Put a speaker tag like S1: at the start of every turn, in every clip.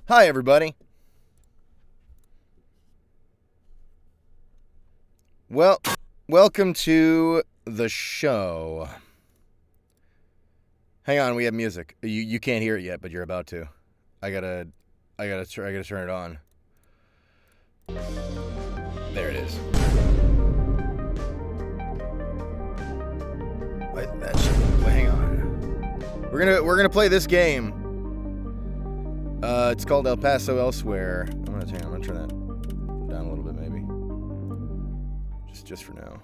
S1: Hi, everybody. Well, welcome to the show. Hang on, we have music. You can't hear it yet, but you're about to. I gotta turn it on. There it is. Wait, hang on. We're gonna play this game. It's called El Paso Elsewhere. I'm gonna turn that down a little bit, maybe. Just for now.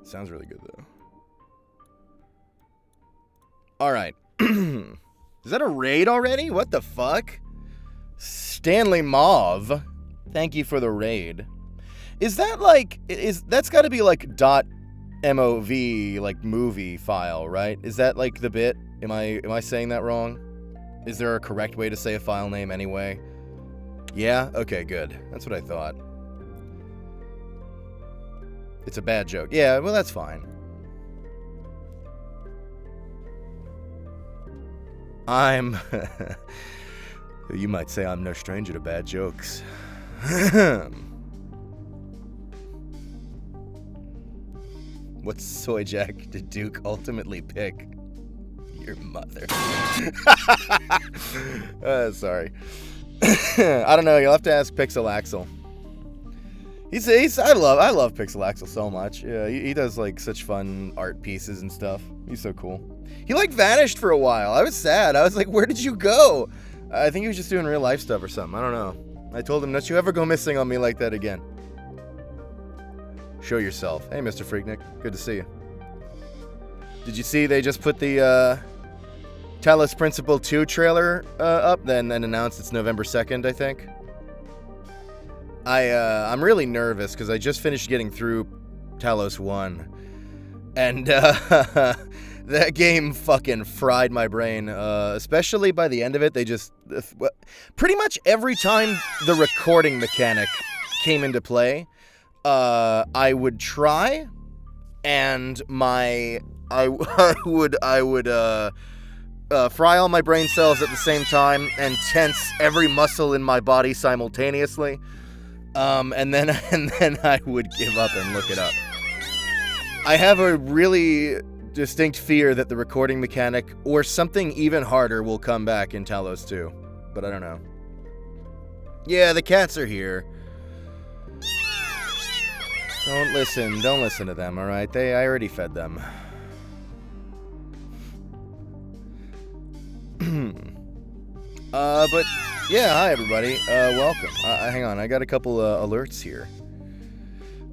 S1: It sounds really good though. All right. Is that a raid already? What the fuck? Stanley Mauve. Thank you for the raid. Is that like that's got to be like .mov like movie file, right? Is that like the bit? Am I saying that wrong? Is there a correct way to say a file name anyway? Yeah? Okay, good. That's what I thought. It's a bad joke. Yeah, well, that's fine. You might say I'm no stranger to bad jokes. What soy jack did Duke ultimately pick? Your mother. Sorry. I don't know. You'll have to ask Pixel Axel. I love Pixelaxel so much. Yeah, he does like such fun art pieces and stuff. He's so cool. He like vanished for a while. I was sad. I was like, where did you go? I think he was just doing real life stuff or something. I don't know. I told him, don't you ever go missing on me like that again. Show yourself. Hey, Mr. Freaknik. Good to see you. Did you see they just put the Talos Principle 2 trailer up, then announced it's November 2nd, I think? I'm really nervous because I just finished getting through Talos 1. And that game fucking fried my brain. Especially by the end of it, they just... pretty much every time the recording mechanic came into play, I would try, and I would fry all my brain cells at the same time and tense every muscle in my body simultaneously. And then I would give up and look it up. I have a really distinct fear that the recording mechanic or something even harder will come back in Talos 2, but I don't know. Yeah, the cats are here. Don't listen to them, alright? I already fed them. But yeah, hi everybody. Welcome. Hang on, I got a couple alerts here.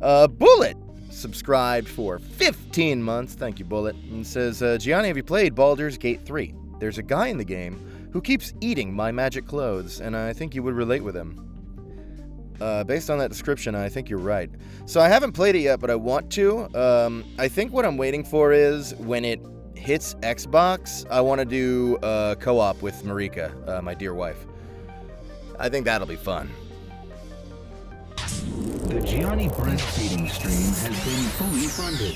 S1: Bullet subscribed for 15 months. Thank you, Bullet. And says, Gianni, have you played Baldur's Gate 3? There's a guy in the game who keeps eating my magic clothes, and I think you would relate with him. Based on that description, I think you're right. So I haven't played it yet, but I want to. I think what I'm waiting for is when it hits Xbox, I want to do co-op with Marika, my dear wife. I think that'll be fun.
S2: The Gianni breastfeeding stream has been fully funded.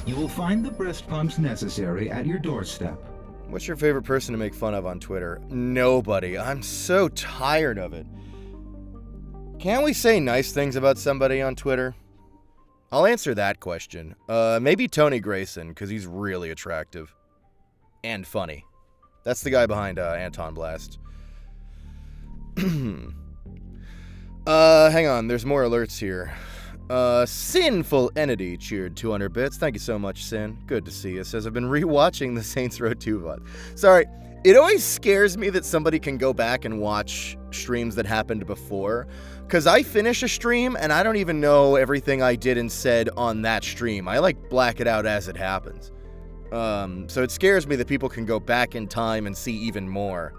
S2: You will find the breast pumps necessary at your doorstep.
S1: What's your favorite person to make fun of on Twitter? Nobody. I'm so tired of it. Can't we say nice things about somebody on Twitter? I'll answer that question. Maybe Tony Grayson, because he's really attractive. And funny. That's the guy behind Anton Blast. Hang on, there's more alerts here. Sinful Entity cheered 200 bits. Thank you so much, Sin. Good to see you. Says, I've been rewatching the Saints Row 2 VOD. Sorry, it always scares me that somebody can go back and watch streams that happened before. Because I finish a stream and I don't even know everything I did and said on that stream. I like black it out as it happens. So it scares me that people can go back in time and see even more.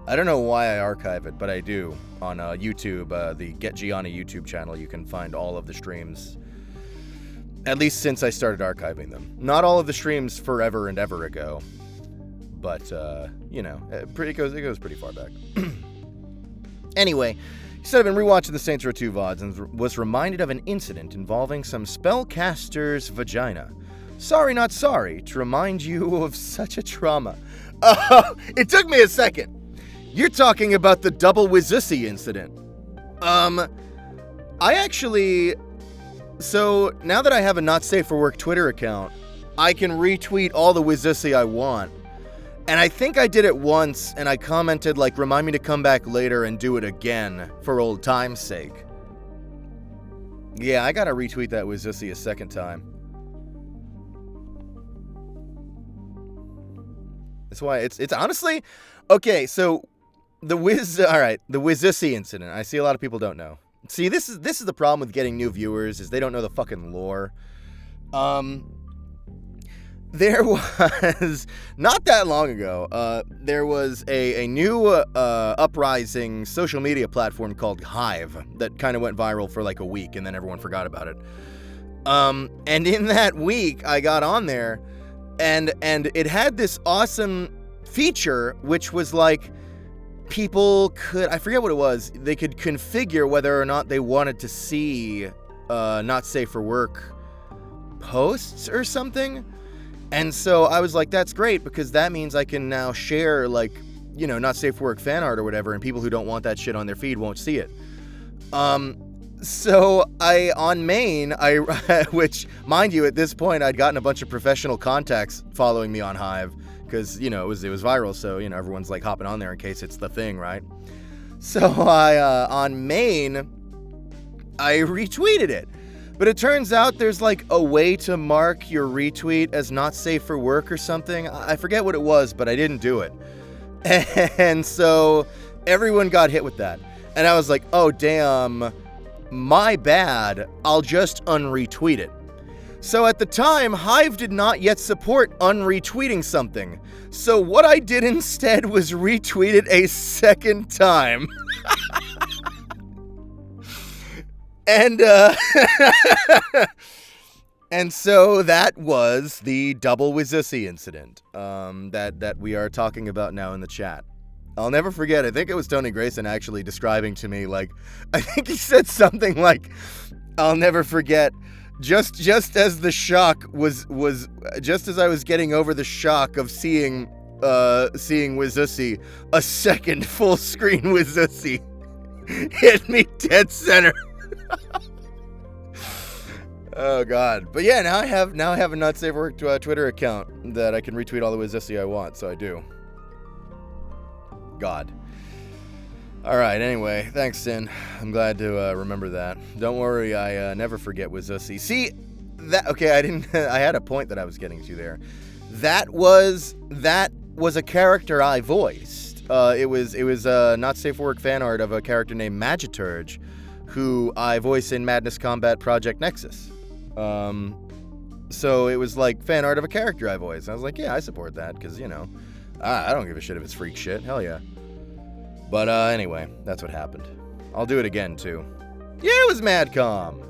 S1: I don't know why I archive it, but I do. On YouTube, the Get Gianni YouTube channel, you can find all of the streams. At least since I started archiving them. Not all of the streams forever and ever ago. But, you know, it goes pretty far back. Anyway, he said, I've been rewatching the Saints Row 2 VODs and was reminded of an incident involving some spellcaster's vagina. Sorry, not sorry, to remind you of such a trauma. It took me a second. You're talking about the double Wizusi incident. I actually... So, now that I have a Not Safe for Work Twitter account, I can retweet all the Wizusi I want. And I think I did it once, and I commented, like, remind me to come back later and do it again, for old time's sake. Yeah, I gotta retweet that Wizusi a second time. That's why it's honestly... Okay, so... The Wizusi incident. I see a lot of people don't know. See, this is the problem with getting new viewers, is they don't know the fucking lore. There was, not that long ago, there was a new uprising social media platform called Hive that kind of went viral for like a week, and then everyone forgot about it. And in that week, I got on there, and it had this awesome feature, which was like, people could, I forget what it was, they could configure whether or not they wanted to see Not Safe for Work posts or something. And so I was like, that's great, because that means I can now share, like, you know, Not Safe for Work fan art or whatever, and people who don't want that shit on their feed won't see it. So on Main, which, mind you, at this point, I'd gotten a bunch of professional contacts following me on Hive, because, you know, it was viral, so, you know, everyone's, like, hopping on there in case it's the thing, right? So on Main, I retweeted it. But it turns out there's like a way to mark your retweet as not safe for work or something. I forget what it was, but I didn't do it. And so everyone got hit with that. And I was like, oh, damn, my bad. I'll just unretweet it. So at the time, Hive did not yet support unretweeting something. So what I did instead was retweet it a second time. And and so that was the double Wizusi incident that we are talking about now in the chat. I'll never forget, I think it was Tony Grayson actually describing to me, like, I think he said something like, I'll never forget, just as the shock was just as I was getting over the shock of seeing Wizusi, a second full screen Wizusi hit me dead center. Oh god. But yeah, now I have a Not Safe for Work Twitter account that I can retweet all the Wizusi I want, so I do. God. Alright, anyway, thanks, Sin. I'm glad to remember that. Don't worry, I never forget Wizusi. See, okay, I had a point that I was getting to there. That was a character I voiced. It was a Not Safe for Work fan art of a character named Magiturge, who I voice in Madness Combat Project Nexus. So it was like fan art of a character I voiced. I was like, yeah, I support that, because, you know, I don't give a shit if it's freak shit. Hell yeah. But anyway, that's what happened. I'll do it again, too. Yeah, it was Madcom!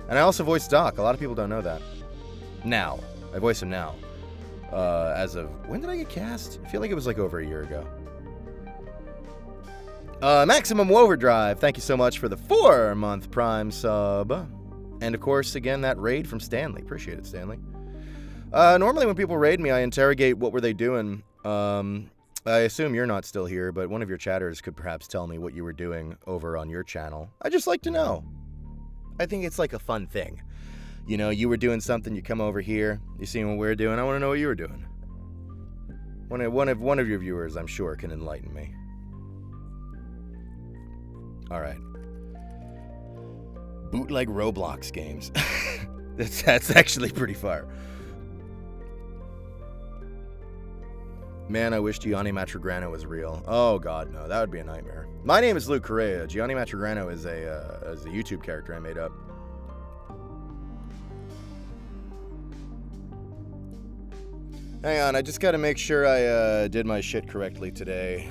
S1: And I also voiced Doc. A lot of people don't know that. Now. I voice him now. As of... When did I get cast? I feel like it was like over a year ago. Maximum Overdrive, thank you so much for the 4-month Prime sub. And of course, again, that raid from Stanley. Appreciate it, Stanley. Normally when people raid me, I interrogate what were they doing. I assume you're not still here, but one of your chatters could perhaps tell me what you were doing over on your channel. I just like to know. I think it's like a fun thing. You know, you were doing something, you come over here, you see what we're doing, I want to know what you were doing. One of your viewers, I'm sure, can enlighten me. Alright. Bootleg Roblox games. That's actually pretty fire. Man, I wish Gianni Matrigrano was real. Oh god, no, that would be a nightmare. My name is Luke Correa. Gianni Matrigrano is a YouTube character I made up. Hang on, I just gotta make sure I did my shit correctly today.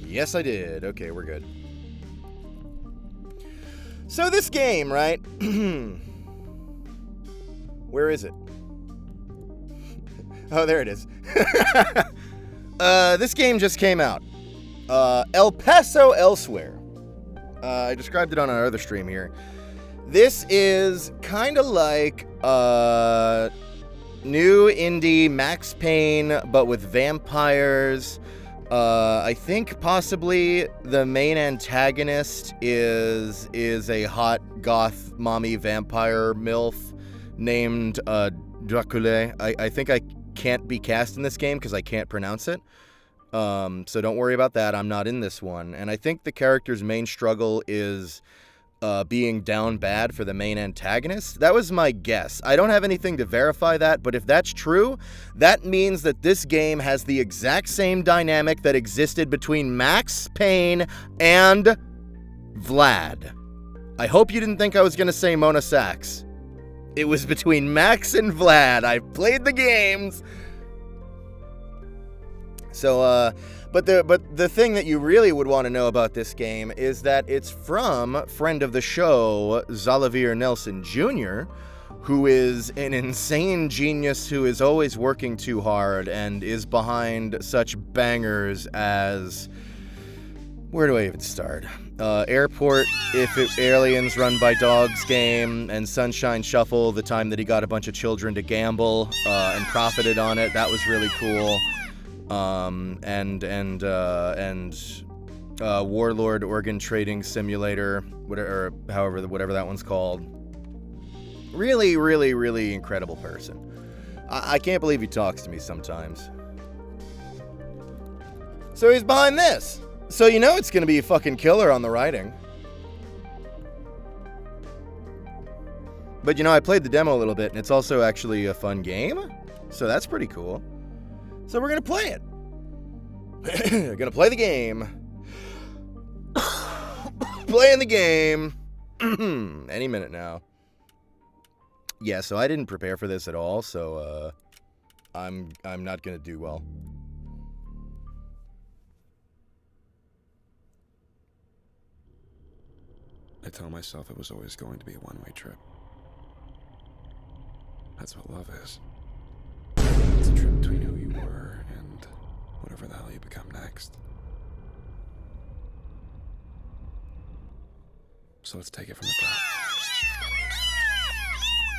S1: Yes, I did. Okay, we're good. So this game, right? Where is it? Oh, there it is. This game just came out. El Paso Elsewhere. I described it on our other stream here. This is kind of like new indie Max Payne, but with vampires. I think possibly the main antagonist is a hot goth mommy vampire MILF named Dracula. I think I can't be cast in this game because I can't pronounce it. So don't worry about that. I'm not in this one. And I think the character's main struggle is being down bad for the main antagonist. That was my guess. I don't have anything to verify that, but if that's true, that means that this game has the exact same dynamic that existed between Max Payne and Vlad. I hope you didn't think I was going to say Mona Sachs. It was between Max and Vlad. I played the games. So, but the thing that you really would want to know about this game is that it's from friend of the show, Zalavir Nelson Jr., who is an insane genius who is always working too hard and is behind such bangers as... Where do I even start? Airport, Aliens Run by Dogs game, and Sunshine Shuffle, the time that he got a bunch of children to gamble and profited on it. That was really cool. And Warlord Organ Trading Simulator, whatever that one's called. Really, really, really incredible person. I can't believe he talks to me sometimes. So he's behind this. So you know it's gonna be a fucking killer on the writing. But you know, I played the demo a little bit, and it's also actually a fun game. So that's pretty cool. So we're gonna play it. Gonna play the game. Playing the game. Any minute now. Yeah, so I didn't prepare for this at all, so I'm not gonna do well.
S3: I tell myself it was always going to be a one-way trip. That's what love is. It's a trip between who you were and whatever the hell you become next. So let's take it from the top.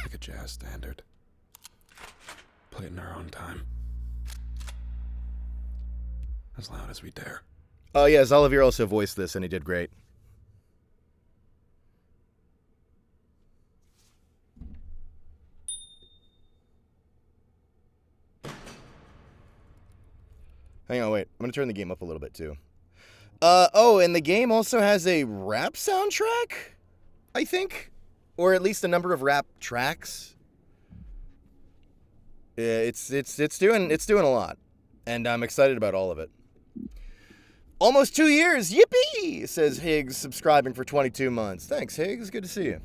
S3: Like a jazz standard. Play it in our own time. As loud as we dare.
S1: Oh yeah, Zolivier also voiced this, and he did great. Hang on, wait. I'm going to turn the game up a little bit, too. Oh, and the game also has a rap soundtrack, I think? Or at least a number of rap tracks. Yeah, it's doing a lot. And I'm excited about all of it. Almost 2 years! Yippee! Says Higgs, subscribing for 22 months. Thanks, Higgs. Good to see you.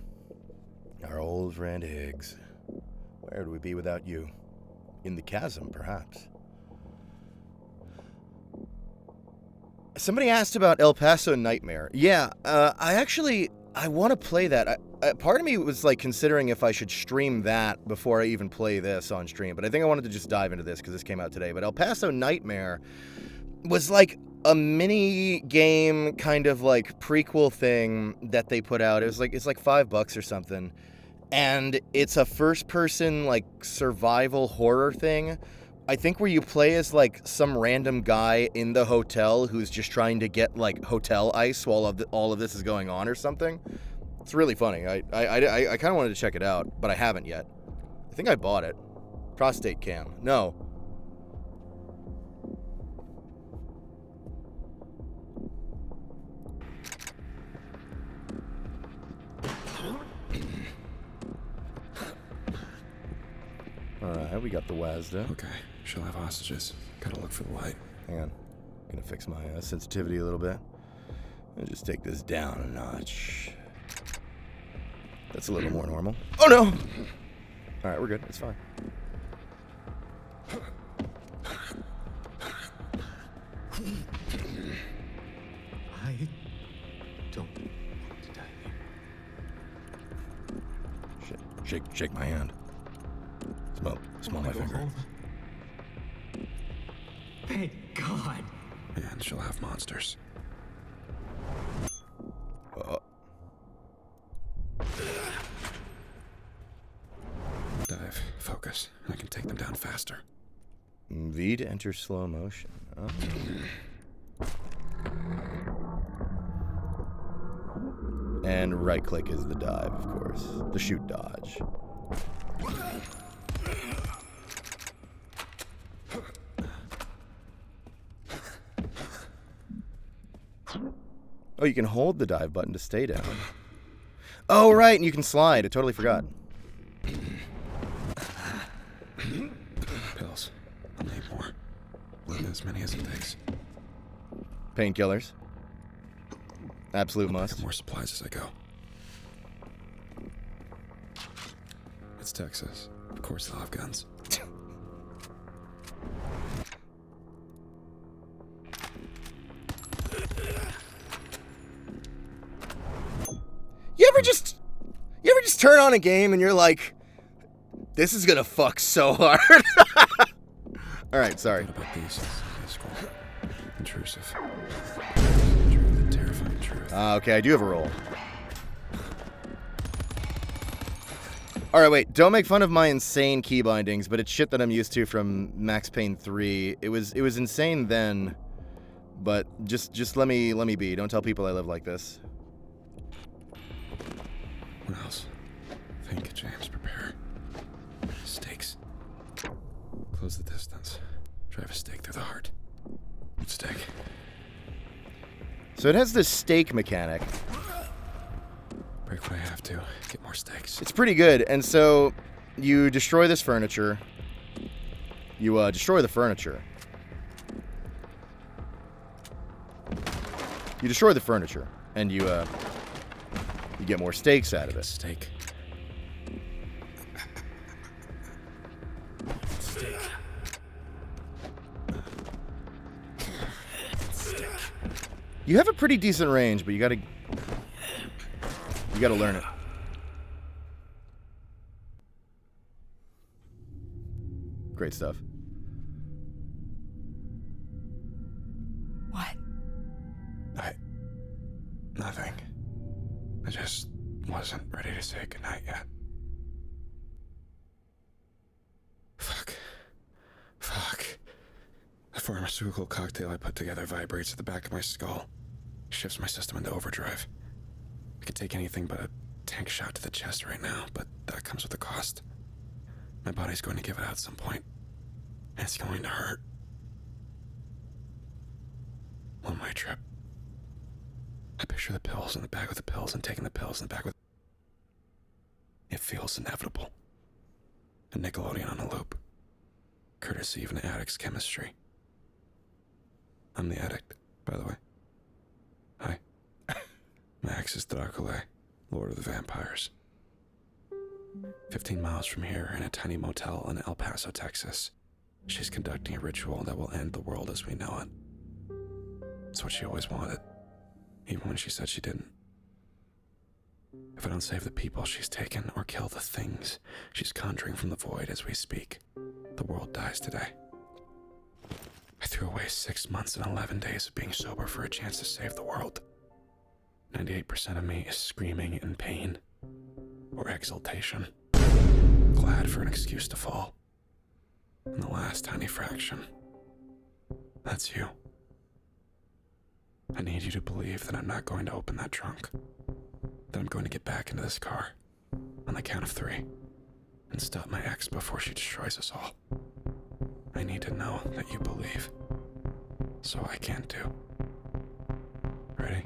S1: Our old friend Higgs. Where would we be without you? In the chasm, perhaps. Somebody asked about El Paso Nightmare. Yeah, I want to play that. Part of me was like considering if I should stream that before I even play this on stream, but I think I wanted to just dive into this because this came out today. But El Paso Nightmare was like a mini game kind of like prequel thing that they put out. It's like $5 or something, and it's a first-person like survival horror thing. I think where you play as, like, some random guy in the hotel who's just trying to get, like, hotel ice while all of this is going on or something. It's really funny. I kind of wanted to check it out, but I haven't yet. I think I bought it. Prostate Cam. No. Alright, we got the WASDA.
S3: Okay, she'll have hostages. Gotta look for the light.
S1: Hang on. Gonna fix my sensitivity a little bit. I'll just take this down a notch. That's a little more normal. Oh no! Alright, we're good. It's fine.
S4: I don't want to die here.
S1: Shake my hand. Smell my finger.
S4: Home. Thank God.
S3: And she'll have monsters. Dive. Focus. I can take them down faster.
S1: V to enter slow motion. Oh. And right click is the dive, of course. The shoot dodge. Oh, you can hold the dive button to stay down. Oh, right, and you can slide. I totally forgot.
S3: Pills. I'll need more. As many as it takes.
S1: Painkillers. Absolute must.
S3: Get more supplies as I go. It's Texas. Of course they'll have guns.
S1: You ever just turn on a game and you're like, this is gonna fuck so hard? Alright, sorry.
S3: What about these? Intrusive. Truth, terrifying truth.
S1: Okay, I do have a roll. Alright, wait, don't make fun of my insane key bindings, but it's shit that I'm used to from Max Payne 3. It was insane then, but just let me be. Don't tell people I live like this.
S3: What else? Think, James, prepare. Stakes. Close the distance. Drive a stake through the heart. Stake.
S1: So it has this stake mechanic.
S3: Break what I have to. Get more stakes.
S1: It's pretty good. And so you destroy this furniture. You destroy the furniture. You destroy the furniture, and you get more stakes out of it.
S3: Stake.
S1: You have a pretty decent range, but you gotta learn it. Great stuff.
S5: What?
S3: Nothing. I just wasn't ready to say goodnight yet. Fuck. The pharmaceutical cocktail I put together vibrates at the back of my skull. Shifts my system into overdrive. I could take anything but a tank shot to the chest right now, but that comes with a cost. My body's going to give it out at some point, and it's going to hurt. One way trip. I picture the pills in the bag with the pills and taking the pills in the bag with... It feels inevitable. A Nickelodeon on a loop. Courtesy of an addict's chemistry. I'm the addict, by the way. Hi. Max is Dracula, Lord of the Vampires. 15 miles from here, in a tiny motel in El Paso, Texas, she's conducting a ritual that will end the world as we know it. It's what she always wanted, even when she said she didn't. If I don't save the people she's taken or kill the things she's conjuring from the void as we speak, the world dies today. I threw away 6 months and 11 days of being sober for a chance to save the world. 98% of me is screaming in pain or exultation, glad for an excuse to fall. And the last tiny fraction, that's you. I need you to believe that I'm not going to open that trunk, that I'm going to get back into this car on the count of 3 and stop my ex before she destroys us all. I need to know that you believe, so I can too. Ready?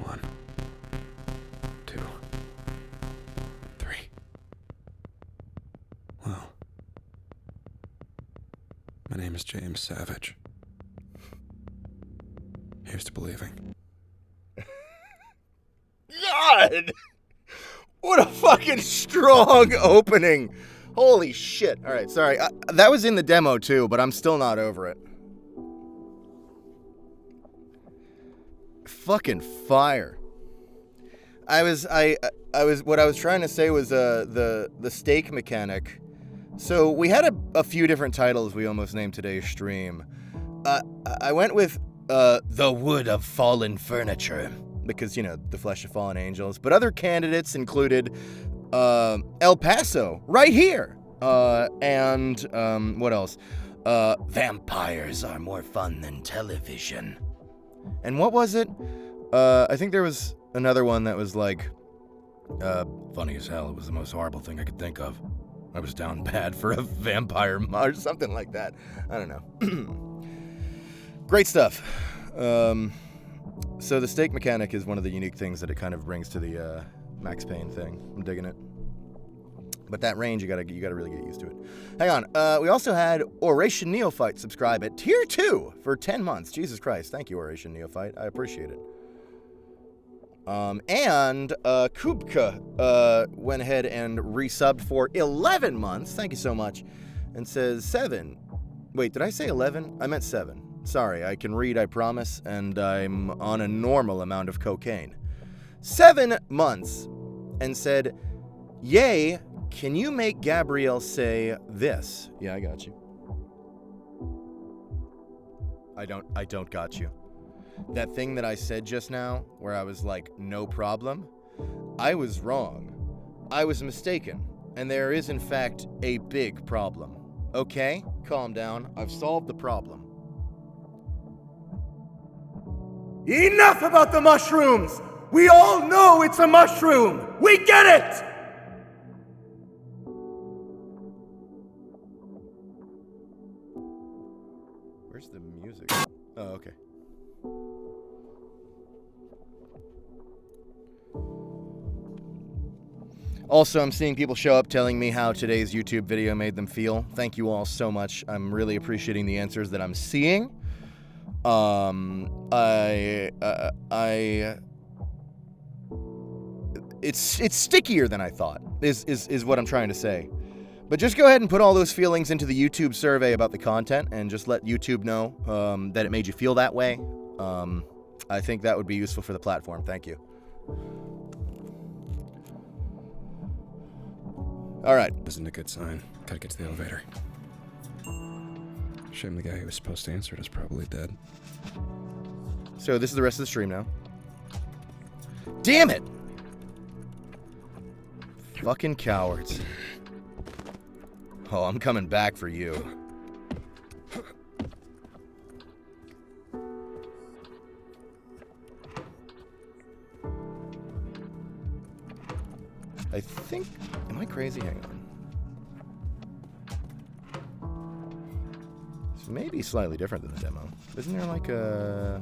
S3: 1, 2, 3. Well, my name is James Savage. Here's to believing.
S1: God! What a fucking strong opening. Holy shit. All right, sorry. That was in the demo too, but I'm still not over it. Fucking fire. What I was trying to say was the stake mechanic. So we had a few different titles we almost named today's stream. I went with The Wood of Fallen Furniture because, you know, the flesh of fallen angels. But other candidates included El Paso, right here. And what else? Vampires are more fun than television. And what was it? I think there was another one that was like, funny as hell. It was the most horrible thing I could think of. I was down bad for a vampire or something like that. I don't know. Great stuff. So the stake mechanic is one of the unique things that it kind of brings to the Max Payne thing. I'm digging it. But that range, you gotta really get used to it. Hang on. We also had Oration Neophyte subscribe at Tier 2 for 10 months. Jesus Christ. Thank you, Oration Neophyte. I appreciate it. And Kubka went ahead and resubbed for 11 months. Thank you so much. And says 7. Wait, did I say 11? I meant 7. Sorry, I can read, I promise, and I'm on a normal amount of cocaine. 7 months. And said, yay, can you make Gabrielle say this? Yeah, I got you. I don't got you. That thing that I said just now, where I was like, no problem, I was wrong. I was mistaken. And there is, in fact, a big problem. Okay? Calm down. I've solved the problem. Enough about the mushrooms! We all know it's a mushroom! We get it! Where's the music? Oh, okay. Also, I'm seeing people show up telling me how today's YouTube video made them feel. Thank you all so much. I'm really appreciating the answers that I'm seeing. It's stickier than I thought, is what I'm trying to say. But just go ahead and put all those feelings into the YouTube survey about the content and just let YouTube know that it made you feel that way. I think that would be useful for the platform. Thank you. All right.
S3: Isn't a good sign. Gotta get to the elevator. Shame the guy who was supposed to answer it is probably dead.
S1: So this is the rest of the stream now. Damn it! Fucking cowards. Oh, I'm coming back for you. I think... Am I crazy? Hang on. This may be slightly different than the demo. Isn't there like a...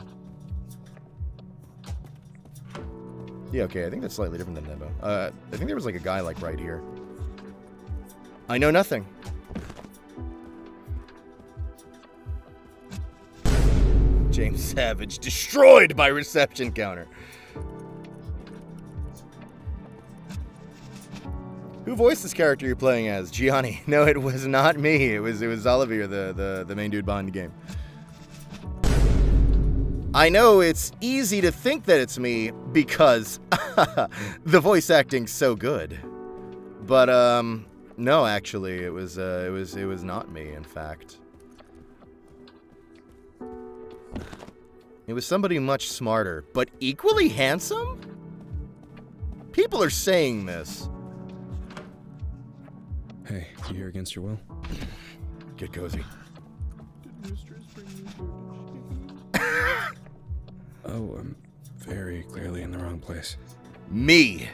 S1: Yeah, okay, I think that's slightly different than the demo. I think there was like a guy like right here. I know nothing. James Savage destroyed by reception counter. Who voiced this character you're playing as? Gianni. No, it was not me. It was Olivier, the main dude behind the game. I know it's easy to think that it's me because the voice acting's so good. But no, actually, it was not me, in fact. It was somebody much smarter, but equally handsome? People are saying this.
S3: Hey, you here against your will?
S1: Get cozy.
S3: Oh, I'm very clearly in the wrong place.
S1: Me.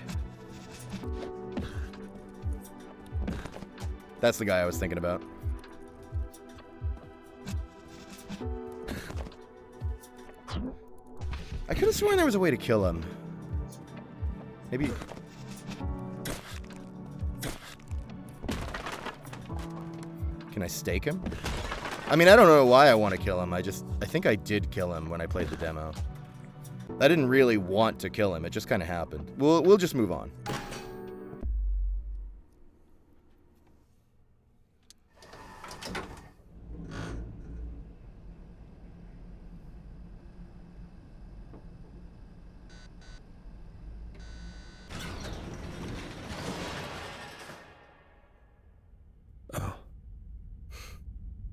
S1: That's the guy I was thinking about. I could have sworn there was a way to kill him. Maybe... Can I stake him? I mean, I don't know why I want to kill him. I think I did kill him when I played the demo. I didn't really want to kill him. It just kind of happened. We'll just move on.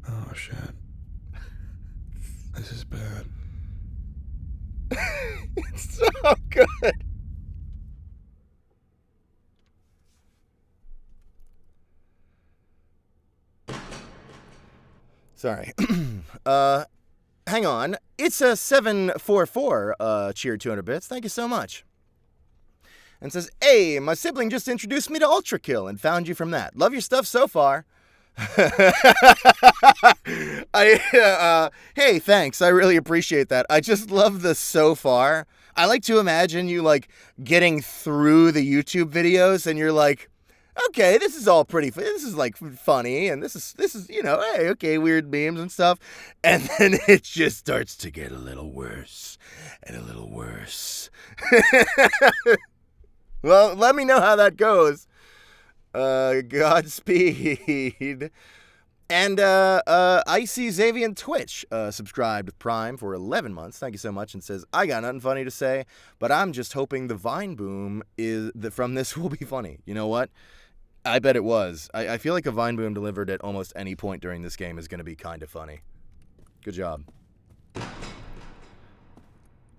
S3: Oh, shit. This is bad.
S1: It's so good. Sorry. Hang on. It's a 744 cheered 200 bits. Thank you so much. And says, hey, my sibling just introduced me to Ultra Kill and found you from that. Love your stuff so far. Hey, thanks. I really appreciate that. I just love the so far. I like to imagine you like getting through the YouTube videos and you're like, okay, this is all pretty, this is like funny and this is, you know, hey, okay, weird memes and stuff. And then it just starts to get a little worse and a little worse. Well, let me know how that goes. Godspeed. And Icy Xavian Twitch subscribed with Prime for 11 months. Thank you so much. And says, I got nothing funny to say, but I'm just hoping the Vine boom from this will be funny. You know what? I bet it was. I feel like a Vine boom delivered at almost any point during this game is going to be kind of funny. Good job.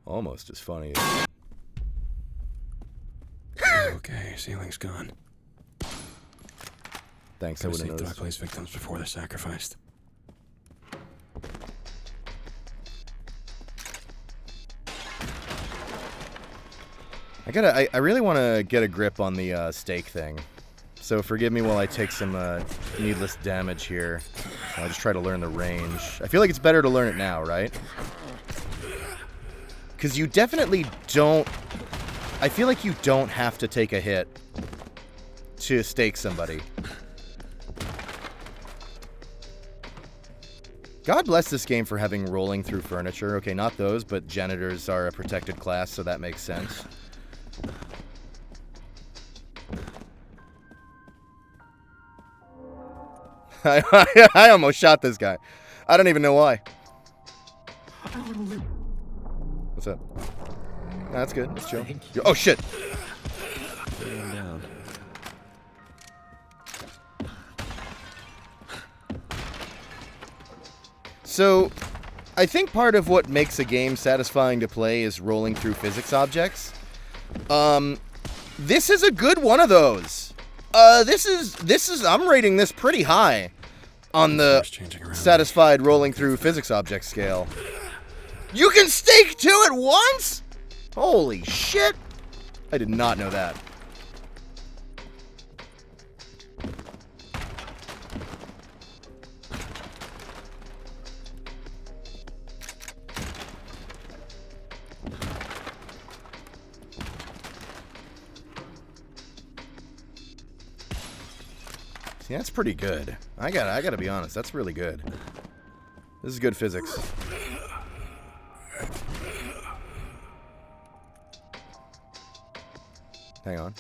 S1: Almost as funny as...
S3: Okay, ceiling's gone.
S1: Thanks, I wouldn't
S3: know.
S1: noticed.
S3: I place victims before they're sacrificed.
S1: I really want to get a grip on the stake thing. So forgive me while I take some needless damage here. I'll just try to learn the range. I feel like it's better to learn it now, right? Because you definitely don't... I feel like you don't have to take a hit to stake somebody. God bless this game for having rolling through furniture. Okay, not those, but janitors are a protected class, so that makes sense. I almost shot this guy. I don't even know why. What's up? No, that's good. That's chill. Oh, shit.
S3: Down.
S1: So, I think part of what makes a game satisfying to play is rolling through physics objects. This is a good one of those. This is, I'm rating this pretty high on the satisfied rolling through physics object scale. You can stake two at once? Holy shit. I did not know that. See, that's pretty good. I gotta be honest, that's really good. This is good physics. Hang on.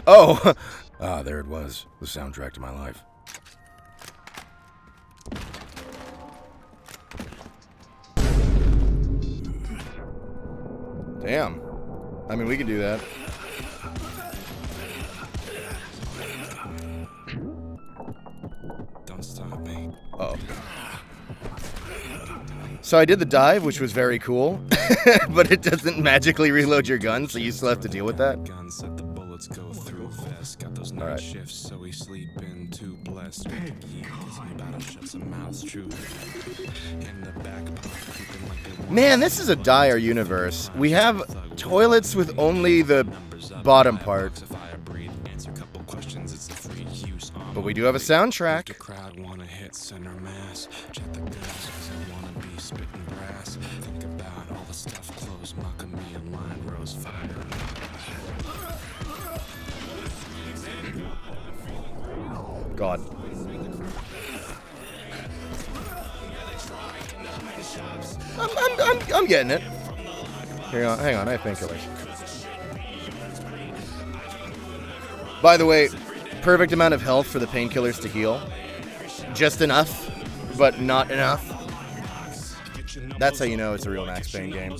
S1: Oh! Ah, there it was. The soundtrack to my life. Damn. I mean, we can do that.
S3: Don't stop me.
S1: Uh-oh. So I did the dive, which was very cool, but it doesn't magically reload your gun, so you still have to deal with that.
S3: Guns let the bullets go through fast. Got those night shifts, so we sleep in too blessed. About to shut some mouths, true. In the back pocket, like
S1: Man, this is a dire universe. We have toilets with only the bottom part. But we do have a soundtrack.
S3: The crowd wanna hit center mass. Check the guns, 'cause I wanna be spitting brass. Think about all the stuff closed, mocking me and line rose fire.
S1: God. I'm getting it. Hang on, I have painkillers. By the way, perfect amount of health for the painkillers to heal. Just enough, but not enough. That's how you know it's a real Max Payne game.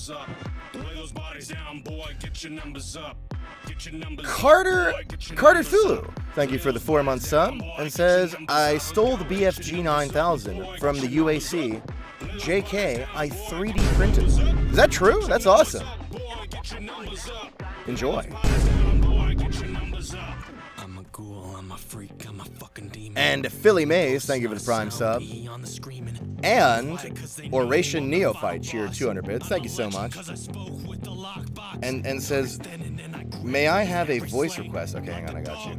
S1: Carter Thulu, thank you for the 4-month sub, and says, I stole the BFG 9000 from the UAC. JK, I 3D printed. Is that true? That's awesome. Enjoy.
S3: I'm a ghoul, I'm a freak, I'm a fucking demon.
S1: And Philly Mays, thank you for the prime sub. And Oration Neophyte cheered 200 bits. Thank you so much. And says, may I have a voice request? Okay, hang on, I got you.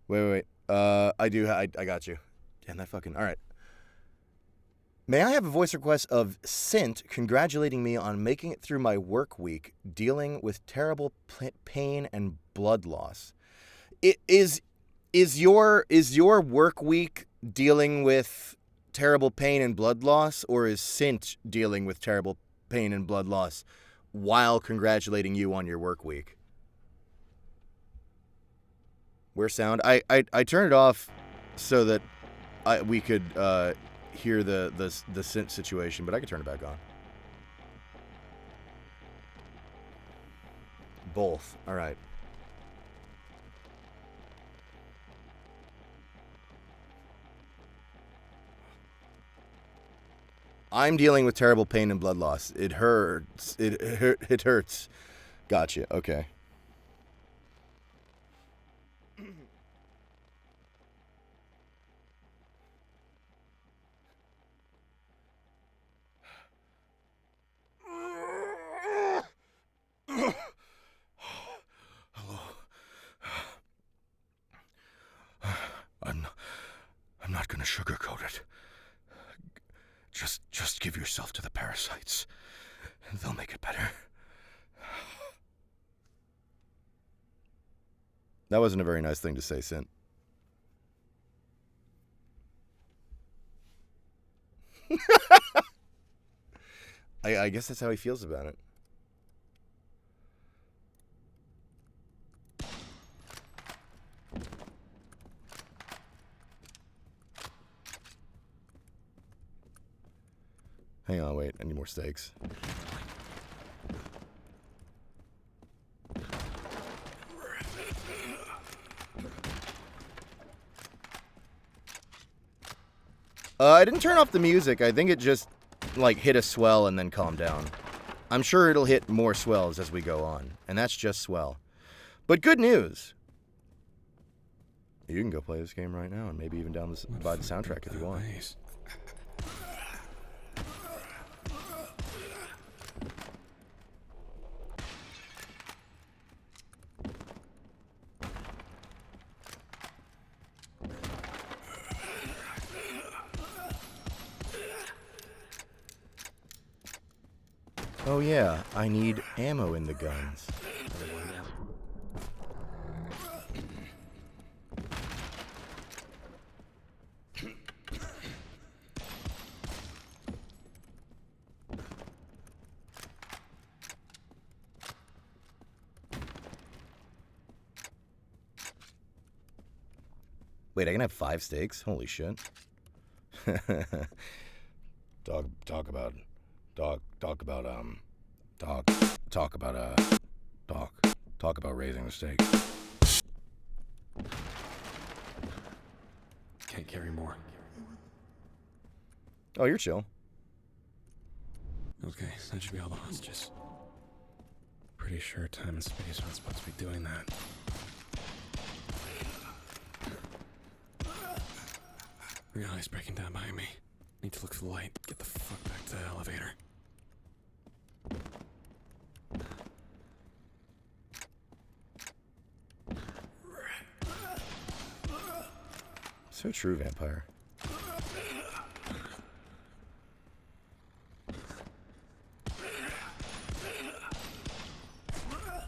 S1: Wait. I got you. Damn, that fucking... All right. May I have a voice request of Sint congratulating me on making it through my work week, dealing with terrible pain and blood loss. Is your work week dealing with terrible pain and blood loss, or is Sint dealing with terrible pain and blood loss while congratulating you on your work week? Where's sound? I turned it off so that we could hear the synth situation, but I could turn it back on. Both. All right. I'm dealing with terrible pain and blood loss. It hurts. It hurts. Gotcha. Okay. I'm not gonna sugarcoat it. Just give yourself to the parasites. They'll make it better. That wasn't a very nice thing to say, Sint. I guess that's how he feels about it. Hang on, wait. I need more steaks. I didn't turn off the music. I think it just, like, hit a swell and then calmed down. I'm sure it'll hit more swells as we go on. And that's just swell. But good news. You can go play this game right now and maybe even buy the soundtrack if you want. Oh yeah, I need ammo in the guns. Wait, I can have 5 steaks? Holy shit. Talk about raising the steak.
S3: Can't carry more.
S1: Oh, you're chill.
S3: Okay, that should be all the hostages. Pretty sure time and space aren't supposed to be doing that. Reality's breaking down behind me. Need to look for the light. Get the fuck back to the elevator.
S1: So true, vampire.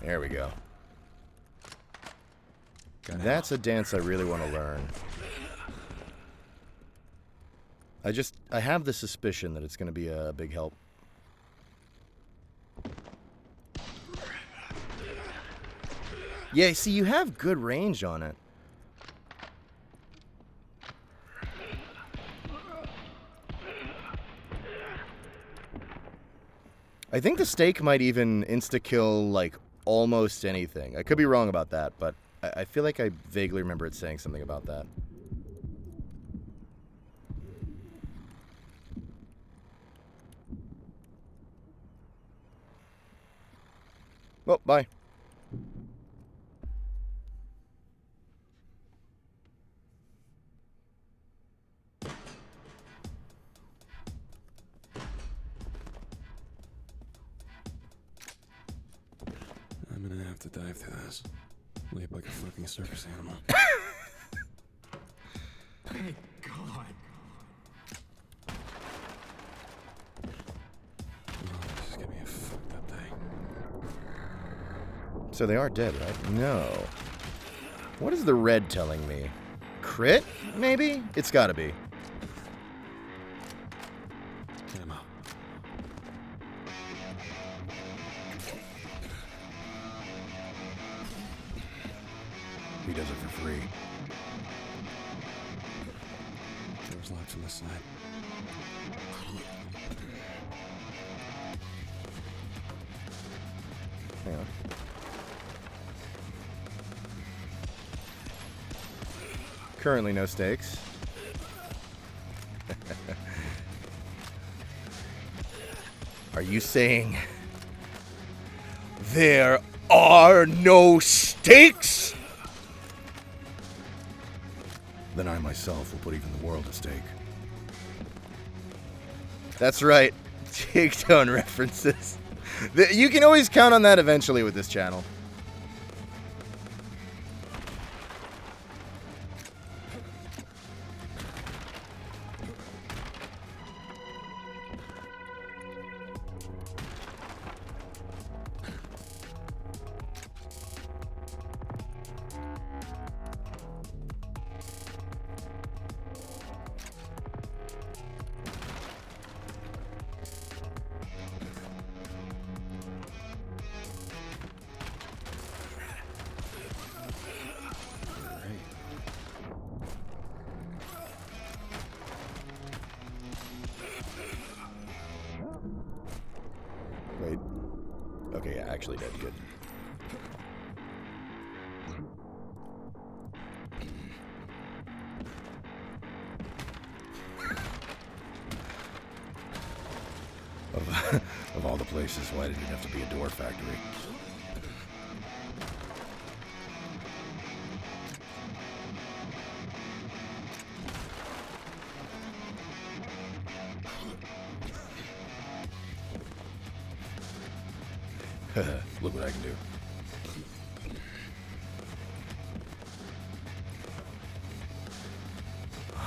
S1: There we go. That's a dance I really want to learn. I have the suspicion that it's going to be a big help. Yeah, see, you have good range on it. I think the steak might even insta-kill, like, almost anything. I could be wrong about that, but I feel like I vaguely remember it saying something about that. Well, bye.
S3: I'm gonna have to dive through this. Leap like a fucking circus animal.
S4: Thank God.
S3: Oh, this is gonna be a fucked up day.
S1: So they are dead, right? No. What is the red telling me? Crit? Maybe? It's gotta be.
S3: Ammo.
S1: He does it for free.
S3: Door's locked from the side.
S1: Hang on. Currently no stakes. Are you saying there are no stakes? Then I myself will put even the world at stake. That's right. Takedown references. You can always count on that eventually with this channel. Okay, yeah, actually dead. Good. Of all the places, why did it have to be a door factory? Look what I can do.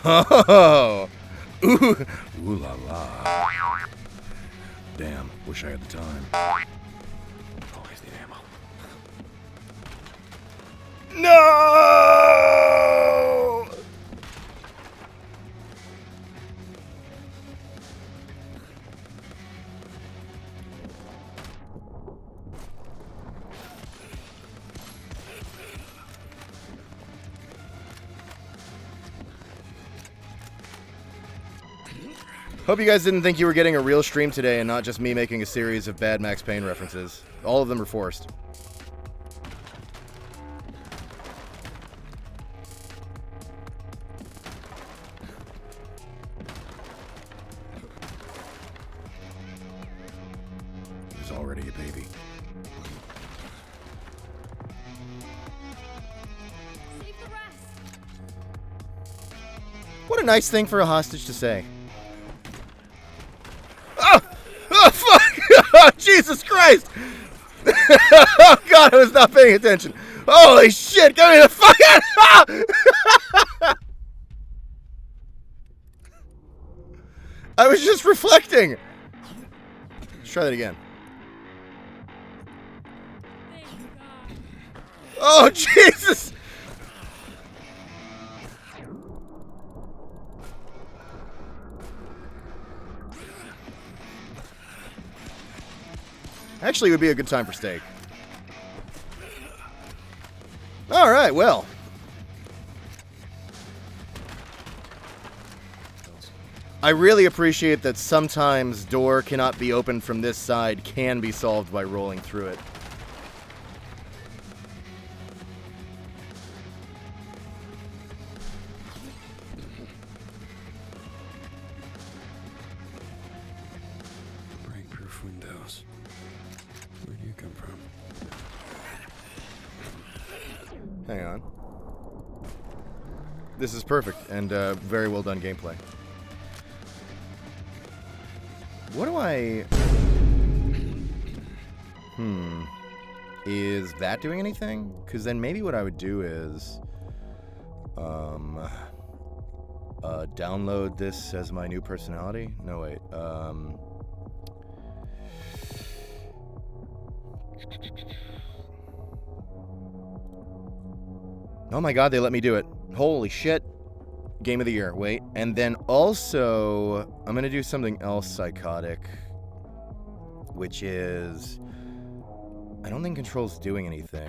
S1: Oh! Ooh! Ooh la la. Damn, wish I had the time.
S3: Always need ammo.
S1: No! Hope you guys didn't think you were getting a real stream today and not just me making a series of bad Max Payne references. All of them are forced. He was already a baby.
S5: Save the rest.
S1: What a nice thing for a hostage to say. Oh, fuck! Oh, Jesus Christ! Oh, God, I was not paying attention. Holy shit, get me the fuck out! I was just reflecting. Let's try that again.
S5: Thank God.
S1: Oh, Jesus! Actually, it would be a good time for steak. All right, well. I really appreciate that sometimes door cannot be opened from this side can be solved by rolling through it.
S3: Break-proof windows. Where do you come from?
S1: Hang on. This is perfect and very well done gameplay. What do I... Is that doing anything? Because then maybe what I would do is... download this as my new personality? No, wait. Oh my god, they let me do it. Holy shit. Game of the year. Wait. And then also, I'm going to do something else psychotic. Which is... I don't think Control's doing anything.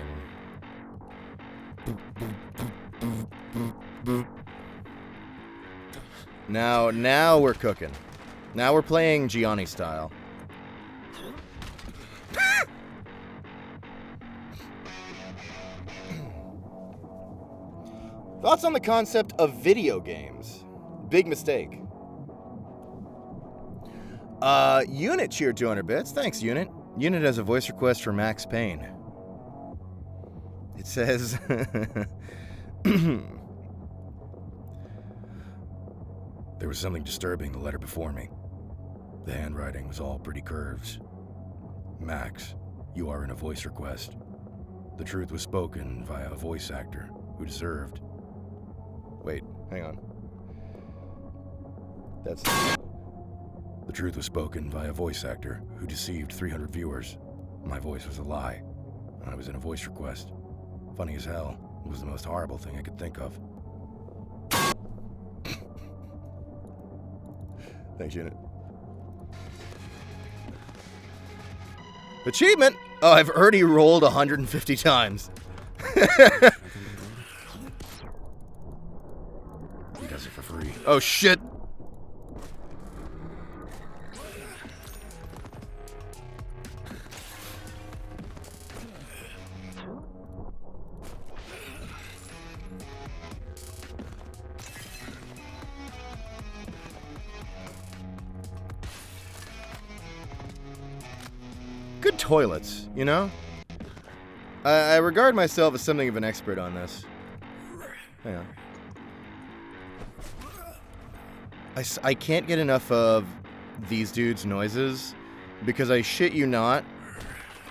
S1: Now we're cooking. Now we're playing Gianni style. Thoughts on the concept of video games? Big mistake. Unit cheered 200 bits. Thanks, Unit. Unit has a voice request for Max Payne. It says... There was something disturbing in the letter before me. The handwriting was all pretty curves. Max, you are in a voice request. The truth was spoken via a voice actor who deserved... Wait, hang on. That's... The truth was spoken by a voice actor who deceived 300 viewers. My voice was a lie. I was in a voice request. Funny as hell. It was the most horrible thing I could think of. Thanks, Unit. Achievement! Oh, I've already rolled 150 times. He does it for free. Oh, shit! good toilets, you know? I regard myself as something of an expert on this. Hang on. I can't get enough of these dudes' noises because I shit you not,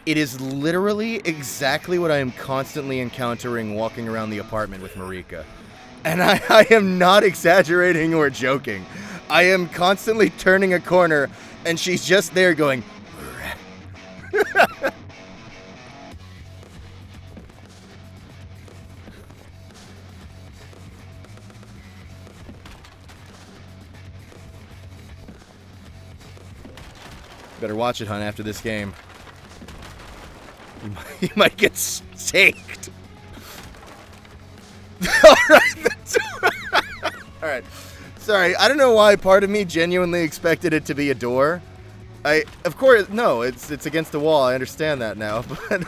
S1: it is literally exactly what I am constantly encountering walking around the apartment with Marika. And I am not exaggerating or joking. I am constantly turning a corner and she's just there going... Better watch it, hun, after this game. You might get staked. Alright. Sorry, I don't know why part of me genuinely expected it to be a door. Of course, no, it's against the wall. I understand that now, but...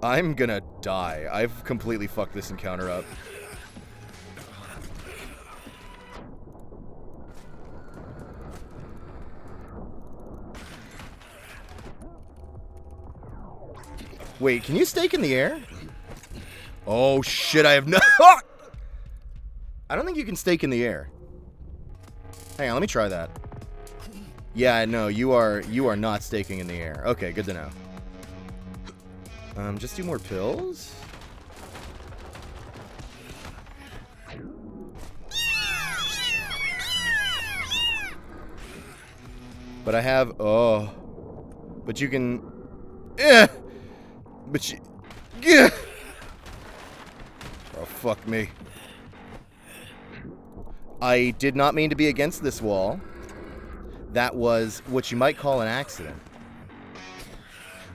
S1: I'm gonna die. I've completely fucked this encounter up. Wait, can you stake in the air? Oh shit, I have no... I don't think you can stake in the air. Hang on, let me try that. Yeah, no, you are not staking in the air. Okay, good to know. Just do more pills? But I have... Oh. But you can... But you... Oh, fuck me. I did not mean to be against this wall. That was what you might call an accident.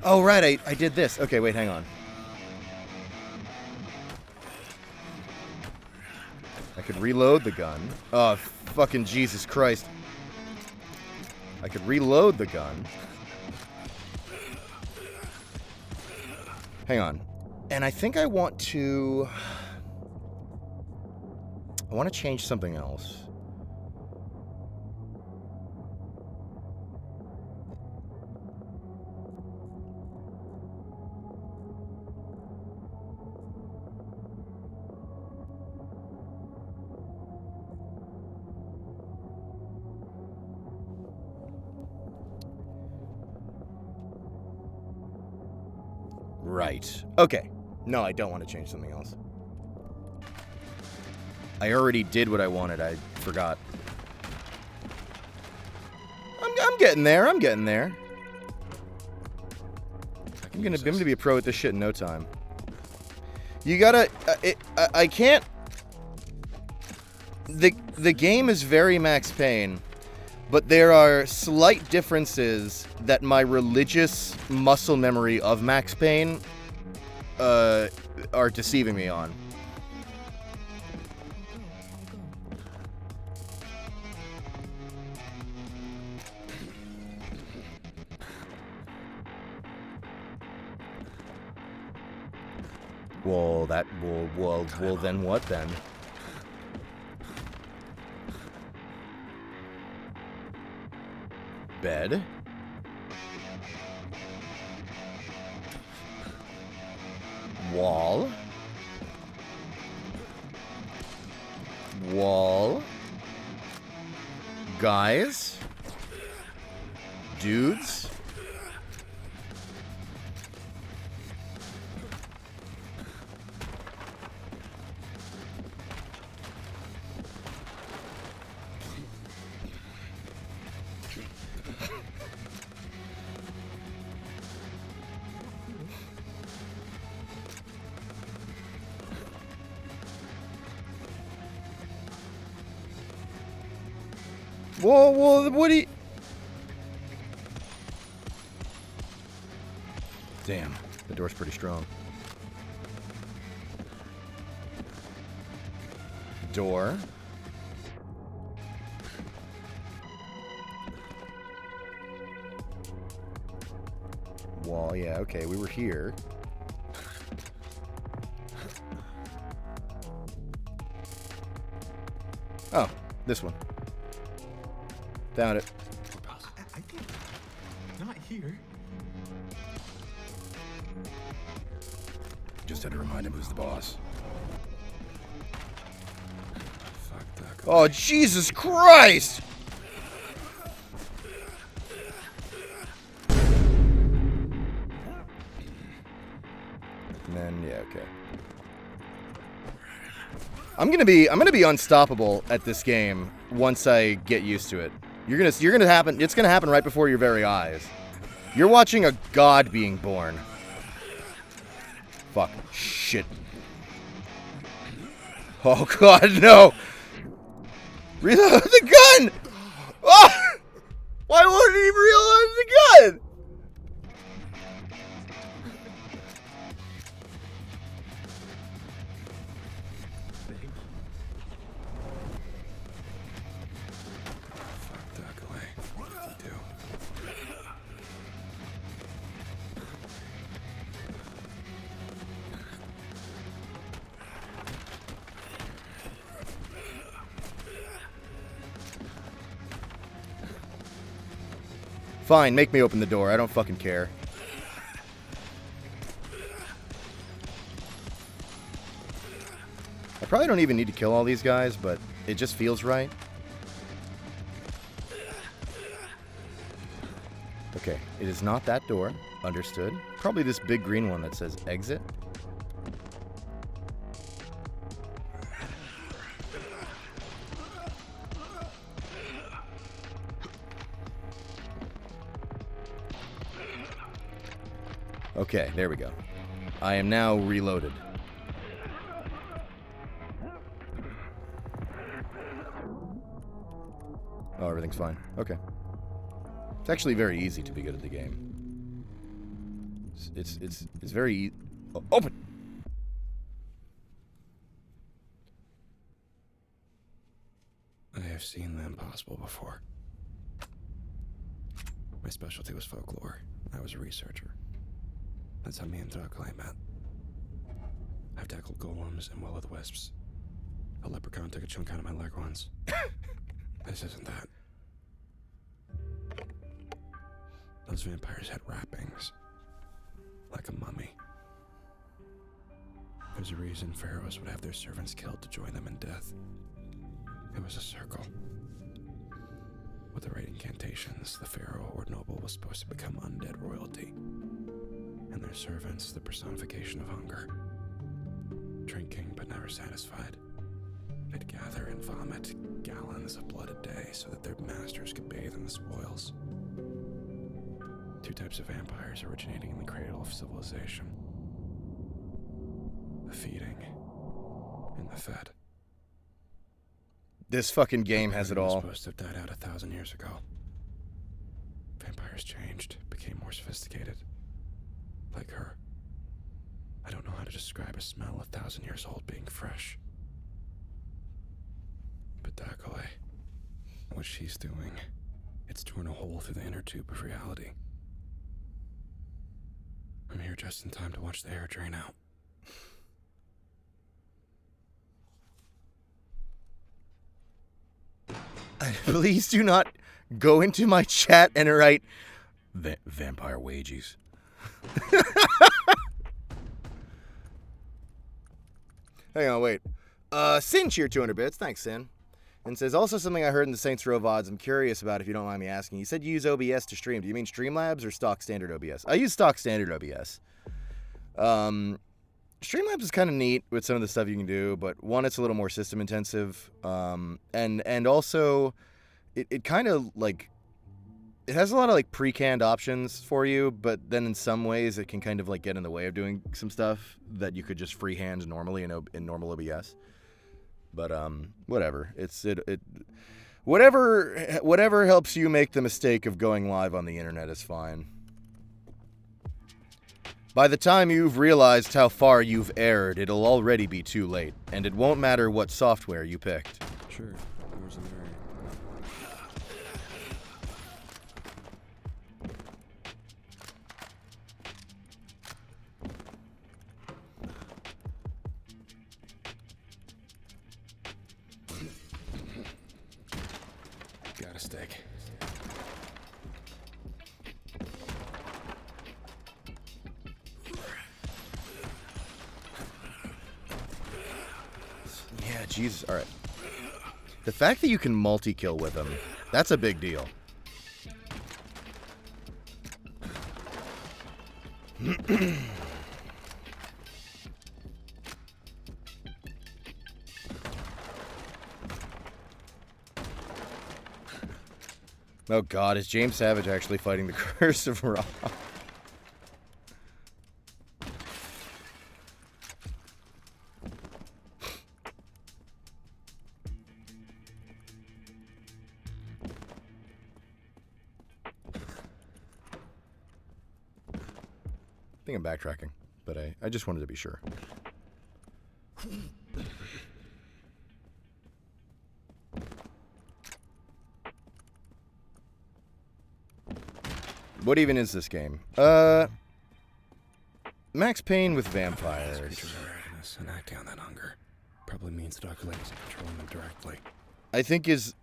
S1: Oh, right, I did this. Okay, wait, hang on. I could reload the gun. Oh, fucking Jesus Christ. I could reload the gun. Hang on. And I think I want to... I want to change something else. Right. Okay. No, I don't want to change something else. I already did what I wanted. I forgot. I'm getting there. I'm getting there. I'm gonna be a pro at this shit in no time. You gotta... I can't... The game is very Max Payne, but there are slight differences that my religious muscle memory of Max Payne are deceiving me on. Well, well, then what then? Bed. Wall. Wall. Guys. Dudes. Whoa, what do you... Damn, the door's pretty strong. Door. Wall, yeah, okay, we were here. Oh, This one. Found it.
S4: I think not here.
S1: Just had to remind him who's the boss.
S3: Fuck that.
S1: Oh, Jesus Christ! And then, yeah, okay. I'm gonna be unstoppable at this game once I get used to it. It's gonna happen right before your very eyes. You're watching a god being born. Fuck. Shit. Oh god, no! Reload the gun! Oh! Why won't he reload the gun?
S3: Fuck that away. What did you do?
S1: Fine, make me open the door. I don't fucking care. I probably don't even need to kill all these guys, but it just feels right. Okay, it is not that door. Understood. Probably this big green one that says exit. Okay, there we go. I am now reloaded. Oh, everything's fine. Okay. It's actually very easy to be good at the game. It's very open.
S3: I have seen the impossible before. My specialty was folklore. I was a researcher. That's how me and Dracula met. I've tackled golems and will-o'-the-wisps. A leprechaun took a chunk out of my leg once. This isn't that. Those vampires had wrappings. Like a mummy. There's a reason pharaohs would have their servants killed to join them in death. It was a circle. With the right incantations, the pharaoh or noble was supposed to become undead royalty. And their servants, the personification of hunger. Drinking but never satisfied. They'd gather and vomit gallons of blood a day so that their masters could bathe in the spoils. Two types of vampires originating in the cradle of civilization. The feeding and the fed.
S1: This fucking game has it all.
S3: Supposed to have died out 1,000 years ago. Vampires changed, became more sophisticated. Like her. I don't know how to describe a smell 1,000 years old being fresh. But Dakole, what she's doing, it's torn a hole through the inner tube of reality. I'm here just in time to watch the air drain out.
S1: Please do not go into my chat and write vampire wages. Hang on, wait. Sin cheer 200 bits. Thanks, Sin. And says, also something I heard in the Saints Row VODs I'm curious about if you don't mind me asking. You said you use OBS to stream. Do you mean Streamlabs or stock standard OBS? I use stock standard OBS. Streamlabs is kind of neat with some of the stuff you can do, but one, it's a little more system intensive. And also, it kind of like, it has a lot of like pre-canned options for you, but then in some ways it can kind of like get in the way of doing some stuff that you could just freehand normally in normal OBS. But whatever. Whatever helps you make the mistake of going live on the internet is fine. By the time you've realized how far you've erred, it'll already be too late, and it won't matter what software you picked.
S3: Sure, where's the Mary?
S1: Jesus. All right. The fact that you can multi-kill with him, that's a big deal. Oh god, is James Savage actually fighting the Curse of Ra? I think I'm backtracking, but I just wanted to be sure. What even is this game? Max Payne with vampires.
S3: Creatures are ravenous and acting on that hunger. Probably means Dr. Lake isn't controlling them directly.
S1: I think is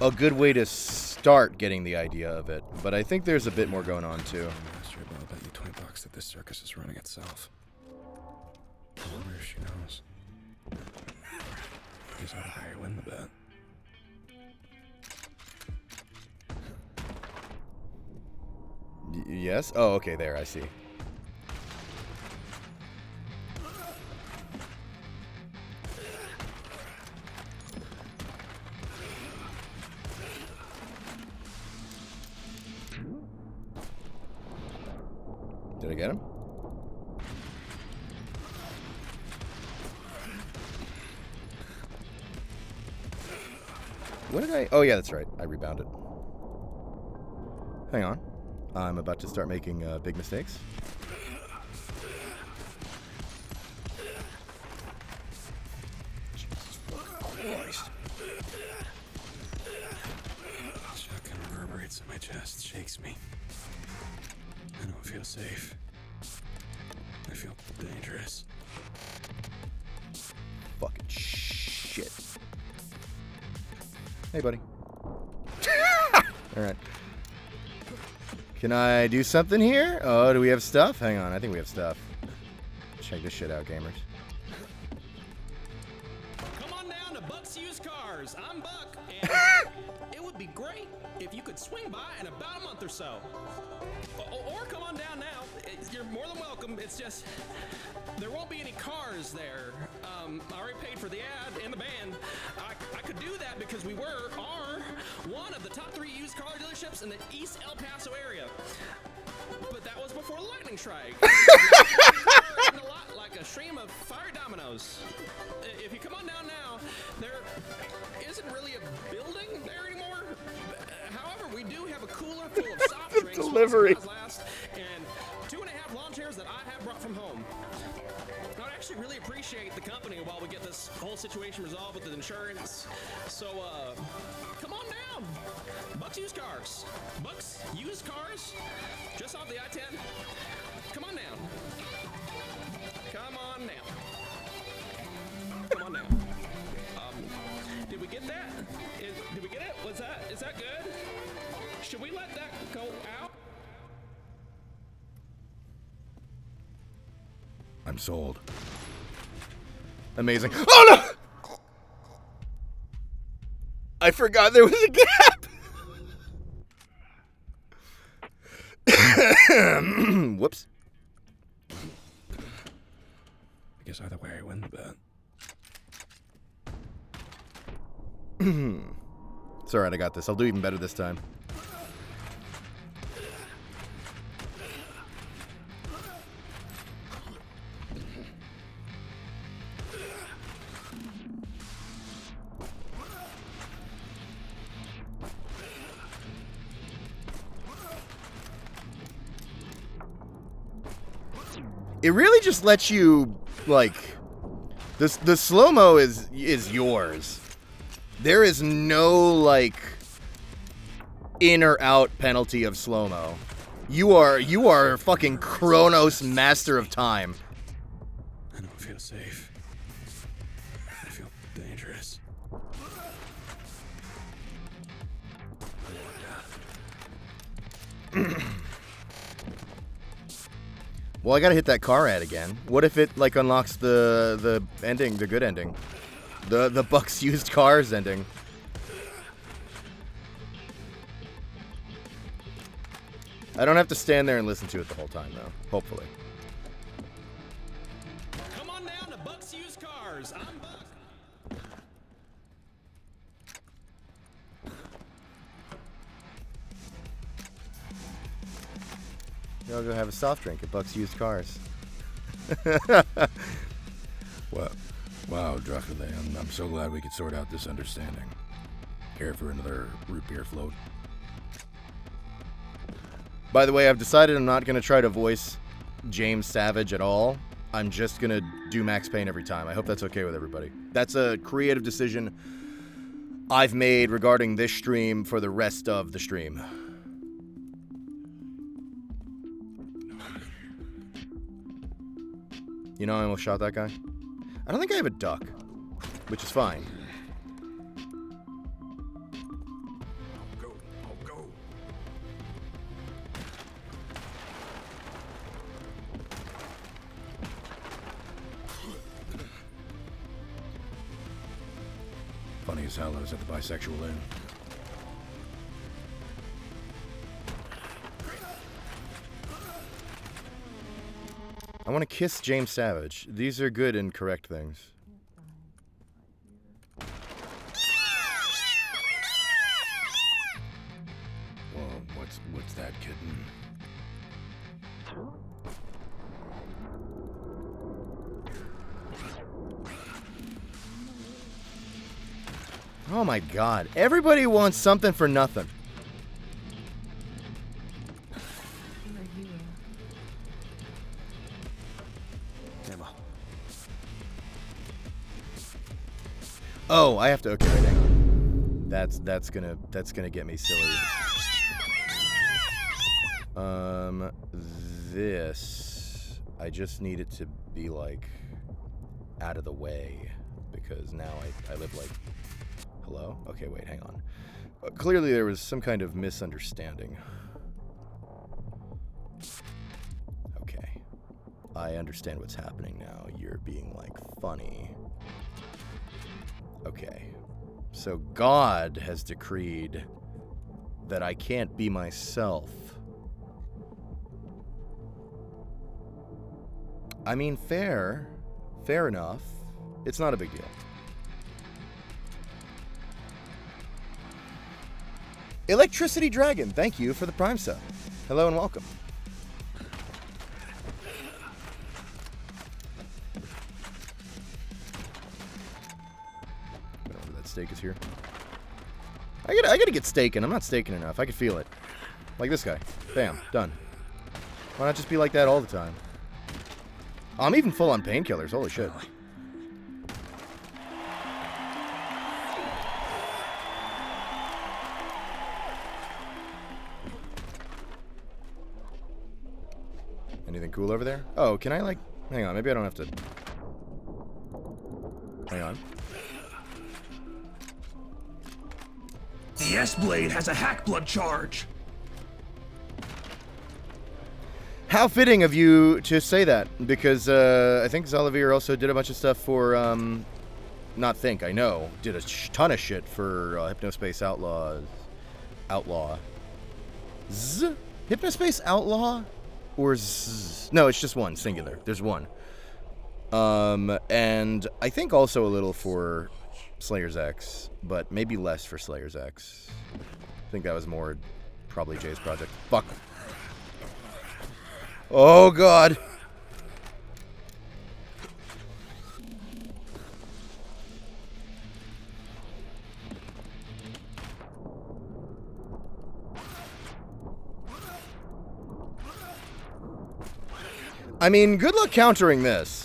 S1: a good way to start getting the idea of it, but I think there's a bit more going on too.
S3: Master, I'll bet you $20 that this circus is running itself. I wonder if she knows. Here's how to hire win the bet.
S1: Yes? Oh, okay, there, I see. Did I get him? What did I... Oh, yeah, that's right. I rebounded. Hang on. I'm about to start making big mistakes. Jesus Christ.
S3: Shotgun reverberates in my chest, shakes me. I don't feel safe. I feel dangerous.
S1: Fucking shit. Hey, buddy. Alright. Can I do something here? Oh, do we have stuff? Hang on, I think we have stuff. Check this shit out, gamers.
S6: Come on down to Buck's Used Cars. I'm Buck, and it would be great if you could swing by in about a month or so. Or come on down now. You're more than welcome. It's just, there won't be any cars there. I already paid for the ad and the band. I could do that because we are one of the top 3 used car dealerships in the East El Paso area. But that was before the lightning strike. A lot like a stream of fire dominoes. If you come on down now, there isn't really a building there anymore. However, we do have a cooler full of soft drinks,
S1: Delivery.
S6: last, and 2.5 lawn chairs that I have brought from home. I'd actually really appreciate the company while we get this whole situation resolved with the insurance. So, come on down. Buck's Used Cars. Buck's Used Cars, just off the I-10. Come on down. Come on down. Come on down. Did we get that? Did we get it? Is that good? Should we let that go out?
S1: I'm sold. Amazing. Oh no! I forgot there was a gap! Whoops.
S3: I guess either way I win the bet.
S1: It's alright, I got this. I'll do even better this time. It really just lets you, like, the slow-mo is yours. There is no, like, in or out penalty of slow-mo. You are fucking Kronos, master of time.
S3: I don't feel safe. I feel dangerous.
S1: Well, I gotta hit that car ad again. What if it, like, unlocks the ending, the good ending? The Bucks used cars ending. I don't have to stand there and listen to it the whole time, though. Hopefully.
S6: Come on down to Buck's Used Cars. I'm Buck.
S1: Y'all go have a soft drink at Bucks Used Cars.
S7: Wow, Dracula, I'm so glad we could sort out this understanding. Care for another root beer float?
S1: By the way, I've decided I'm not going to try to voice James Savage at all. I'm just going to do Max Payne every time. I hope that's okay with everybody. That's a creative decision I've made regarding this stream for the rest of the stream. You know, I almost shot that guy. I don't think I have a duck, which is fine.
S7: I'll go. Funny as hell, I was at the bisexual inn.
S1: I want to kiss James Savage. These are good and correct things.
S7: Well, what's that, kitten?
S1: Oh my god. Everybody wants something for nothing. Oh, I have to. Okay, wait, hang on. That's gonna get me silly. This I just need it to be like out of the way because now I live like. Hello? Okay, wait, hang on. Clearly there was some kind of misunderstanding. Okay, I understand what's happening now. You're being like funny. Okay, so God has decreed that I can't be myself. I mean, fair enough. It's not a big deal. Electricity Dragon, thank you for the Prime sub. Hello and welcome. Steak is here. I gotta get staking. I'm not staking enough. I can feel it. Like this guy. Bam. Done. Why not just be like that all the time? I'm even full on painkillers. Holy shit. Anything cool over there? Oh, can I like... Hang on. Maybe I don't have to... Hang on.
S8: The S-Blade has a Hackblood charge.
S1: How fitting of you to say that, because I think Zalavier also did a bunch of stuff for, not think, I know, did a ton of shit for Hypnospace Outlaw. Hypnospace Outlaw? Or Z? No, it's just one, singular. There's one. And I think also a little for Slayer's X, but maybe less for Slayer's X. I think that was more probably Jay's project. Fuck. Oh, God. I mean, good luck countering this.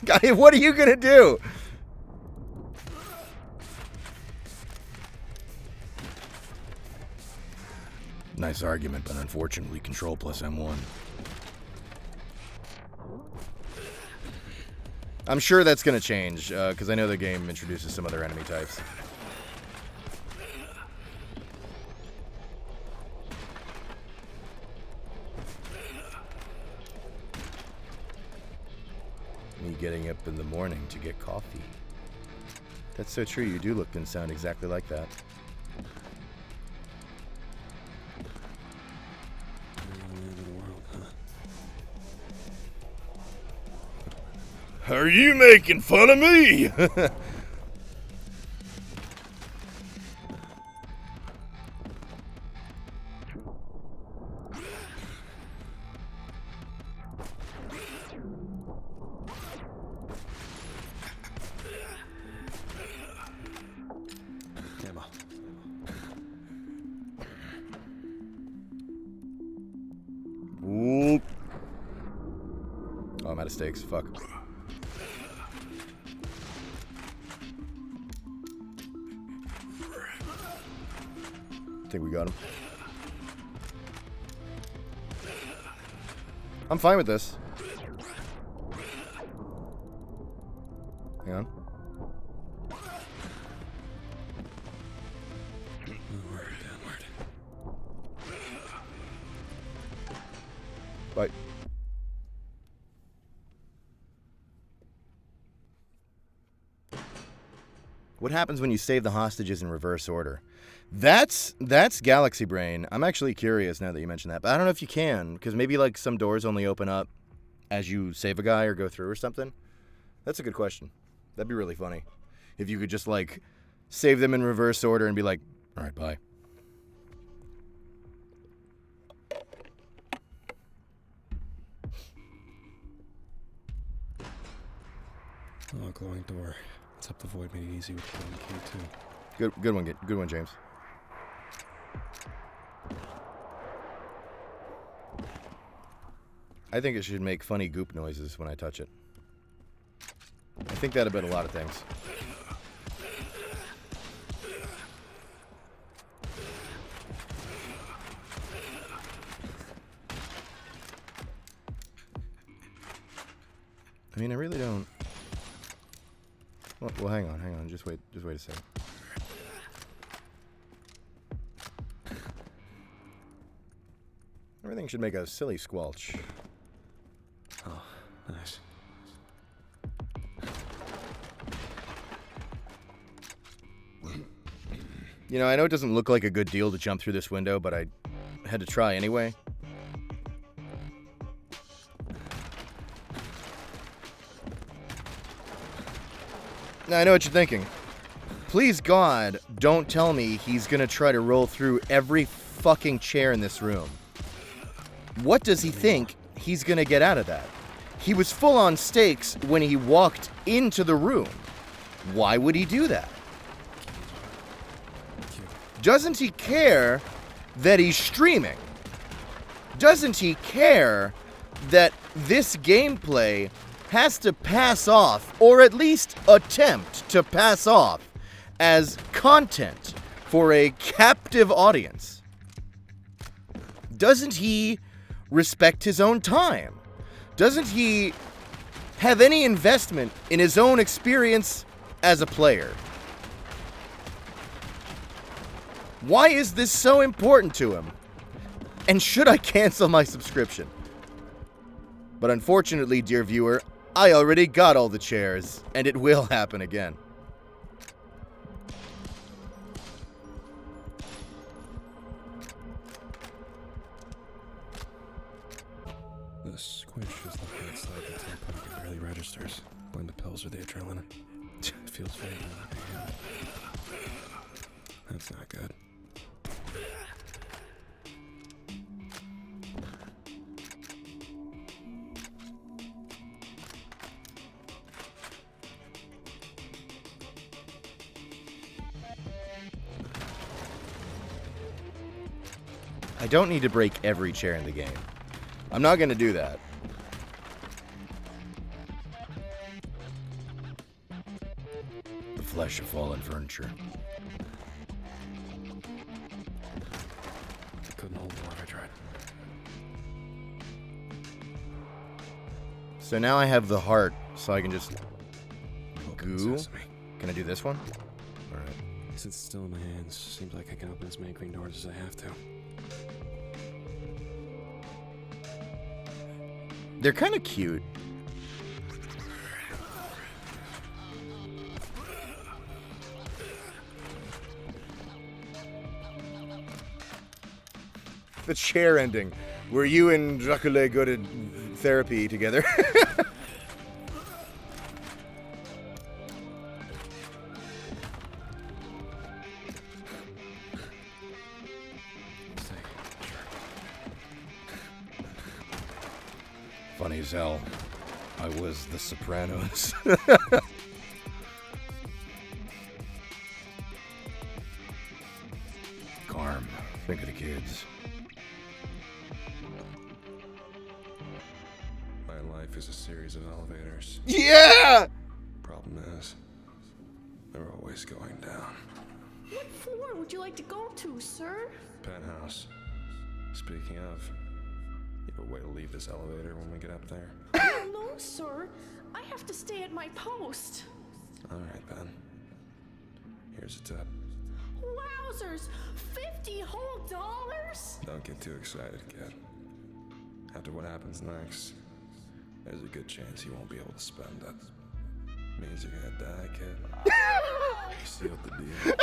S1: Guy, what are you gonna do?
S7: Nice argument, but unfortunately, Control plus M1.
S1: I'm sure that's gonna change, because I know the game introduces some other enemy types. getting up in the morning to get coffee. That's so true. You do look and sound exactly like that. Are you making fun of me?
S3: Ammo.
S1: Whoop. Oh, I'm out of stakes. Fuck. I think we got him. I'm fine with this. Hang on.
S3: Downward.
S1: Bye. What happens when you save the hostages in reverse order? That's Galaxy Brain. I'm actually curious now that you mention that, but I don't know if you can, because maybe like some doors only open up as you save a guy or go through or something. That's a good question. That'd be really funny if you could just like save them in reverse order and be like, all right, bye.
S3: Oh, glowing door. Let's up the void, made it easy with the glowing key too.
S1: Good one, James. I think it should make funny goop noises when I touch it. I think that about a lot of things. I mean, I really don't. Well, hang on. Just wait a second. Everything should make a silly squelch.
S3: Oh, nice.
S1: You know, I know it doesn't look like a good deal to jump through this window, but I had to try anyway. Now, I know what you're thinking. Please, God, don't tell me he's gonna try to roll through every fucking chair in this room. What does he think he's gonna get out of that? He was full on stakes when he walked into the room. Why would he do that? Doesn't he care that he's streaming? Doesn't he care that this gameplay has to pass off, or at least attempt to pass off, as content for a captive audience? Doesn't he respect his own time? Doesn't he have any investment in his own experience as a player? Why is this so important to him? And should I cancel my subscription? But unfortunately, dear viewer, I already got all the chairs, and it will happen again.
S3: The squish is the hard side that tampon barely registers. Blame the pills or the adrenaline. It feels very good. That's not good.
S1: I don't need to break every chair in the game. I'm not going to do that. The flesh of fallen furniture.
S3: I couldn't hold more if I tried.
S1: So now I have the heart, so I can just
S3: Open
S1: goo.
S3: sesame.
S1: Can I do this one? Alright.
S3: Since it's still in my hands, seems like I can open as many green doors as I have to.
S1: They're kind of cute. the chair ending, where you and Dracula go to therapy together.
S7: Funny as hell. I was The Sopranos. Carm, think of the kids.
S3: My life is a series of elevators.
S1: Yeah!
S3: Problem is, they're always going down.
S5: What floor would you like to go to, sir?
S3: Penthouse. Speaking of, you have a way to leave this elevator when we get up there?
S5: No, sir. I have to stay at my post.
S3: Alright then. Here's a tip.
S5: Wowzers! $50 whole dollars?
S3: Don't get too excited, kid. After what happens next, there's a good chance you won't be able to spend it. Means you're gonna die, kid. You sealed the deal.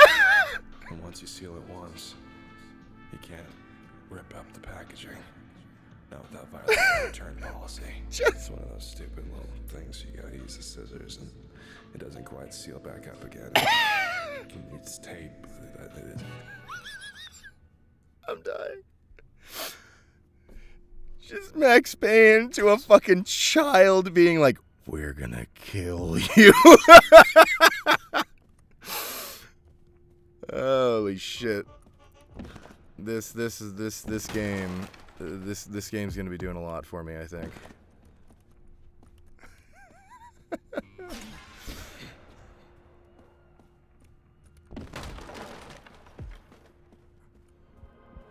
S3: And once you seal it once, you can't rip up the packaging. Not without violating the return policy. It's one of those stupid little things you gotta use the scissors and it doesn't quite seal back up again. It needs tape.
S1: I'm dying. Just Max Payne to a fucking child being like, we're gonna kill you. Holy shit. This game. This game's gonna be doing a lot for me, I think.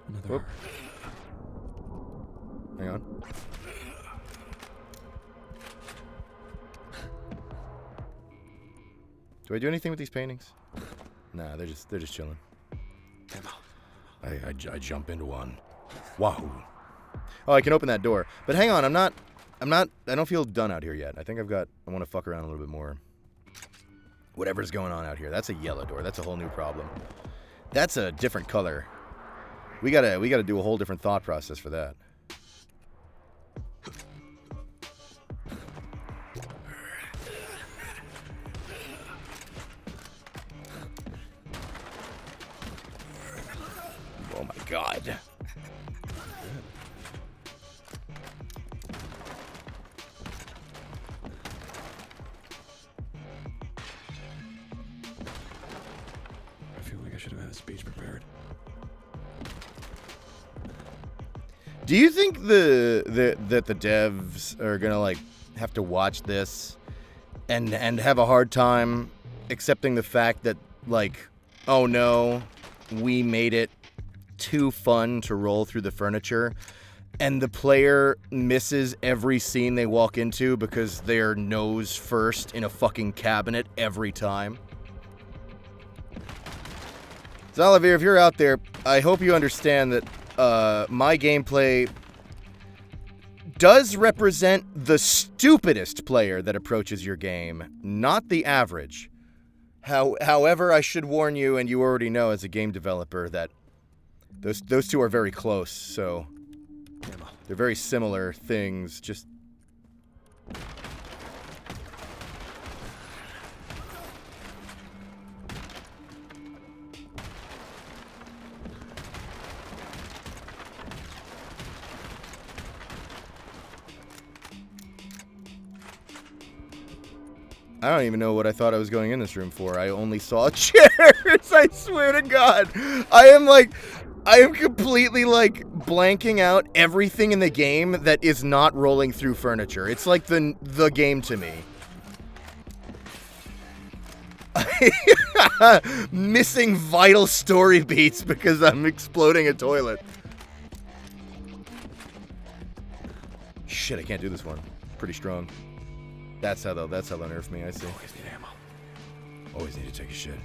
S3: Another.
S1: Hang on. Do I do anything with these paintings? Nah, they're just chilling.
S7: I jump into one. Wahoo.
S1: Oh, I can open that door. But hang on, I don't feel done out here yet. I think I want to fuck around a little bit more. Whatever's going on out here. That's a yellow door. That's a whole new problem. That's a different color. We gotta do a whole different thought process for that. Oh my god.
S3: I feel like I should have had a speech prepared.
S1: Do you think that the devs are gonna like have to watch this and have a hard time accepting the fact that like, oh no, we made it too fun to roll through the furniture, and the player misses every scene they walk into because they're nose first in a fucking cabinet every time? Zalavier, if you're out there, I hope you understand that my gameplay does represent the stupidest player that approaches your game, not the average. However, I should warn you, and you already know as a game developer, that those two are very close, so they're very similar things, just... I don't even know what I thought I was going in this room for. I only saw chairs, I swear to God. I am completely, like, blanking out everything in the game that is not rolling through furniture. It's like the game to me. Missing vital story beats because I'm exploding a toilet. Shit, I can't do this one. Pretty strong. That's how they'll nerf me, I see.
S3: Always need ammo.
S1: Always need to take a shit.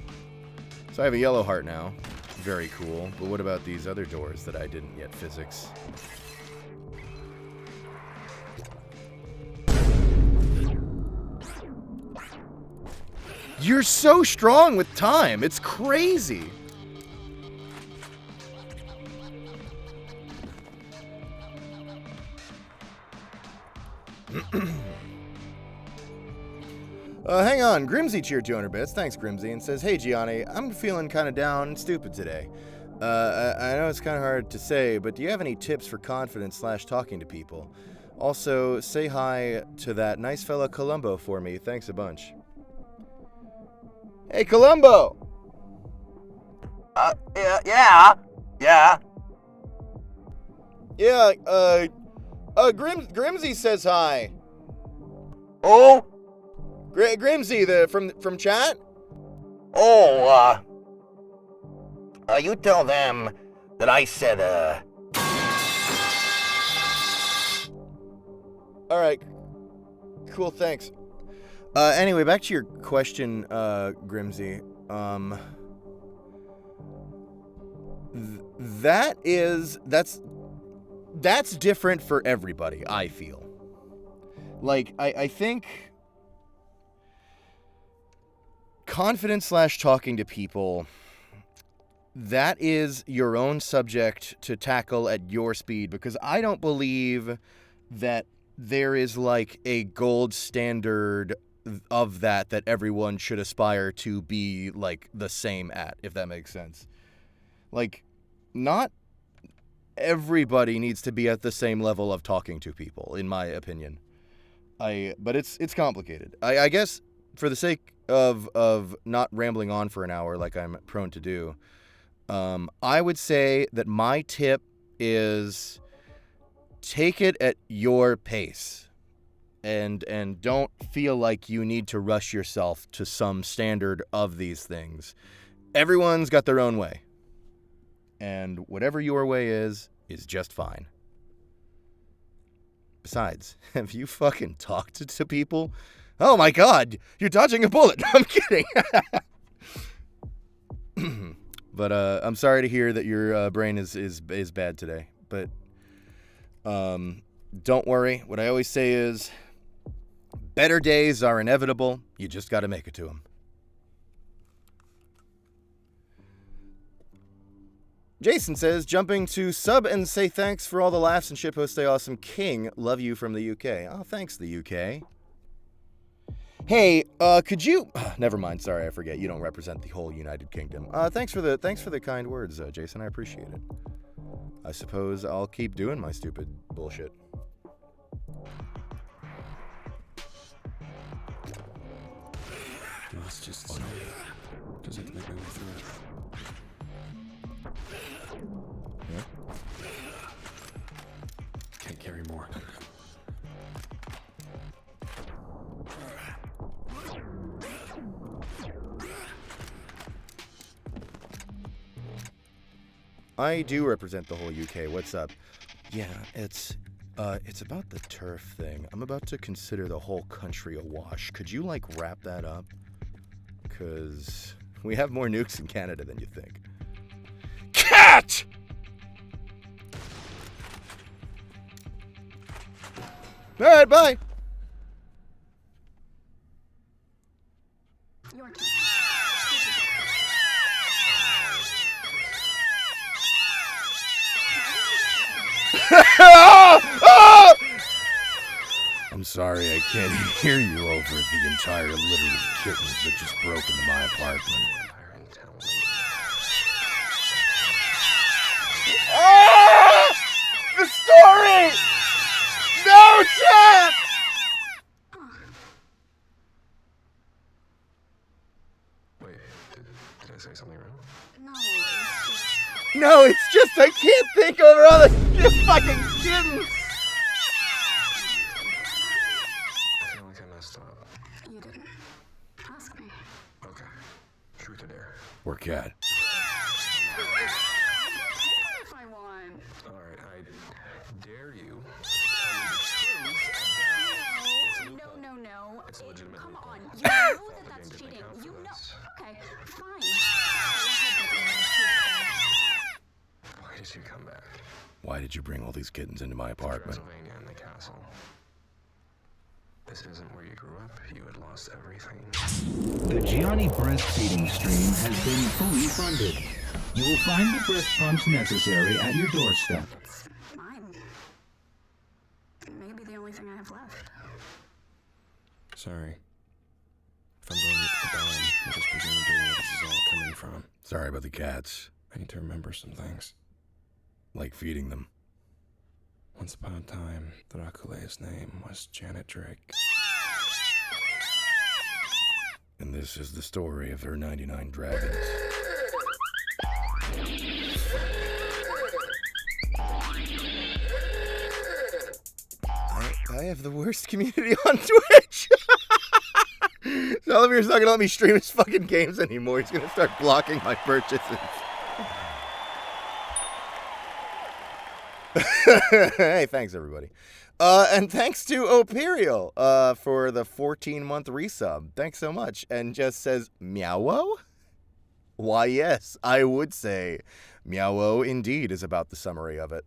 S1: So I have a yellow heart now. Very cool. But what about these other doors that I didn't yet physics? You're so strong with time. It's crazy. Hang on, Grimsy cheered 200 bits. Thanks, Grimsy, and says, "Hey, Gianni, I'm feeling kind of down and stupid today. I know it's kind of hard to say, but do you have any tips for confidence / talking to people? Also, say hi to that nice fella Columbo for me. Thanks a bunch." Hey, Columbo!
S9: Yeah.
S1: Yeah, Grimsy says hi.
S9: Oh?
S1: Grimsy, from chat?
S9: Oh, you tell them that I said,
S1: Alright. Cool, thanks. Anyway, back to your question, Grimsy. That's different for everybody, I feel. Like, I think confidence / talking to people, that is your own subject to tackle at your speed, because I don't believe that there is like a gold standard of that everyone should aspire to be like the same at, if that makes sense. Like, not everybody needs to be at the same level of talking to people, in my opinion. But it's complicated. I guess for the sake of not rambling on for an hour like I'm prone to do, I would say that my tip is take it at your pace, and don't feel like you need to rush yourself to some standard of these things. Everyone's got their own way, and whatever your way is just fine. Besides, have you fucking talked to people? Oh my god, you're dodging a bullet. I'm kidding. But I'm sorry to hear that your brain is bad today. But don't worry. What I always say is, better days are inevitable. You just got to make it to them. Jason says, jumping to sub and say thanks for all the laughs and shitpost. Stay awesome, King. Love you from the UK. Oh, thanks, the UK. Hey, could you... never mind, sorry, I forget. You don't represent the whole United Kingdom. Thanks for the kind words, Jason. I appreciate it. I suppose I'll keep doing my stupid bullshit.
S3: Let's just see. Does it make my way through it?
S1: Yeah.
S3: Can't carry more.
S1: I do represent the whole UK. What's up? Yeah, it's about the turf thing. I'm about to consider the whole country awash. Could you, like, wrap that up? Because we have more nukes in Canada than you think. Cat! All right, bye.
S5: Your turn.
S7: I'm sorry, I can't hear you over the entire litter of kittens that just broke into my apartment.
S1: The story! No, chat!
S3: Wait, did I say something wrong?
S5: No,
S1: No, it's just I can't think over all the fucking kittens.
S3: I feel like I messed up.
S5: you didn't. Ask me.
S3: Okay. Truth or dare?
S7: Or cat.
S5: If I want.
S3: Alright, I dare you. Tell me the truth about
S5: No.
S3: It's a legitimate
S5: Come
S3: loophole.
S5: on. You know that
S3: The
S5: that's
S3: game didn't
S5: cheating.
S3: account for
S5: You know.
S3: this.
S5: Okay, fine.
S3: Why did you come back?
S7: Why did you bring all these kittens into my apartment?
S3: Transylvania and the castle. This isn't where you grew up. You had lost everything.
S2: The Gianni breastfeeding stream has been fully funded. You will find the breast pumps necessary at your doorstep.
S5: It's mine. Maybe the only thing I have left.
S3: Sorry. If I'm going to the bottom, I'm just presumably where this is all coming from.
S7: Sorry about the cats.
S3: I need to remember some things.
S7: Like feeding them.
S3: Once upon a time, Dracula's name was Janet Drake.
S7: And this is the story of her 99 dragons.
S1: I have the worst community on Twitch. So Oliver's not gonna let me stream his fucking games anymore. He's gonna start blocking my purchases. Hey, thanks everybody. And thanks to Operial for the 14-month resub. Thanks so much. And just says, Meowo? Why, yes, I would say Meowo indeed is about the summary of it.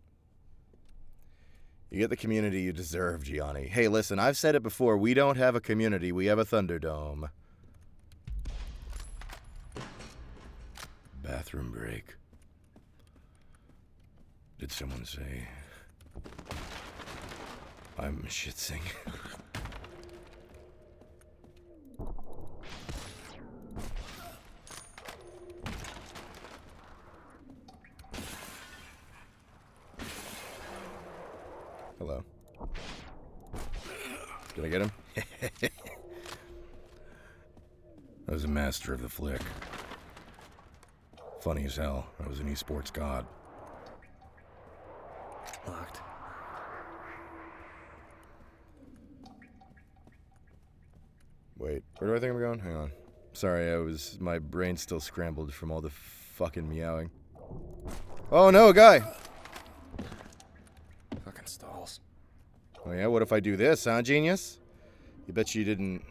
S1: You get the community you deserve, Gianni. Hey, listen, I've said it before. We don't have a community. We have a Thunderdome.
S7: Bathroom break. Did someone say I'm shitsing?
S1: Hello. Did I get him?
S7: I was a master of the flick. Funny as hell. I was an esports god.
S3: Locked.
S1: Wait, where do I think I'm going? Hang on. Sorry, my brain's still scrambled from all the fucking meowing. Oh no, a guy!
S3: Fucking stalls.
S1: Oh yeah, what if I do this, huh, genius? You bet you didn't...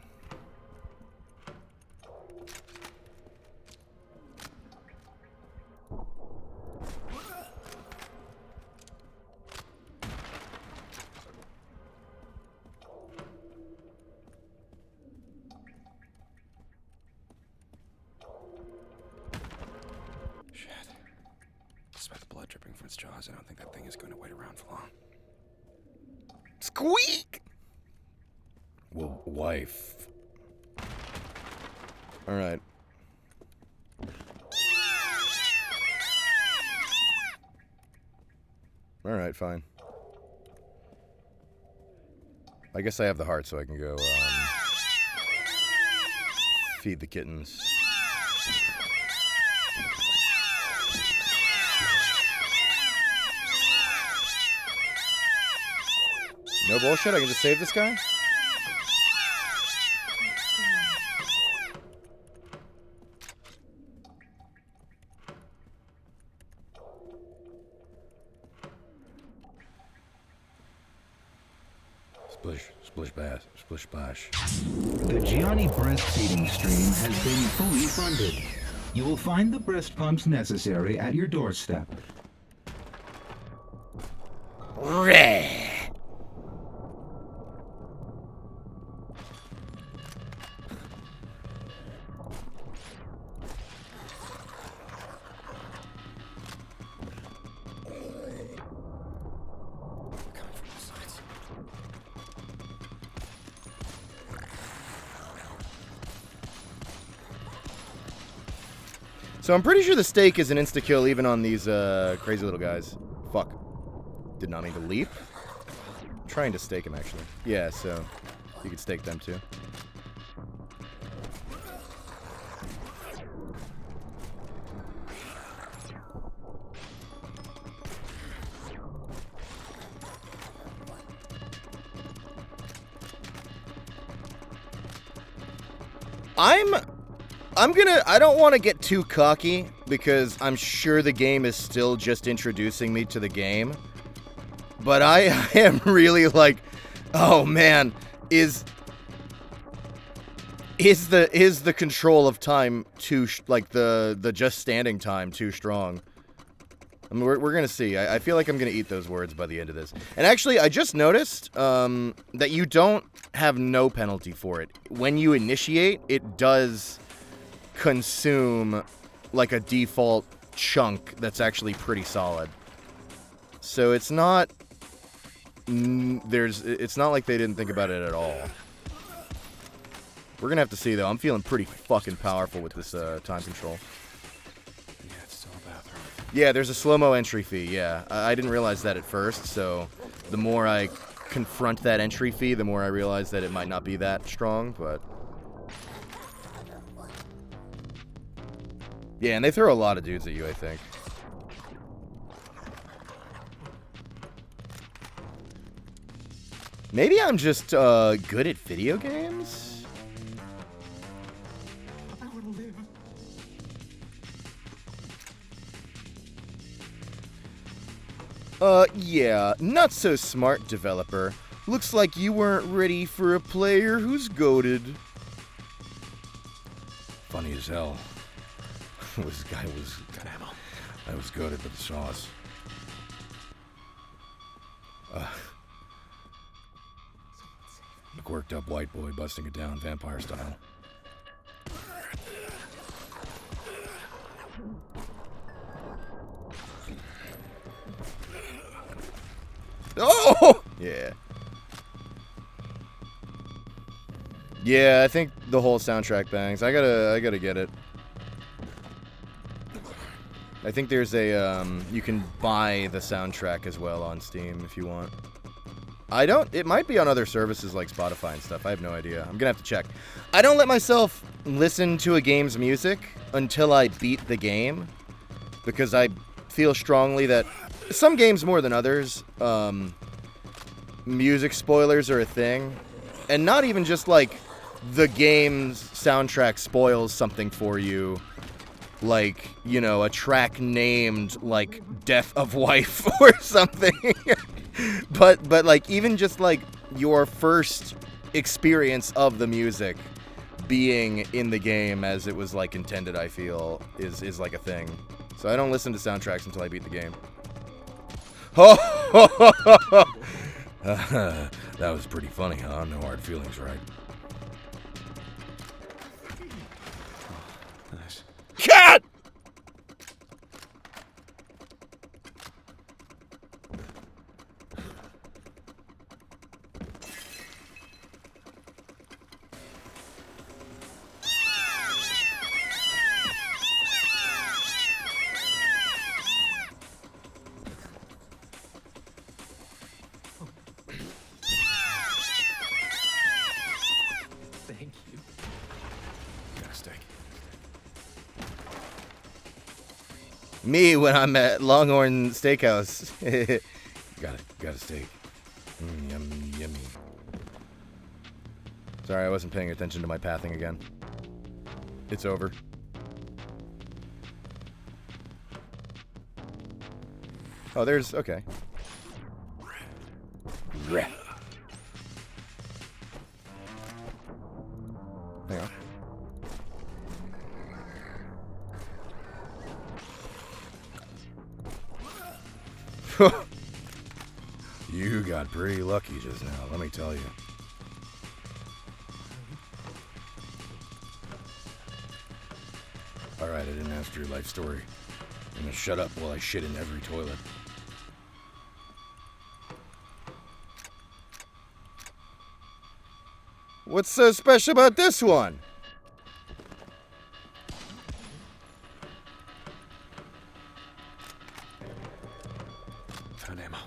S3: Shit. Despite the blood dripping from its jaws, I don't think that thing is going to wait around for long.
S1: Squeak!
S7: Well, wife.
S1: Alright. Alright, fine. I guess I have the heart so I can go, feed the kittens. No bullshit, I can just save this guy?
S7: Splish, splish bash, splish splash.
S2: The Gianni breastfeeding stream has been fully funded. You will find the breast pumps necessary at your doorstep.
S1: So I'm pretty sure the stake is an insta-kill even on these crazy little guys. Fuck. Did not mean to leap. I'm trying to stake him, actually. Yeah, so you could stake them too. I don't want to get too cocky because I'm sure the game is still just introducing me to the game. But I am really like, oh man, is the control of time too, like the just standing time too strong? I mean, we're gonna see. I feel like I'm gonna eat those words by the end of this. And actually, I just noticed that you don't have no penalty for it. When you initiate, it does consume like a default chunk that's actually pretty solid. So it's not it's not like they didn't think about it at all. We're gonna have to see, though. I'm feeling pretty fucking powerful with this time control.
S3: Yeah, it's still a bathroom.
S1: Yeah, there's a slow-mo entry fee, yeah. I didn't realize that at first, so the more I confront that entry fee, the more I realize that it might not be that strong, but... Yeah, and they throw a lot of dudes at you, I think. Maybe I'm just good at video games?
S4: I want to live.
S1: Yeah, not so smart, developer. Looks like you weren't ready for a player who's goated.
S7: Funny as hell. This guy was... I was goated with the sauce. A quirked up white boy busting it down vampire style.
S1: Oh! Yeah. Yeah, I think the whole soundtrack bangs. I gotta get it. I think there's a, you can buy the soundtrack as well on Steam if you want. It might be on other services like Spotify and stuff. I have no idea. I'm gonna have to check. I don't let myself listen to a game's music until I beat the game, because I feel strongly that some games more than others, music spoilers are a thing. And not even just like the game's soundtrack spoils something for you, like, you know, a track named like Death of Wife or something. but like even just like your first experience of the music being in the game as it was like intended, I feel is like a thing. So I don't listen to soundtracks until I beat the game.
S7: That was pretty funny, huh? No hard feelings, right?
S3: Nice.
S1: Cat!
S4: Thank you.
S3: Got a steak.
S1: Me when I'm at Longhorn Steakhouse.
S7: Got a steak. Yummy.
S1: Sorry, I wasn't paying attention to my pathing again. It's over. Oh, there's... okay. Hang on.
S7: You got pretty lucky just now, let me tell you. Alright, I didn't ask your life story. I'm gonna shut up while I shit in every toilet.
S1: What's so special about this one?
S3: Found ammo.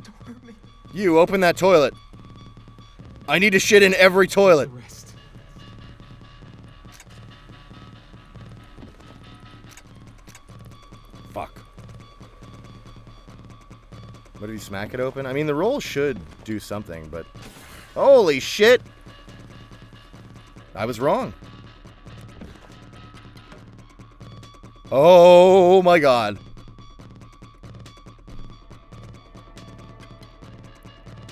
S4: Don't hurt me.
S1: You, open that toilet. I need to shit in every toilet.
S4: Rest.
S1: Fuck. What, did he smack it open? I mean, the roll should do something, but... Holy shit! I was wrong. Oh my god.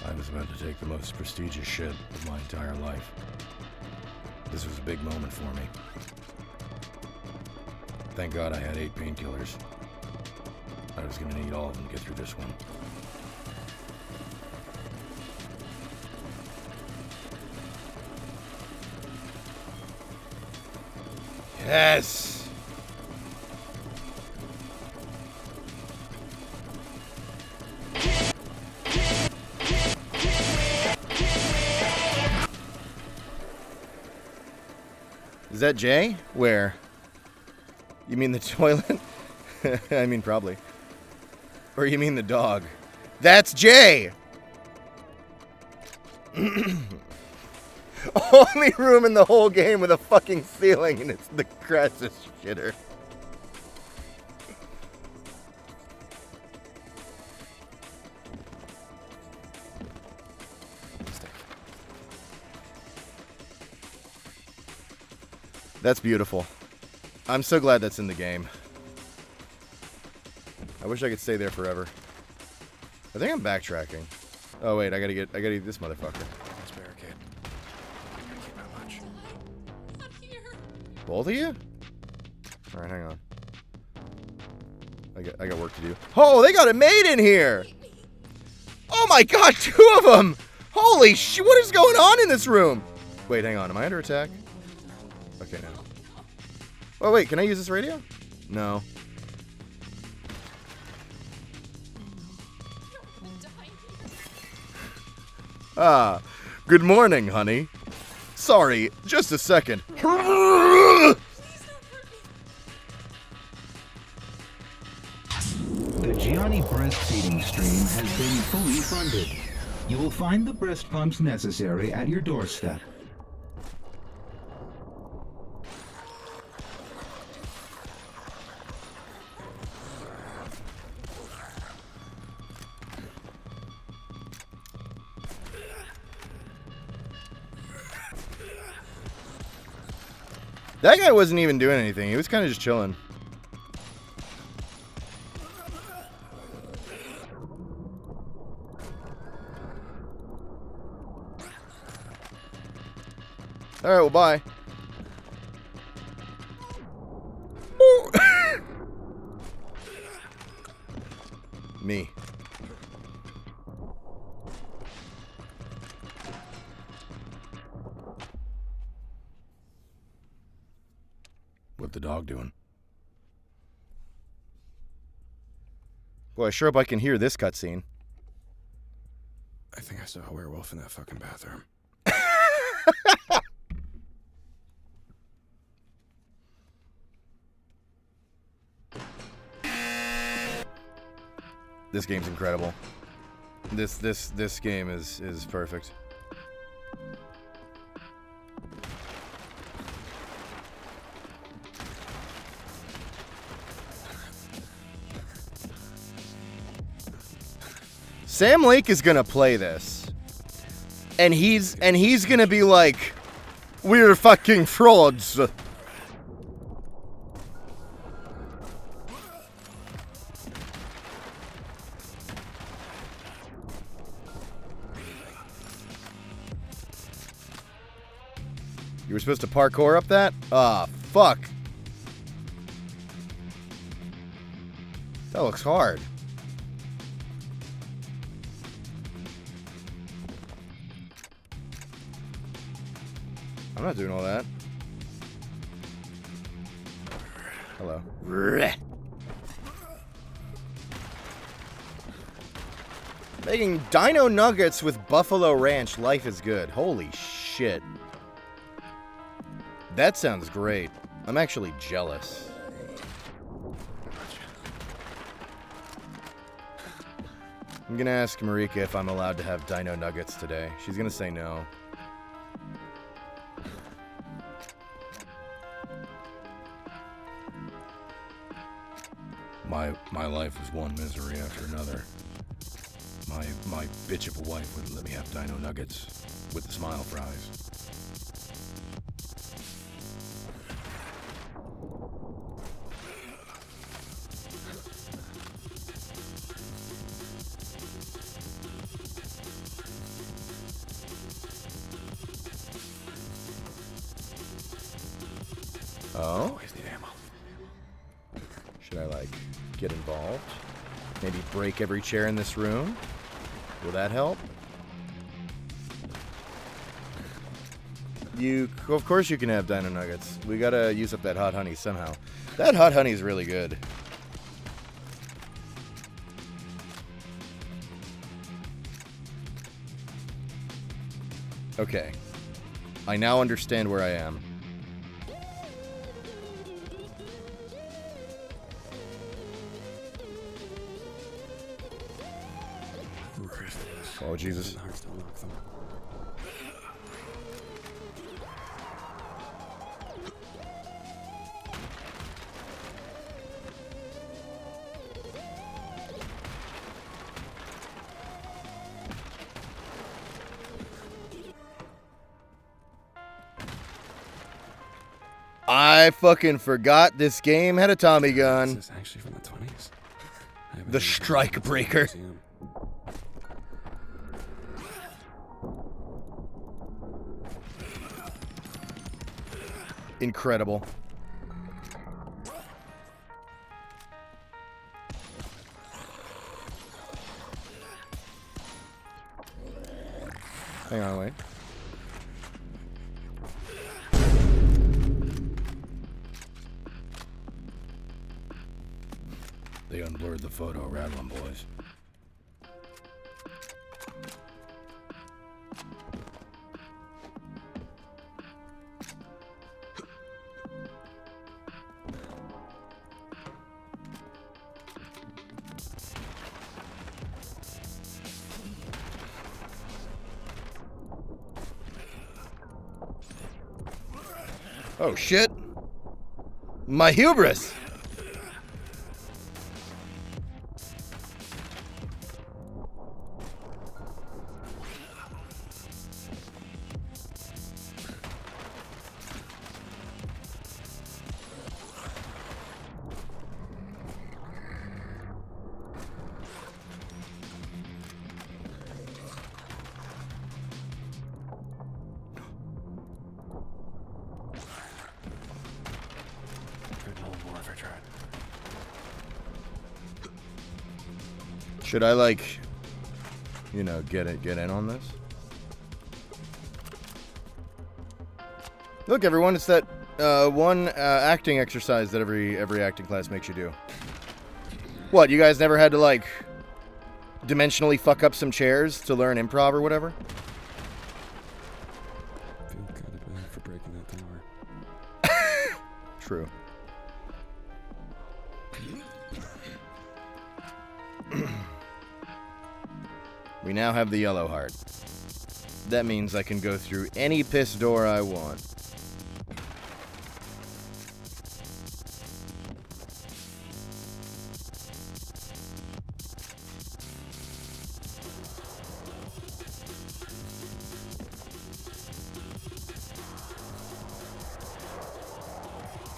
S7: I was about to take the most prestigious shit of my entire life. This was a big moment for me. Thank God I had 8 painkillers. I was gonna need all of them to get through this one.
S1: Yes! Is that Jay? Where? You mean the toilet? I mean, probably. Or you mean the dog? That's Jay! Only room in the whole game with a fucking ceiling, and it's the Crassus shitter. That's beautiful. I'm so glad that's in the game. I wish I could stay there forever. I think I'm backtracking. Oh wait, I gotta eat this motherfucker.
S3: Let's barricade. I can't keep that much.
S5: Not here.
S1: Both of you? Alright, hang on. I got work to do. Oh, they got it made in here! Oh my god, 2 of them! Holy shit, what is going on in this room? Wait, hang on, am I under attack? Okay, now. Oh wait, can I use this radio? No. Ah, good morning, honey. Sorry, just a second.
S2: The Gianni breastfeeding stream has been fully funded. You will find the breast pumps necessary at your doorstep.
S1: That guy wasn't even doing anything. He was kind of just chilling. Alright, well, bye. Me.
S7: What the dog doing?
S1: Boy, I sure hope I can hear this cutscene.
S3: I think I saw a werewolf in that fucking bathroom.
S1: This game's incredible. This game is perfect. Sam Lake is gonna play this, and he's gonna be like, "We're fucking frauds." You were supposed to parkour up that? Ah, fuck. That looks hard. I'm not doing all that. Hello. Making dino nuggets with buffalo ranch. Life is good. Holy shit. That sounds great. I'm actually jealous. I'm gonna ask Marika if I'm allowed to have dino nuggets today. She's gonna say no.
S7: My life is one misery after another. My bitch of a wife wouldn't let me have dino nuggets with the smile fries.
S1: Oh?
S3: Always need ammo.
S1: Should I, like, get involved? Maybe break every chair in this room? Will that help? Of course you can have dino nuggets. We gotta use up that hot honey somehow. That hot honey is really good. Okay. I now understand where I am. Oh, Jesus.
S3: The hearts don't knock them.
S1: I fucking forgot this game had a Tommy gun.
S3: This is actually from the 20s.
S1: The Strike Breaker. Incredible. Hang on, wait.
S7: They unblurred the photo, Radlin boys.
S1: Oh shit. My hubris. Should I, like, you know, get in on this? Look, everyone, it's that one acting exercise that every acting class makes you do. What, you guys never had to, like, dimensionally fuck up some chairs to learn improv or whatever?
S3: I feel kind of bad for breaking that door.
S1: True. We now have the yellow heart. That means I can go through any piss door I want.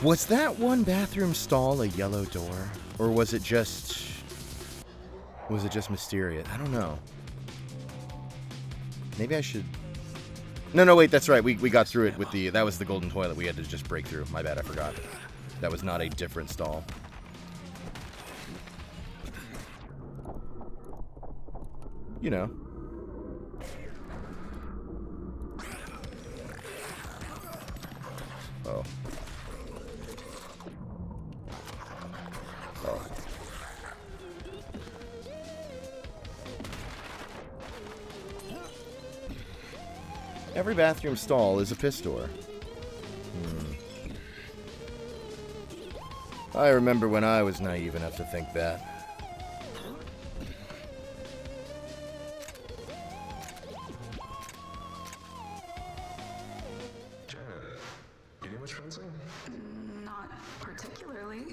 S1: Was that one bathroom stall a yellow door? Or was it just mysterious? I don't know. Maybe I should... No, wait, that's right. We got through it with the... That was the golden toilet we had to just break through. My bad, I forgot. That was not a different stall. You know. Oh. Oh. Every bathroom stall is a piss door. I remember when I was naive enough to think that.
S10: Janet, you do much fencing?
S11: Not particularly.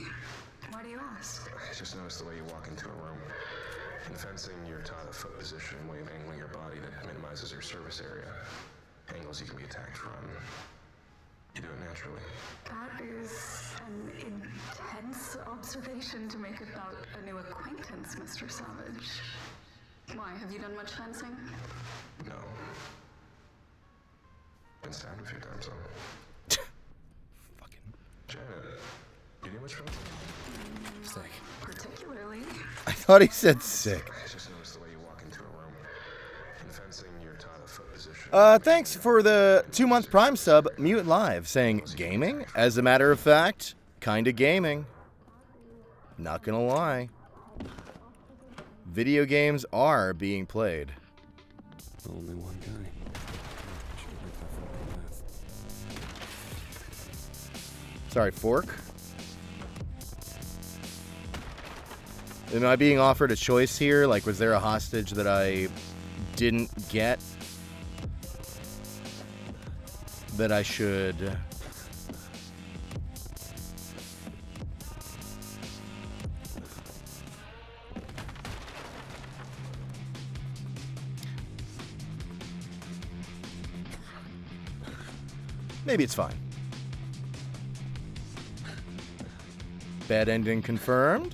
S11: Why do you ask?
S10: I just noticed the way you walk into a room. In fencing, you're taught a foot position, way of angling your body that minimizes your service area. Angles you can be attacked from. You do it naturally.
S11: That is an intense observation to make about a new acquaintance, Mr. Savage. Why, have you done much fencing?
S10: No. Been stabbed a few times, though.
S1: Fucking...
S10: Janet, you do much fencing?
S11: Sick. Particularly.
S1: I thought he said sick.
S10: I just noticed the way you walk into a room. In fencing, you're taught a foot position.
S1: Thanks for the 2-month Prime sub, Mute Live, saying gaming? As a matter of fact, kinda gaming. Not gonna lie. Video games are being played.
S3: Only one guy.
S1: Sorry, fork? Am I being offered a choice here? Like, was there a hostage that I didn't get that I should... Maybe it's fine. Bad ending confirmed.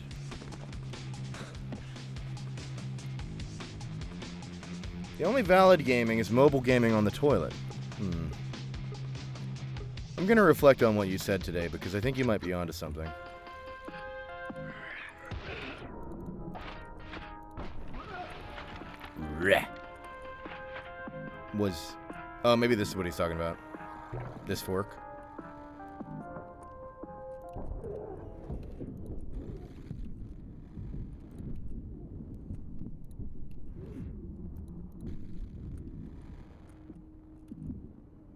S1: The only valid gaming is mobile gaming on the toilet. I'm gonna reflect on what you said today because I think you might be onto something. Oh, maybe this is what he's talking about. This fork.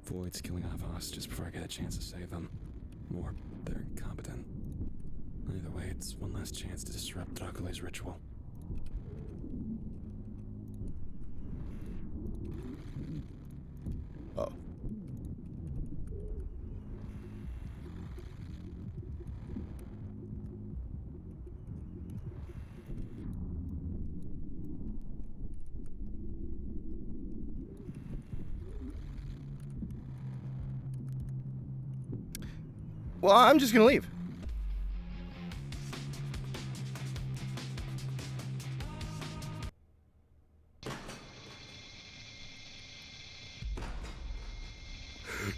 S3: Void's killing off hostages before I get a chance to save them. Or they're incompetent. Either way, it's one last chance to disrupt Dracule's ritual.
S1: Oh. Well, I'm just gonna leave.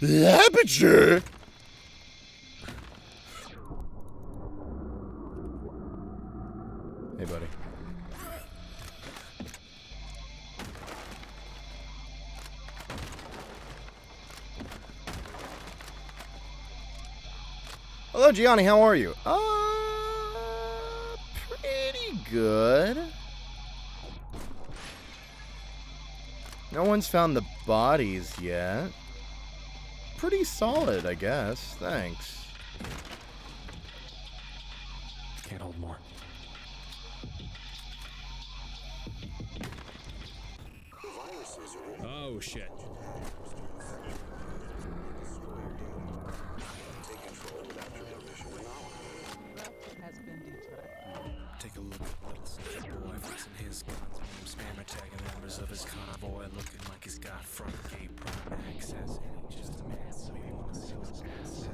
S1: The aperture. Hey, buddy. Hello, Gianni. How are you? Pretty good. No one's found the bodies yet. Pretty solid, I guess. Thanks.
S3: Can't hold more.
S6: Oh, shit.
S10: Take a look at little snake boy flexing his guns, spam attacking members of his convoy, looking like he's got front gate prime access. And he's just a man, so he wants to see what's past.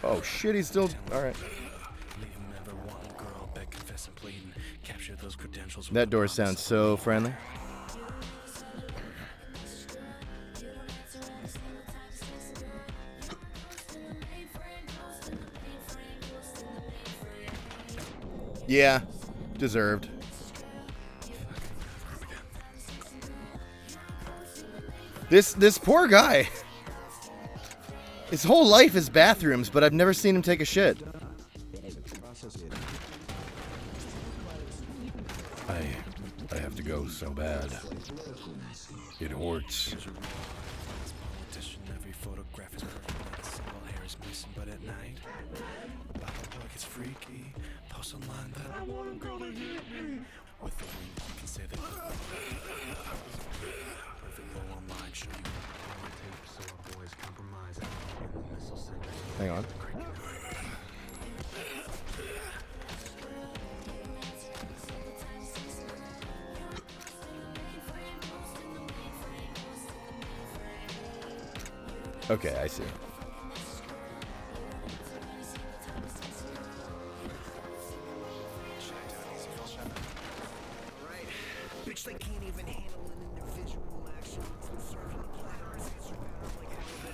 S1: Oh shit, he's still alright. That door sounds so friendly. Yeah, deserved. This poor guy. His whole life is bathrooms, but I've never seen him take a shit.
S7: I have to go so bad. It hurts.
S10: Every photograph is perfect, a single hair is missing, but at night, Bible work is freaky. Post online that I want a girl to hit me. With the link, you can say that. Perfect go online, show you porn tapes, so our boys compromise in the missile center.
S1: Hang on. Okay, I see.
S10: Bitch, they can't even handle an individual action. Serving the platter is answer battle like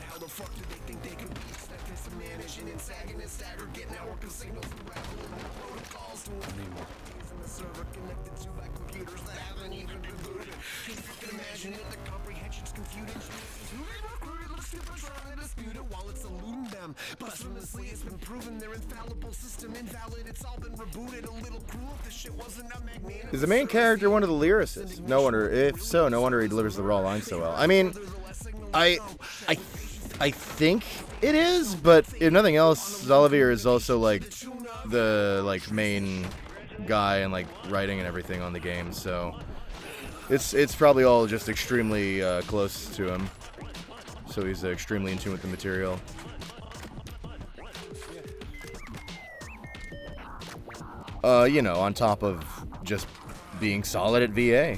S10: how the fuck do they think they can be expected to manage an antagonist stagger, get network of signals and rattling protocols to in the server connected to by computers that haven't even been booted. Can you fucking imagine it? The comprehension's confuted. Who they recruited? Let's see if they're trying to dispute it while it's eluding them. Blasphemously, it's been proven their infallible system invalid. It's all been rebooted. A little cruel if this shit wasn't a magnanimous.
S1: Is the main character one of the lyricists? No wonder. If so, no wonder he delivers the raw lines so well. I mean, I think it is, but if nothing else, Xalavier is also like the main guy and like writing and everything on the game, so it's probably all just extremely close to him. So he's extremely in tune with the material. You know, on top of just being solid at VA.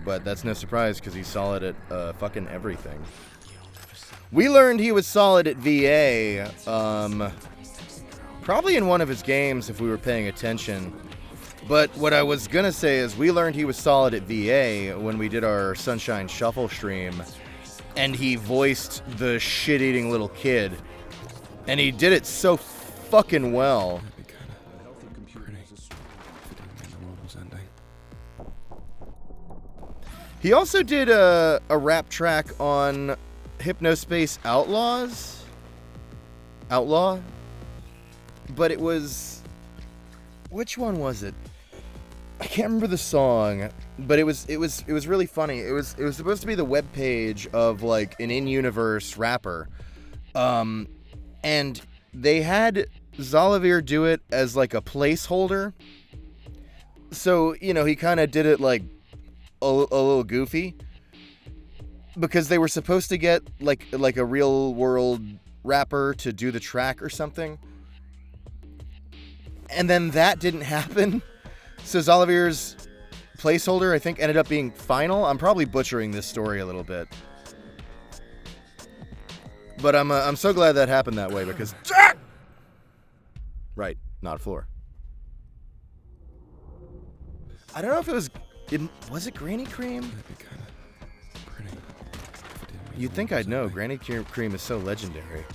S1: But that's no surprise because he's solid at fucking everything. We learned he was solid at VA, probably in one of his games if we were paying attention. But what I was gonna say is we learned he was solid at VA when we did our Sunshine Shuffle stream, and he voiced the shit-eating little kid. And he did it so fucking well. He also did a rap track on Hypnospace Outlaw? But it was... Which one was it? I can't remember the song, but it was really funny. It was supposed to be the webpage of like an in-universe rapper. And they had Zolivir do it as like a placeholder. So, you know, he kind of did it like a little goofy because they were supposed to get like a real world rapper to do the track or something. And then that didn't happen. So Zolivir's placeholder, I think, ended up being Final. I'm probably butchering this story a little bit. But I'm so glad that happened that way because... Right, not floor. I don't know if it was... Was it Granny Cream?
S3: That'd be kind of pretty.
S1: You'd think I'd know. Granny Cream is so legendary.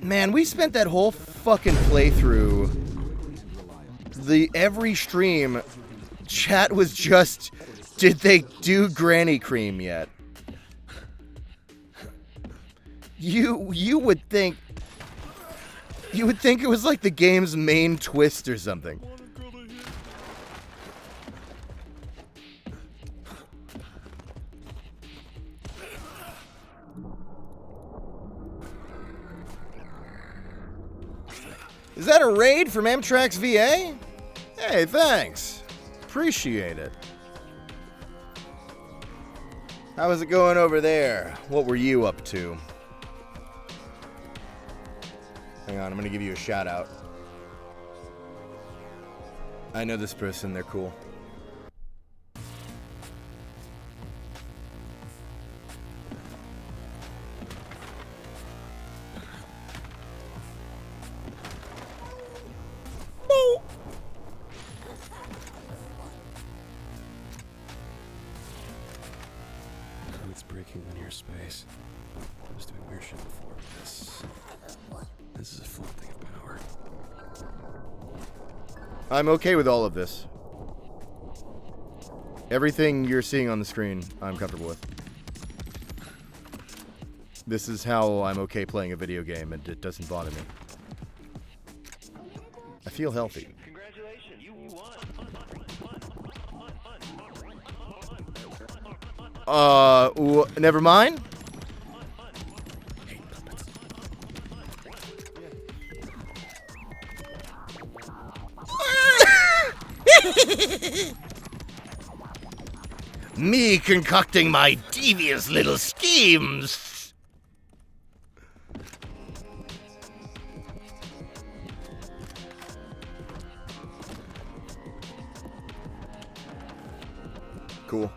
S1: Man, we spent that whole fucking playthrough... Every stream, chat was just, did they do Granny Cream yet? You would think it was like the game's main twist or something. Is that a raid from Amtrak's VA? Hey, thanks. Appreciate it. How was it going over there? What were you up to? Hang on, I'm gonna give you a shout out. I know this person, they're cool.
S3: It's breaking linear space. I was doing weird shit before, but this is a full thing of power.
S1: I'm okay with all of this. Everything you're seeing on the screen, I'm comfortable with. This is how I'm okay playing a video game, and it doesn't bother me. I feel healthy.
S12: Congratulations, you won.
S1: Never mind. Me concocting my devious little schemes. Cool.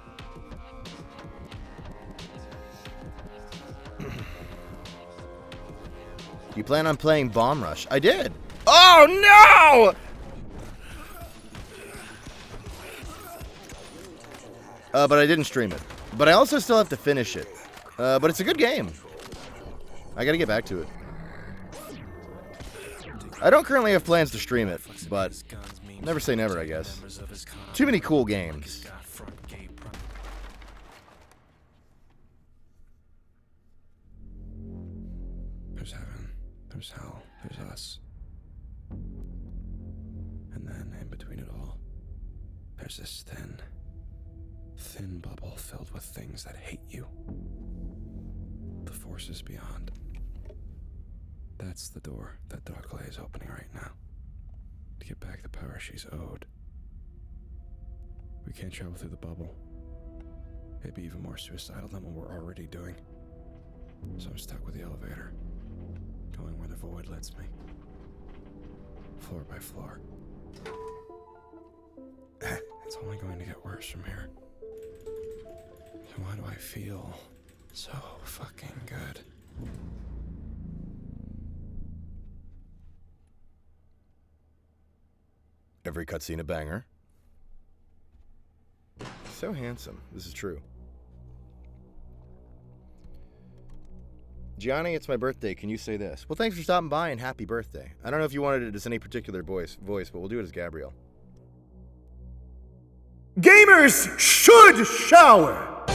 S1: You plan on playing Bomb Rush? I did. Oh no! But I didn't stream it. But I also still have to finish it. But it's a good game. I gotta get back to it. I don't currently have plans to stream it, but never say never, I guess. Too many cool games.
S3: There's heaven, there's hell, there's us. And then, in between it all, there's this thin bubble filled with things that hate you. The forces beyond. That's the door that Darklay is opening right now. to get back the power she's owed. We can't travel through the bubble. It'd be even more suicidal than what we're already doing. So I'm stuck with the elevator, going where the void lets me. Floor by floor. It's only going to get worse from here. And why do I feel so fucking good?
S1: Every cutscene a banger. So handsome. This is true. Gianni, it's my birthday. Can you say this? Well, thanks for stopping by and happy birthday. I don't know if you wanted it as any particular voice, but we'll do it as Gabriel.
S8: Gamers should shower!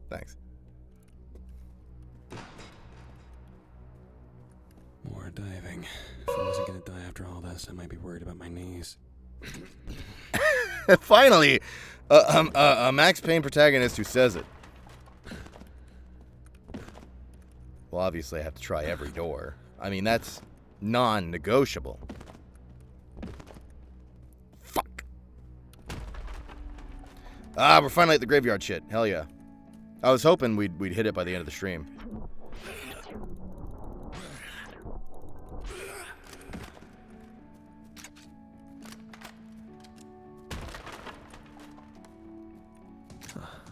S1: Thanks.
S3: More diving. If I wasn't gonna die after all this, I might be worried about my knees.
S1: Finally, a Max Payne protagonist who says it. Well, obviously I have to try every door. I mean, that's non-negotiable. Fuck. We're finally at the graveyard shit. Hell yeah. I was hoping we'd hit it by the end of the stream.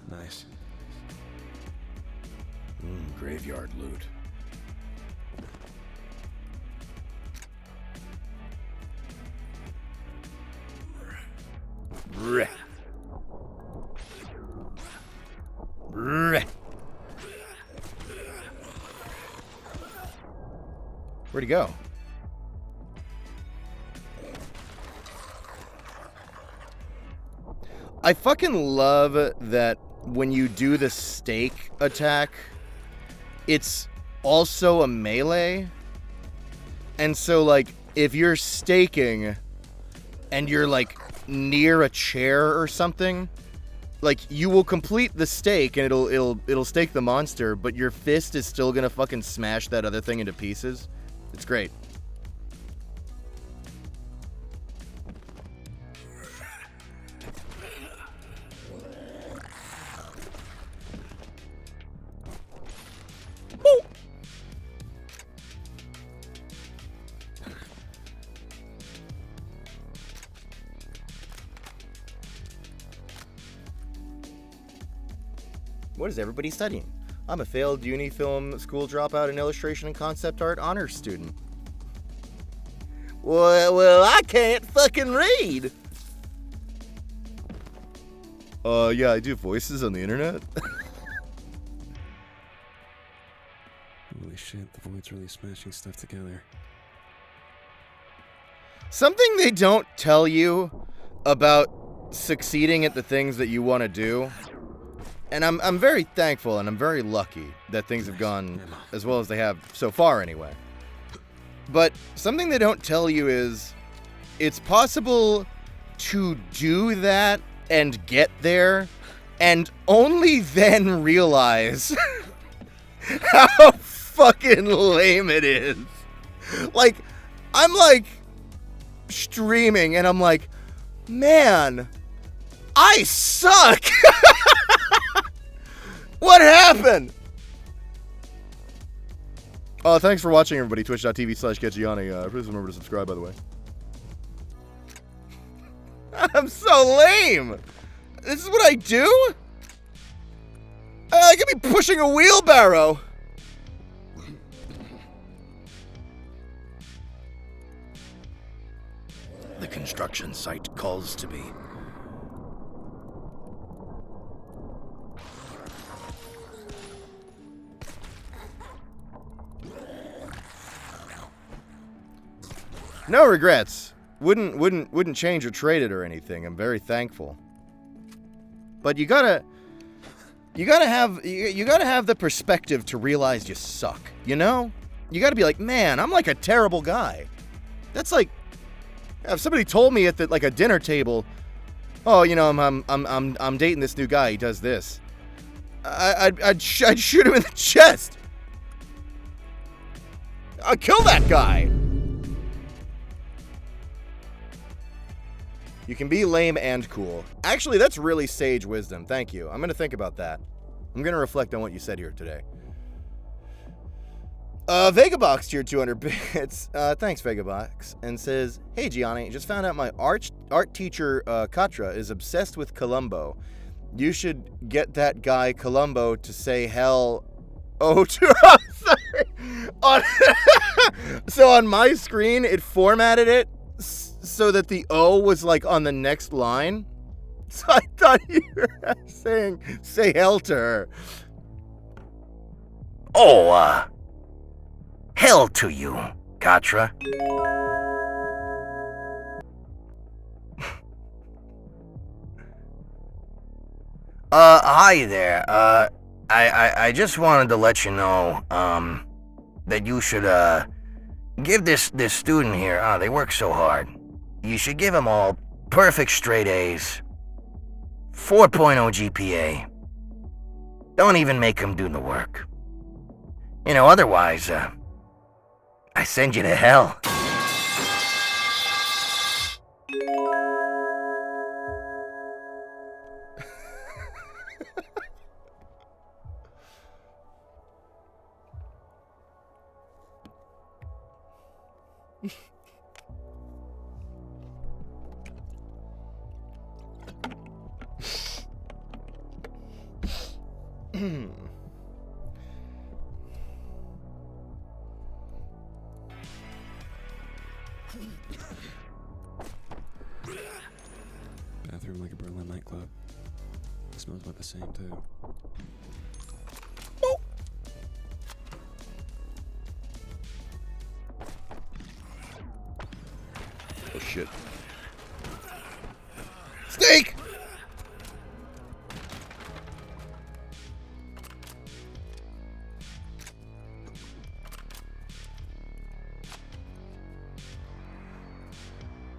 S3: Nice.
S7: Graveyard loot.
S1: Blech. Blech. Where'd he go? I fucking love that when you do the stake attack, it's also a melee. And so, like, if you're staking and you're, like, near a chair or something, like, you will complete the stake and it'll stake the monster, but your fist is still gonna fucking smash that other thing into pieces. It's great. What is everybody studying? I'm a failed uni film school dropout and illustration and concept art honors student. Well, I can't fucking read. Yeah, I do voices on the internet.
S3: Holy shit, the void's really smashing stuff together.
S1: Something they don't tell you about succeeding at the things that you want to do. And I'm very thankful and I'm very lucky that things have gone as well as they have so far anyway. But something they don't tell you is it's possible to do that and get there and only then realize how fucking lame it is. Like, I'm like streaming and I'm like, man, I suck. What happened? Oh, thanks for watching, everybody. Twitch.tv/GetGianni. Please remember to subscribe, by the way. I'm so lame. This is what I do? I could be pushing a wheelbarrow.
S7: The construction site calls to me.
S1: No regrets. Wouldn't change or trade it or anything. I'm very thankful. But you gotta have the perspective to realize you suck. You know? You gotta be like, man, I'm like a terrible guy. That's like, if somebody told me at like a dinner table, oh, you know, I'm dating this new guy. He does this. I'd shoot him in the chest. Kill that guy! You can be lame and cool. Actually, that's really sage wisdom. Thank you. I'm going to think about that. I'm going to reflect on what you said here today. Vegabox tiered 200 bits. Thanks, Vegabox. And says, hey, Gianni, just found out my art teacher, Katra, is obsessed with Columbo. You should get that guy, Columbo, to say hell... Oh, sorry. So on my screen, it formatted it so that the O was like on the next line. So I thought you were saying, say hell to her.
S9: Oh, hell to you, Katra. Hi there. I just wanted to let you know, that you should, give this student here, they work so hard. You should give them all perfect straight A's. 4.0 GPA. Don't even make them do the work. You know, otherwise, I send you to hell.
S3: Bathroom like a Berlin nightclub. It smells about the same too.
S1: Oh shit. Steak!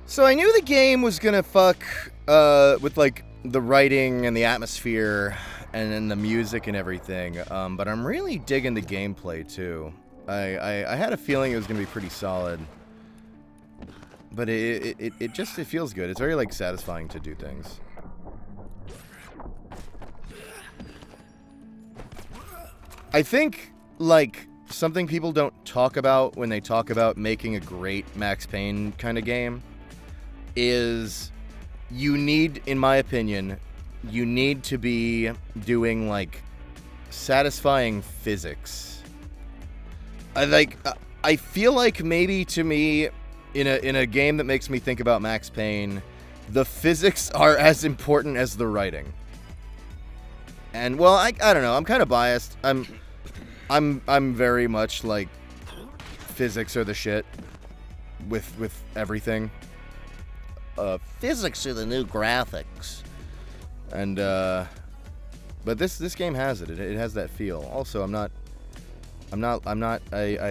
S1: So I knew the game was gonna fuck with like the writing and the atmosphere and then the music and everything, but I'm really digging the gameplay too. I had a feeling it was gonna be pretty solid, but it just feels good. It's very like satisfying to do things. I think like something people don't talk about when they talk about making a great Max Payne kind of game is you need, in my opinion, you need to be doing like satisfying physics. I feel like maybe to me in a game that makes me think about Max Payne, the physics are as important as the writing. And well, I don't know, I'm kind of biased. I'm very much like physics are the shit with everything. Physics are the new graphics. And but this game has it. It has that feel. Also, I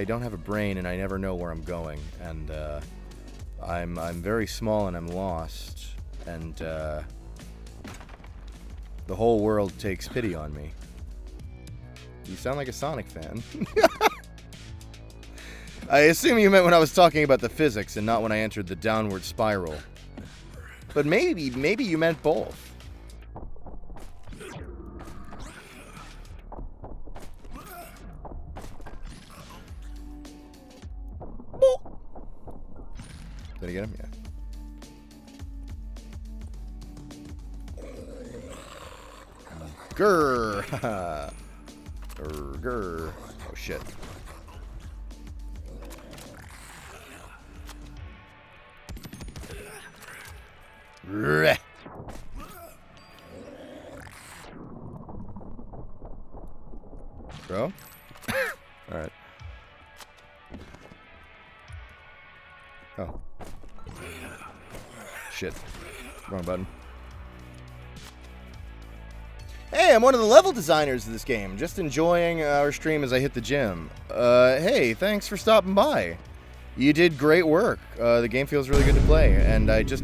S1: don't have a brain and I never know where I'm going, and I'm very small and I'm lost, and the whole world takes pity on me. You sound like a Sonic fan. I assume you meant when I was talking about the physics and not when I entered the downward spiral. But maybe you meant both. Did I get him? Yeah. Grr. Grr. Oh shit. Blech. Bro? Alright. Oh. Shit. Wrong button. Hey, I'm one of the level designers of this game. Just enjoying our stream as I hit the gym. Hey, thanks for stopping by. You did great work. The game feels really good to play. And I just...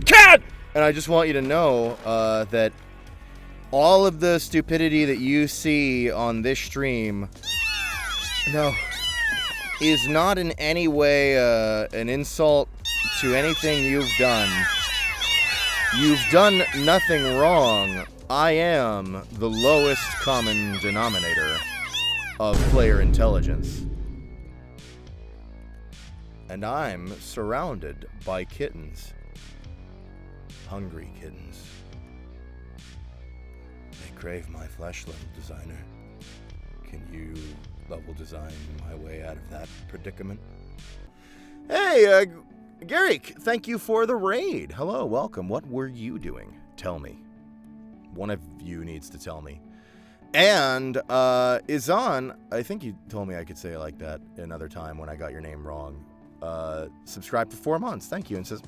S1: And I just want you to know that all of the stupidity that you see on this stream... No. is not in any way an insult to anything you've done. You've done nothing wrong. I am the lowest common denominator of player intelligence. And I'm surrounded by kittens. Hungry kittens. They crave my flesh, level designer. Can you level design my way out of that predicament? Hey, Garrick, thank you for the raid. Hello, welcome. What were you doing? Tell me. One of you needs to tell me. And, Izan, I think you told me I could say it like that another time when I got your name wrong. Subscribed for 4 months. Thank you. And says,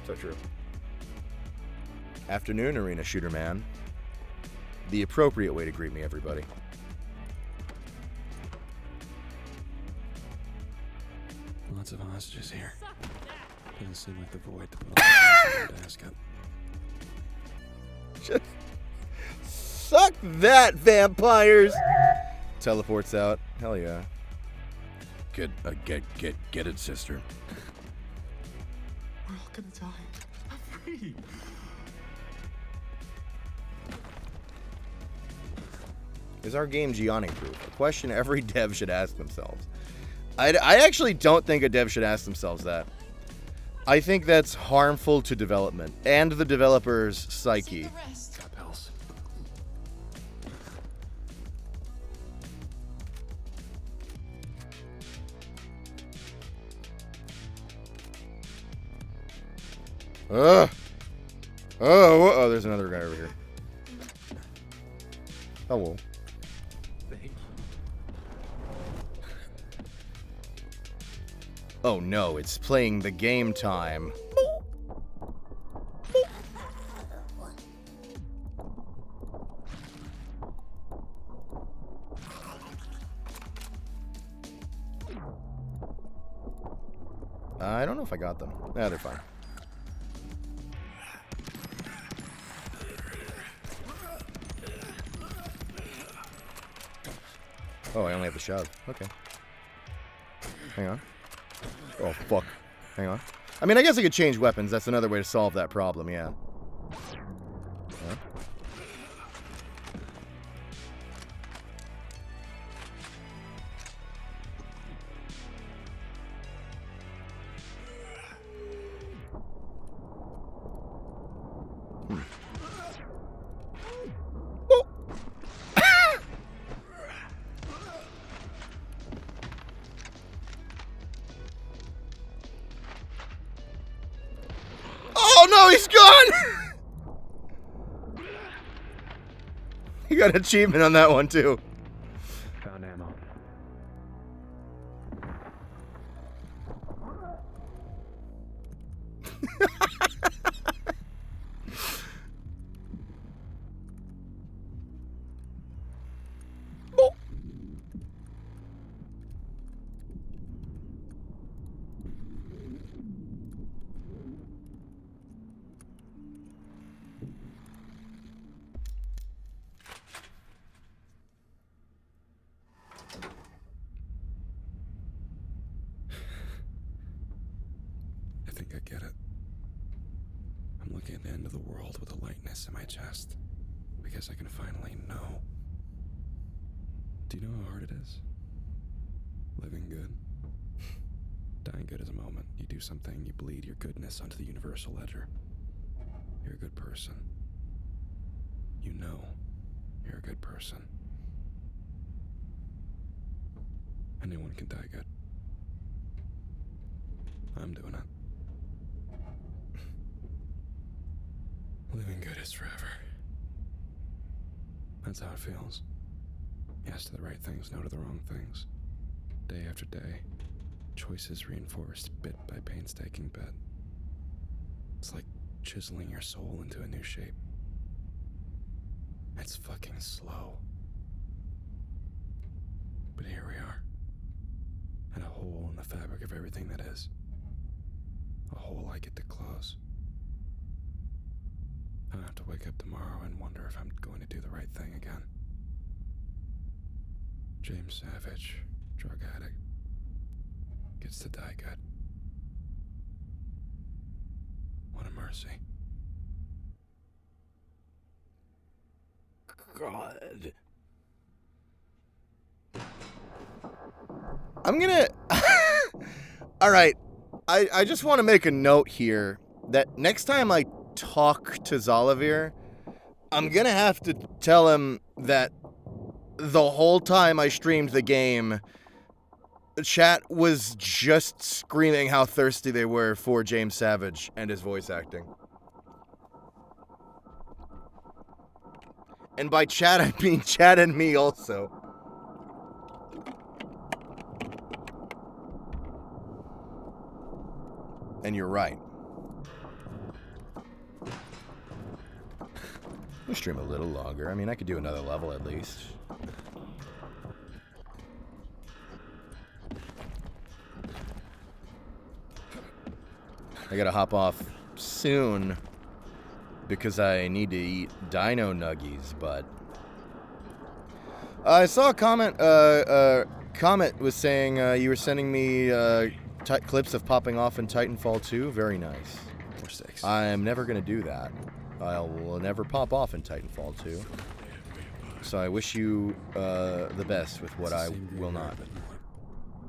S1: so true. Afternoon, Arena Shooter Man. The appropriate way to greet me, everybody.
S3: Lots of hostages here. Doesn't seem like the void to put on the desk.
S1: Just suck that, vampires! Teleports out. Hell yeah.
S7: Get it, sister.
S4: We're all gonna die. I'm free.
S1: Is our game Gianni proof? A question every dev should ask themselves. I actually don't think a dev should ask themselves that. I think that's harmful to development and the developer's psyche.
S3: Got pills.
S1: Oh, there's another guy over here. Hello.
S4: Thank you.
S1: Oh no, it's playing the game time. I don't know if I got them. Nah, they're fine. Oh, I only have the shove. Okay. Hang on. Oh, fuck. Hang on. I mean, I guess I could change weapons. That's another way to solve that problem, yeah. Huh? Oh no, he's gone! He got an achievement on that one too.
S3: Found ammo. I think I get it. I'm looking at the end of the world with a lightness in my chest. Because I can finally know. Do you know how hard it is? Living good. Dying good is a moment. You do something, you bleed your goodness onto the universal ledger. You're a good person. You know you're a good person. Anyone can die good. I'm doing it. Living good is forever. That's how it feels. Yes to the right things, no to the wrong things. Day after day, choices reinforced bit by painstaking bit. It's like chiseling your soul into a new shape. It's fucking slow. But here we are. At a hole in the fabric of everything that is. A hole I get to close. I don't have to wake up tomorrow and wonder if I'm going to do the right thing again. James Savage, drug addict gets to die good. What a mercy.
S1: God. I'm gonna... All right. I just want to make a note here that next time I talk to Zolivir, I'm gonna have to tell him that the whole time I streamed the game, chat was just screaming how thirsty they were for James Savage and his voice acting. And by chat, I mean chat and me also. And you're right. I'll stream a little longer. I mean, I could do another level at least. I gotta hop off soon because I need to eat dino nuggies, but I saw a comment. Comet was saying you were sending me clips of popping off in Titanfall 2. Very nice.
S3: Or 6.
S1: I am never gonna do that. I will never pop off in Titanfall 2. So I wish you the best with what I will not.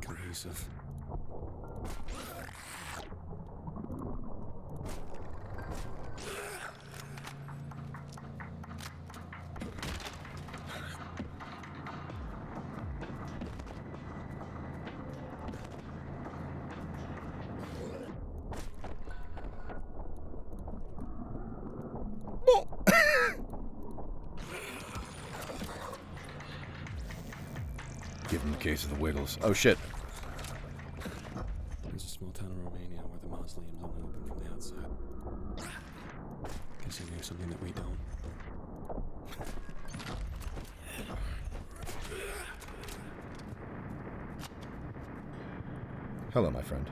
S3: Cohesive.
S7: Give him a case of the wiggles.
S1: Oh shit.
S3: There's a small town in Romania where the mausoleum's only open from the outside. Guess he knew something that we don't.
S1: Hello, my friend.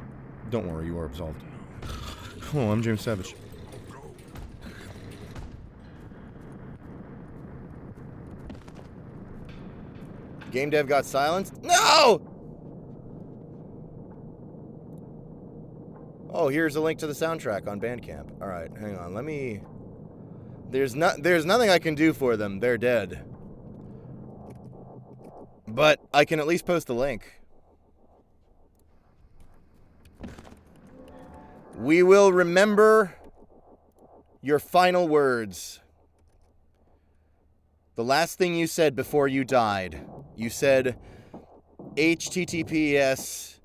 S1: Don't worry, you are absolved. Oh, I'm James Savage. Game dev got silenced? No! Oh, here's a link to the soundtrack on Bandcamp. All right, hang on. Let me... There's nothing I can do for them. They're dead. But I can at least post the link. We will remember your final words. The last thing you said before you died. You said https://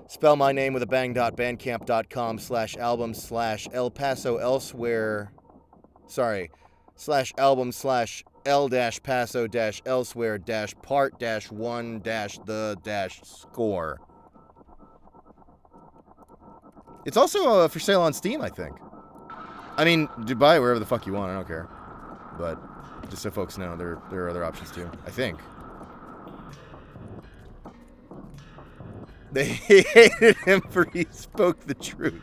S1: spell my name with a bang.bandcamp.com/album/El Paso elsewhere. Sorry. /album/el-paso-elsewhere-part-1-the-score. It's also for sale on Steam, I think. I mean, buy it wherever the fuck you want. I don't care. But just so folks know, there are other options too. I think. They hated him for he spoke the truth.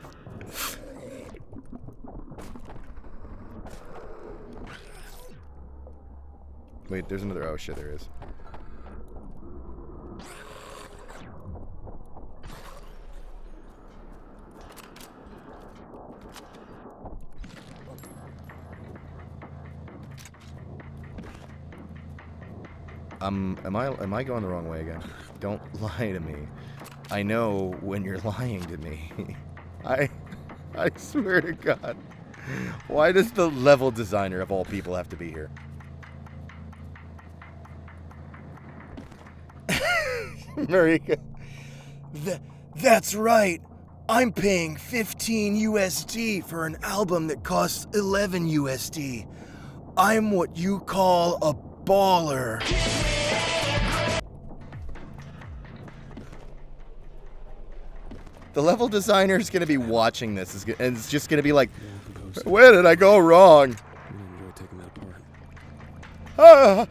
S1: Wait, there's another. Oh shit, there is. Am I going the wrong way again? Don't lie to me. I know when you're lying to me. I swear to God. Why does the level designer of all people have to be here? Marika. That's right. I'm paying 15 USD for an album that costs 11 USD. I'm what you call a baller. The level designer is going to be watching this, and it's just going to be like, where did I go wrong? I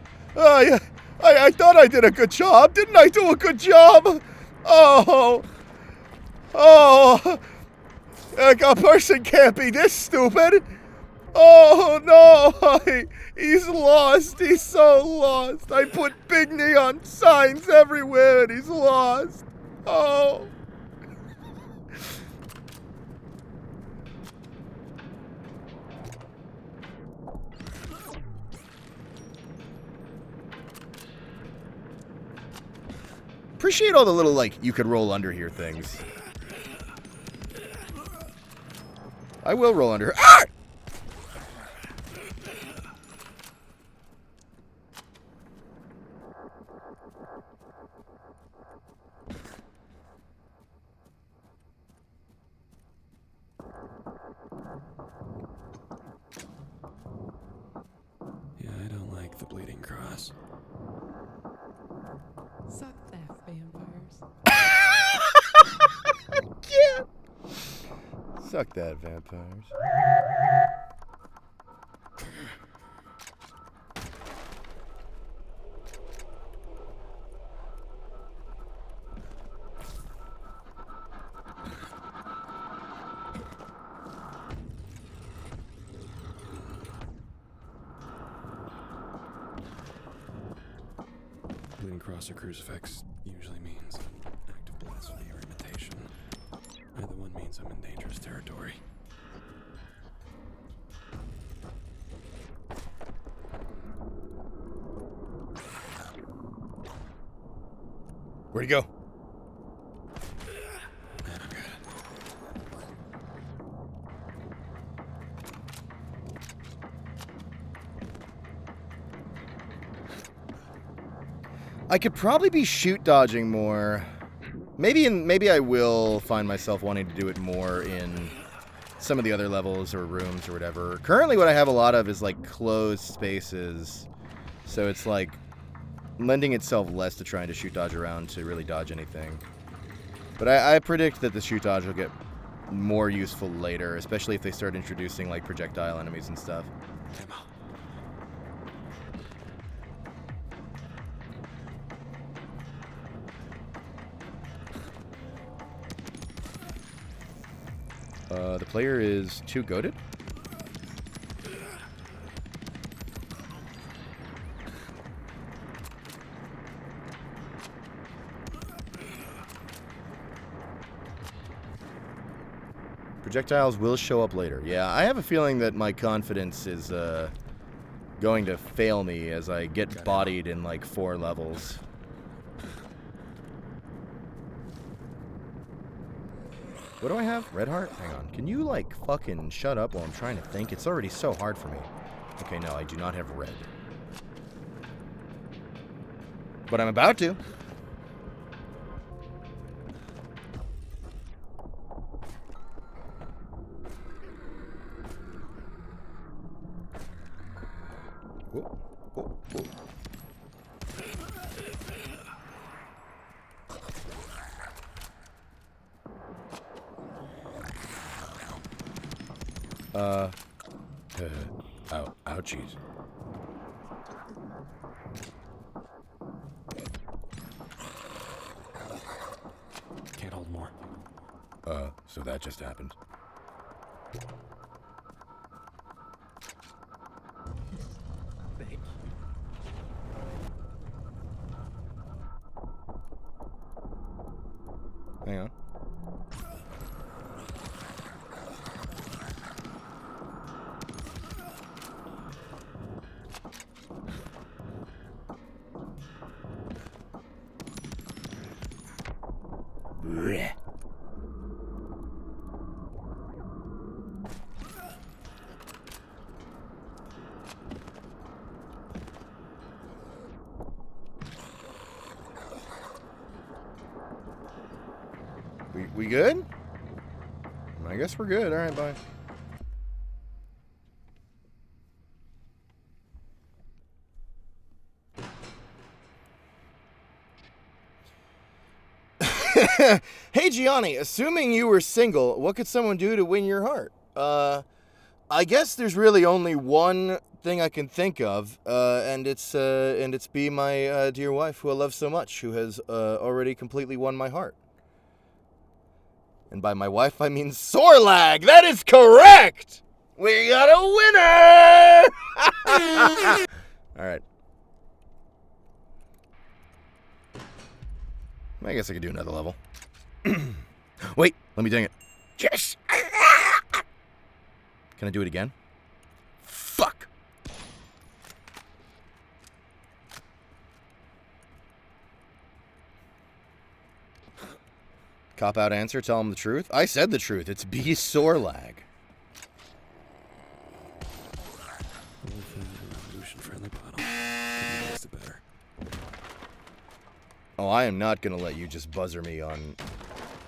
S1: thought I did a good job. Didn't I do a good job? Oh. A person can't be this stupid. Oh no! He's lost. He's so lost. I put big neon signs everywhere and he's lost. Oh. Appreciate all the little, like, you could roll under here things. I will roll under. Ah!
S3: Yeah, I don't like the bleeding cross.
S12: Suck that, vampires.
S1: Yeah. Suck that, vampires.
S3: Bleeding cross or crucifix usually means an act of blasphemy or imitation. Either one means I'm in dangerous territory.
S1: Where'd he go? I could probably be shoot dodging more. Maybe I will find myself wanting to do it more in some of the other levels or rooms or whatever. Currently what I have a lot of is like closed spaces. So it's like lending itself less to trying to shoot dodge around to really dodge anything. But I predict that the shoot dodge will get more useful later, especially if they start introducing like projectile enemies and stuff. The player is too goated. Projectiles will show up later. Yeah, I have a feeling that my confidence is going to fail me as I get bodied in like 4 levels. What do I have? Red heart? Hang on. Can you, like, fucking shut up while I'm trying to think? It's already so hard for me. Okay, no, I do not have red. But I'm about to. Whoa, whoa, whoa. Ouchies.
S3: Can't hold more.
S7: So that just happened.
S4: Thank you.
S1: Hang on. Blech. We good? I guess we're good. All right, bye. Hey Gianni, assuming you were single, what could someone do to win your heart? I guess there's really only one thing I can think of, and it's be my dear wife, who I love so much, who has already completely won my heart. And by my wife, I mean Sorlag. That is correct. We got a winner! All right. I guess I could do another level. Wait, let me dang it. Yes! Can I do it again? Fuck! Cop-out answer, tell him the truth. I said the truth. It's B. Sorlag. Oh, I am not going to let you just buzzer me on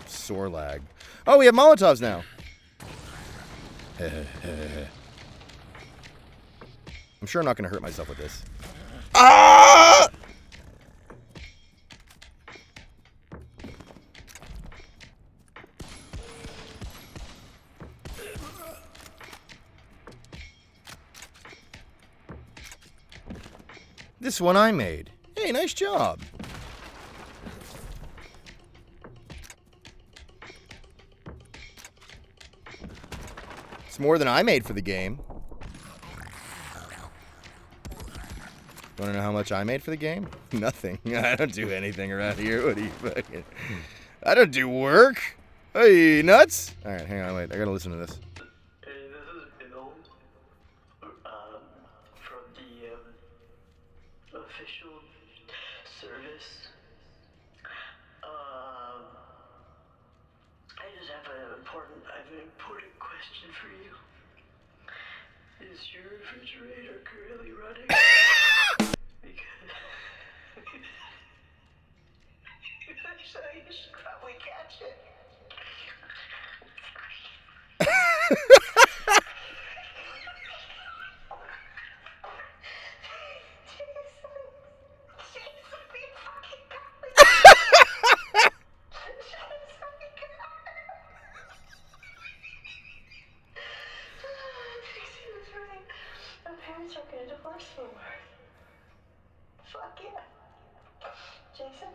S1: Sorlag. Oh, we have Molotovs now. I'm sure I'm not going to hurt myself with this. Ah! This one I made. Hey, nice job. It's more than I made for the game. Want to know how much I made for the game? Nothing. I don't do anything around here. What do you fucking... I don't do work. Hey, nuts? All right, hang on, wait. I gotta listen to this.
S13: Hey, this is Bill from the official service. I just have an important question for you. Is your refrigerator currently running? So you should probably catch it. My parents are gonna divorce me. Fuck yeah. Jason?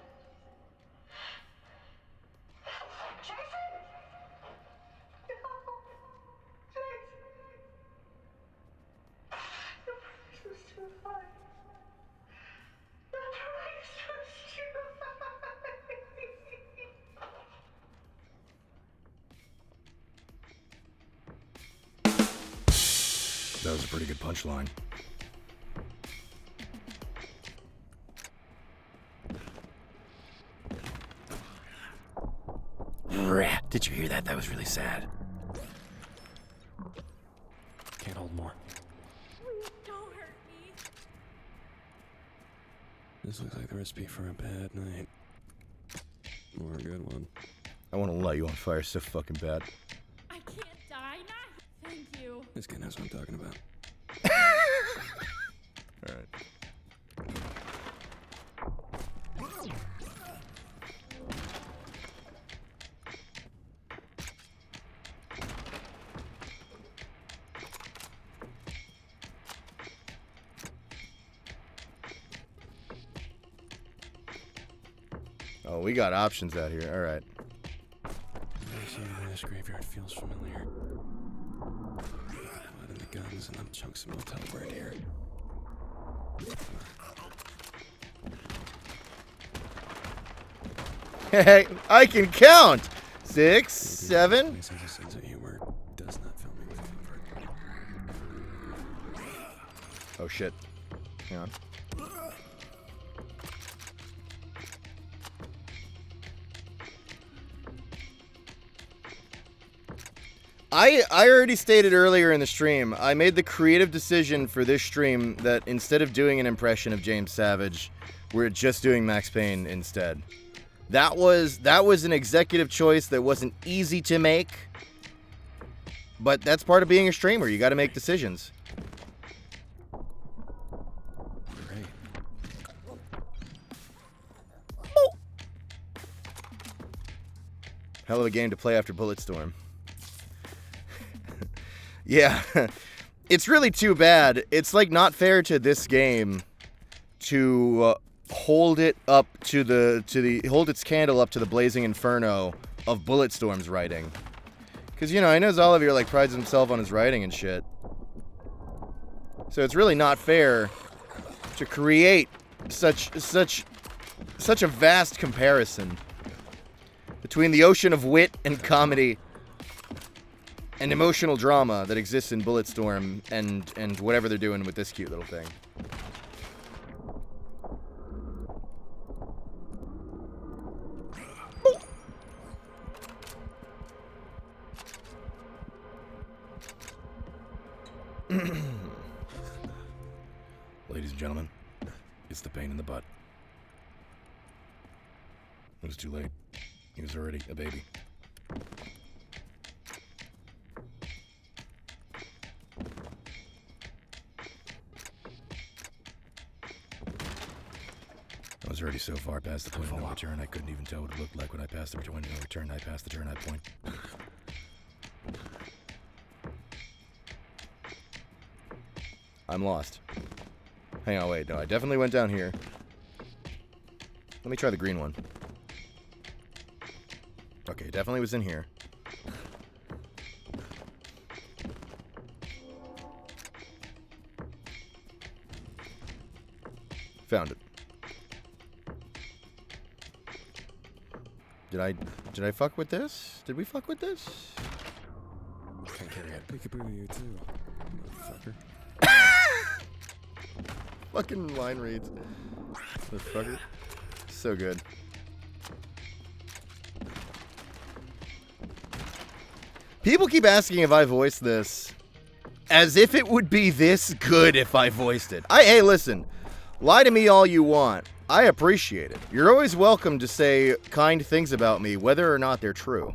S13: Jason? No. Jason. The price was too high. The price was too high.
S7: That was a pretty good punchline.
S1: Did you hear that? That was really sad.
S3: Can't hold more.
S5: Don't hurt me.
S3: This looks like the recipe for a bad night. Or a good one.
S1: I want to light you on fire so fucking bad.
S5: I can't die now. Thank you.
S3: This guy knows what I'm talking about.
S1: All right. Oh, we got options out here. All right.
S3: This graveyard feels familiar. Blood in the guns and chunks of motel right here.
S1: Hey, I can count. 6, 7.
S3: This has a sense of humor. Does not fill me with comfort.
S1: Oh shit. Hang on. I already stated earlier in the stream, I made the creative decision for this stream that instead of doing an impression of James Savage, we're just doing Max Payne instead. That was an executive choice that wasn't easy to make, but that's part of being a streamer. You got to make decisions.
S3: Great.
S1: Hell of a game to play after Bulletstorm. Yeah, it's really too bad. It's like not fair to this game to hold it up hold its candle up to the blazing inferno of Bulletstorm's writing. Because, you know, I know Olivier, like, prides himself on his writing and shit. So it's really not fair to create such a vast comparison between the ocean of wit and comedy and emotional drama that exists in Bulletstorm and whatever they're doing with this cute little thing.
S7: Ladies and gentlemen, it's the pain in the butt. It was too late. He was already a baby. I was already so far past the point of no return, I couldn't even tell what it looked like when I passed the point of no return. I passed the turn-out point.
S1: I'm lost. Hang on, wait. No, I definitely went down here. Let me try the green one. Okay, definitely was in here. Found it. Did I fuck with this? Did we fuck with this?
S3: Can't carry it. Peekaboo, you too, motherfucker.
S1: Fucking line reads. Motherfucker. So good. People keep asking if I voiced this as if it would be this good if I voiced it. Hey, listen. Lie to me all you want. I appreciate it. You're always welcome to say kind things about me, whether or not they're true.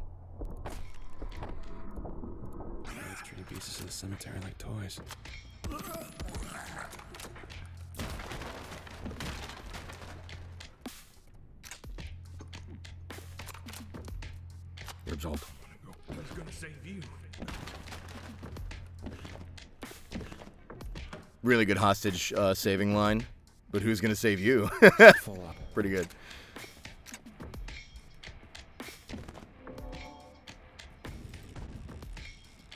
S3: He's treating pieces of the cemetery like toys.
S7: Your result.
S8: Who's gonna save you?
S1: Really good hostage saving line. But who's gonna save you?
S3: Full up.
S1: Pretty good.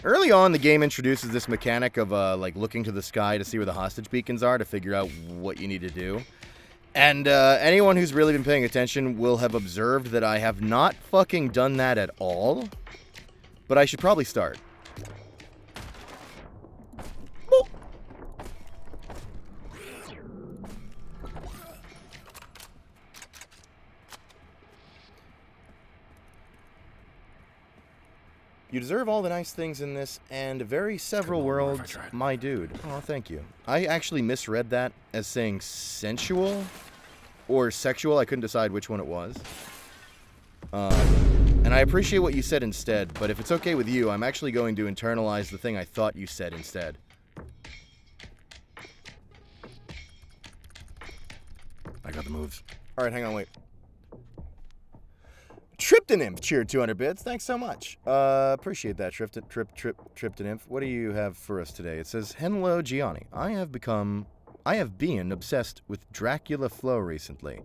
S1: Early on, the game introduces this mechanic of like looking to the sky to see where the hostage beacons are to figure out what you need to do. And anyone who's really been paying attention will have observed that I have not fucking done that at all. But I should probably start. You deserve all the nice things in this and very several worlds, my dude. Oh, thank you. I actually misread that as saying sensual or sexual. I couldn't decide which one it was. And I appreciate what you said instead, but if it's okay with you, I'm actually going to internalize the thing I thought you said instead.
S7: I got the moves.
S1: All right, hang on, wait. Triptonym cheered 200 bits. Thanks so much. Appreciate that, Triptonym. What do you have for us today? It says, "Hello, Gianni. I have been obsessed with Dracula Flow recently.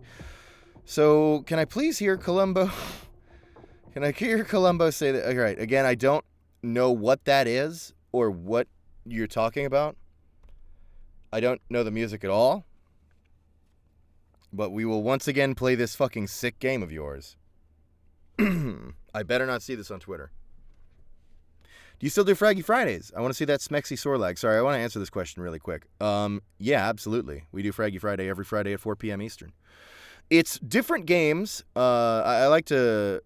S1: So, can I please hear Columbo? Can I hear Columbo say that? All right, again, I don't know what that is or what you're talking about. I don't know the music at all. But we will once again play this fucking sick game of yours. I better not see this on Twitter. Do you still do Fraggy Fridays? I want to see that Smexy Sorlag. Sorry, I want to answer this question really quick. Yeah, absolutely. We do Fraggy Friday every Friday at 4 p.m. Eastern. It's different games. I like to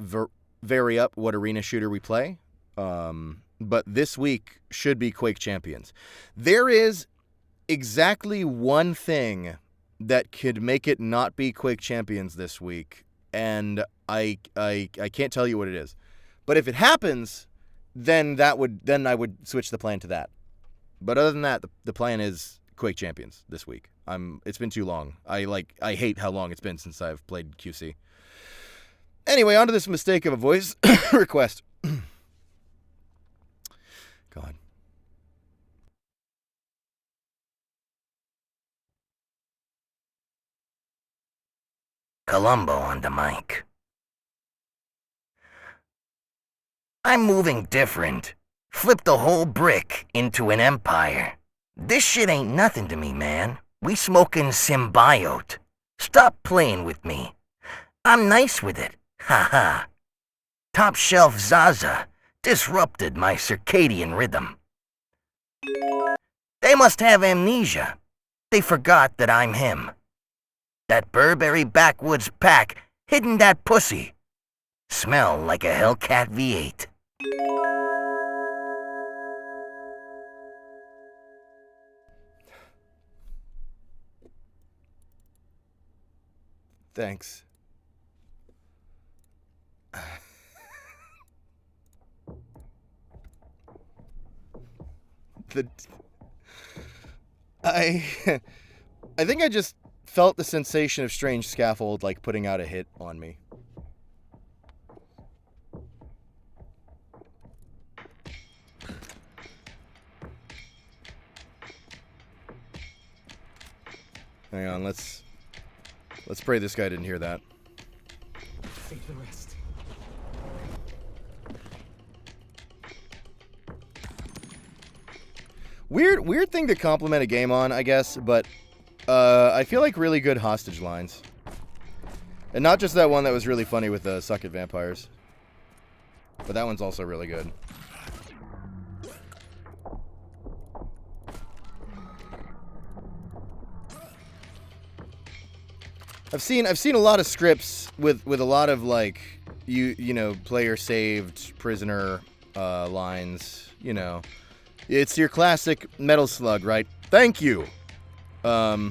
S1: vary up what arena shooter we play. But this week should be Quake Champions. There is exactly one thing that could make it not be Quake Champions this week. And I can't tell you what it is. But if it happens, then I would switch the plan to that. But other than that, the plan is Quake Champions this week. It's been too long. I hate how long it's been since I've played QC. Anyway, on to this mistake of a voice request. God.
S9: Columbo on the mic. I'm moving different. Flip the whole brick into an empire. This shit ain't nothing to me, man. We smoking symbiote. Stop playing with me. I'm nice with it. Ha ha. Top shelf Zaza disrupted my circadian rhythm. They must have amnesia. They forgot that I'm him. That Burberry backwoods pack hidden that pussy. Smell like a Hellcat V8.
S1: Thanks. I think I just felt the sensation of strange scaffold like putting out a hit on me. Hang on, let's pray this guy didn't hear that.
S4: Save the rest.
S1: Weird thing to compliment a game on, I guess, but I feel like really good hostage lines. And not just that one that was really funny with the Suck It Vampires. But that one's also really good. I've seen a lot of scripts with a lot of like you know, player saved, prisoner lines, you know. It's your classic Metal Slug, right? Thank you. But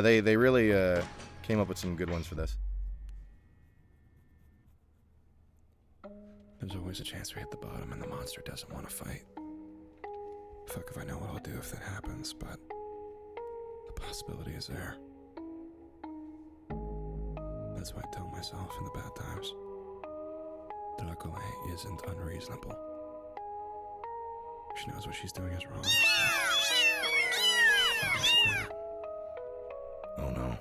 S1: they really came up with some good ones for this.
S3: There's always a chance we hit the bottom and the monster doesn't want to fight. Fuck if I know what I'll do if that happens, but the possibility is there. That's why I tell myself in the bad times, Dracula isn't unreasonable. She knows what she's doing is wrong.
S7: Oh no.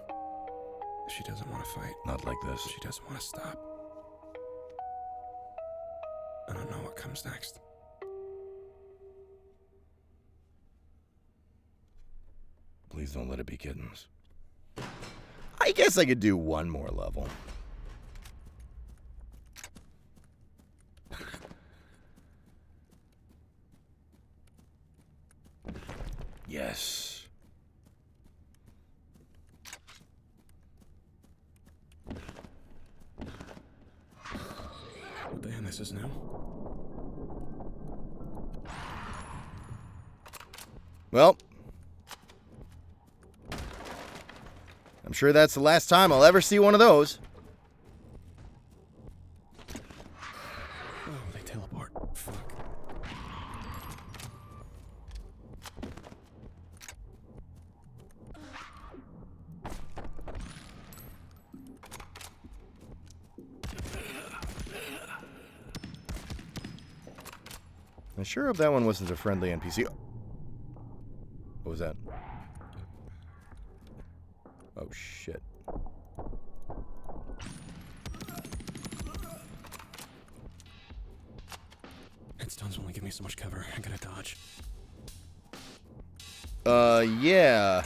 S3: She doesn't want to fight.
S7: Not like this.
S3: She doesn't want to stop. I don't know what comes next.
S7: Please don't let it be kittens.
S1: I guess I could do one more level.
S7: Yes.
S3: Oh, damn, this is new.
S1: Well, I'm sure that's the last time I'll ever see one of those.
S3: Oh, they teleport. Fuck.
S1: I sure hope that one wasn't a friendly NPC. What was that? Oh, shit.
S3: Headstones only give me so much cover. I gotta dodge.
S1: Yeah.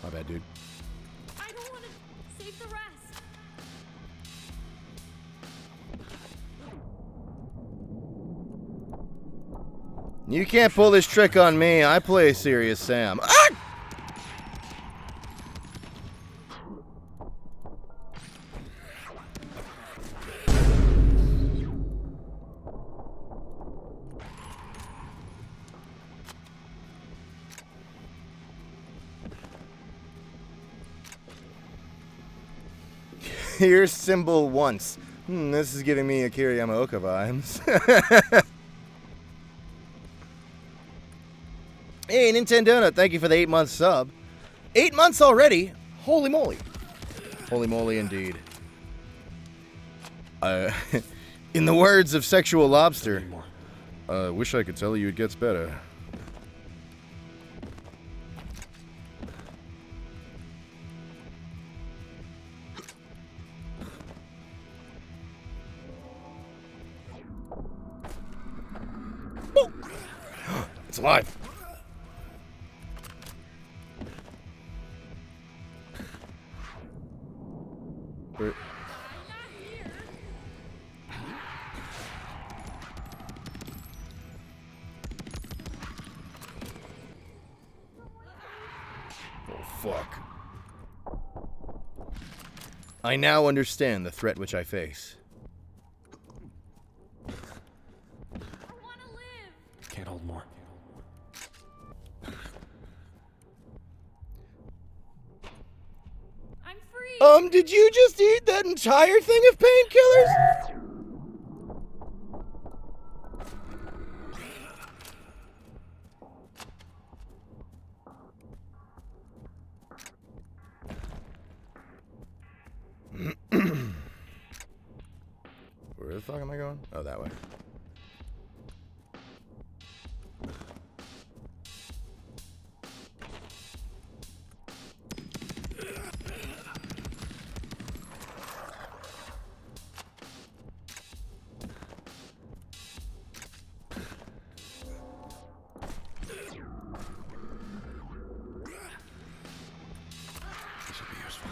S1: My bad, dude.
S5: I don't want to save the rest.
S1: You can't pull this trick on me. I play Serious Sam. Ah! Here's symbol once. This is giving me Akira Yamaoka vibes. Hey, Nintendo, thank you for the 8-month sub. 8 months already? Holy moly. Holy moly indeed. In the words of Sexual Lobster, wish I could tell you it gets better. alive. Where- Oh, fuck. I now understand the threat which I face.
S3: Can't hold more.
S5: I'm free.
S1: Did you just eat that entire thing of painkillers? Where the fuck am I going? Oh, that way.
S3: This will be useful.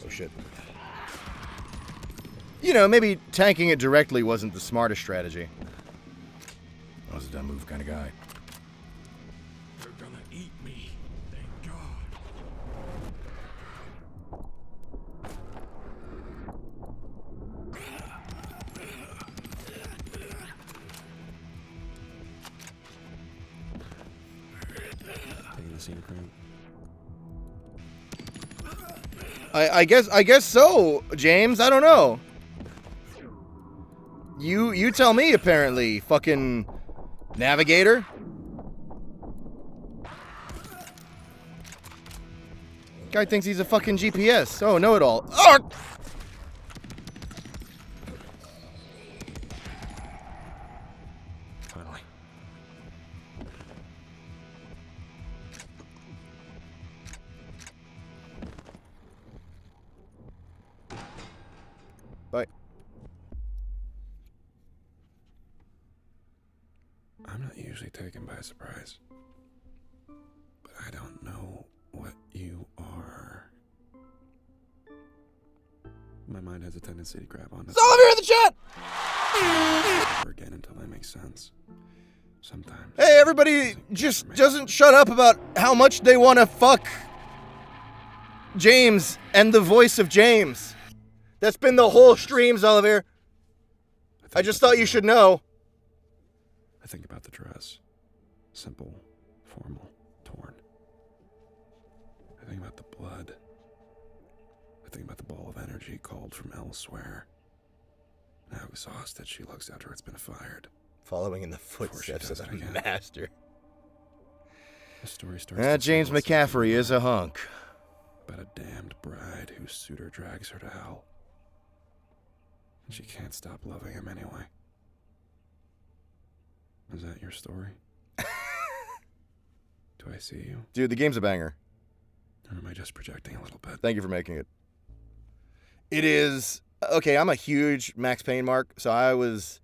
S1: Oh, shit. You know, maybe tanking it directly wasn't the smartest strategy.
S7: I was a dumb move kind of guy.
S8: They're gonna eat me. Thank God.
S3: Taking the scene cramp.
S1: I guess so, James. I don't know. You tell me, apparently, fucking navigator. Guy thinks he's a fucking GPS. Oh, know it all. Oh!
S3: Finally.
S1: Bye.
S3: I'm not usually taken by surprise. But I don't know what you are. My mind has a tendency to grab onto
S1: Oliver in the chat!
S3: again until they make sense. Sometimes.
S1: Hey, everybody just doesn't shut up about how much they want to fuck James and the voice of James. That's been the whole streams, Oliver. I just thought you should know.
S3: I think about the dress. Simple, formal, torn. I think about the blood. I think about the ball of energy called from elsewhere. How exhausted she looks after it's been fired.
S1: Following in the footsteps of the master.
S3: The story starts.
S1: James McCaffrey is a hunk.
S3: About a damned bride whose suitor drags her to hell. And she can't stop loving him anyway. Is that your story? Do I see you?
S1: Dude, the game's a banger.
S3: Or am I just projecting a little bit?
S1: Thank you for making it. It is... Okay, I'm a huge Max Payne mark, so I was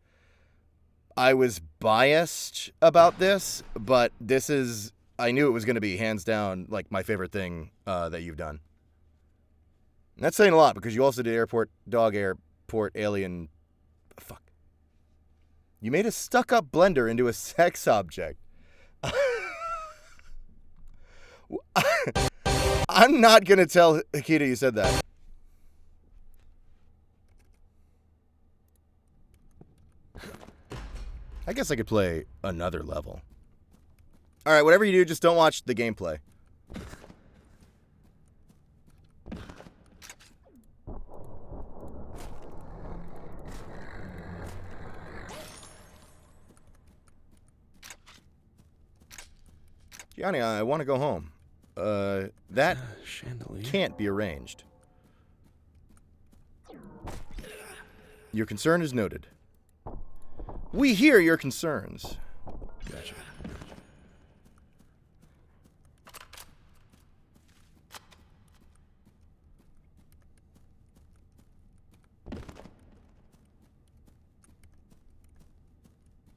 S1: biased about this, but this is... I knew it was going to be, hands down, like, my favorite thing that you've done. And that's saying a lot, because you also did Airport Alien... Fuck. You made a stuck-up blender into a sex object. I'm not going to tell Hikita you said that. I guess I could play another level. Alright, whatever you do, just don't watch the gameplay. Gianni, I want to go home. that
S3: Chandelier.
S1: can't be arranged. Your concern is noted. We hear your concerns.
S3: Gotcha.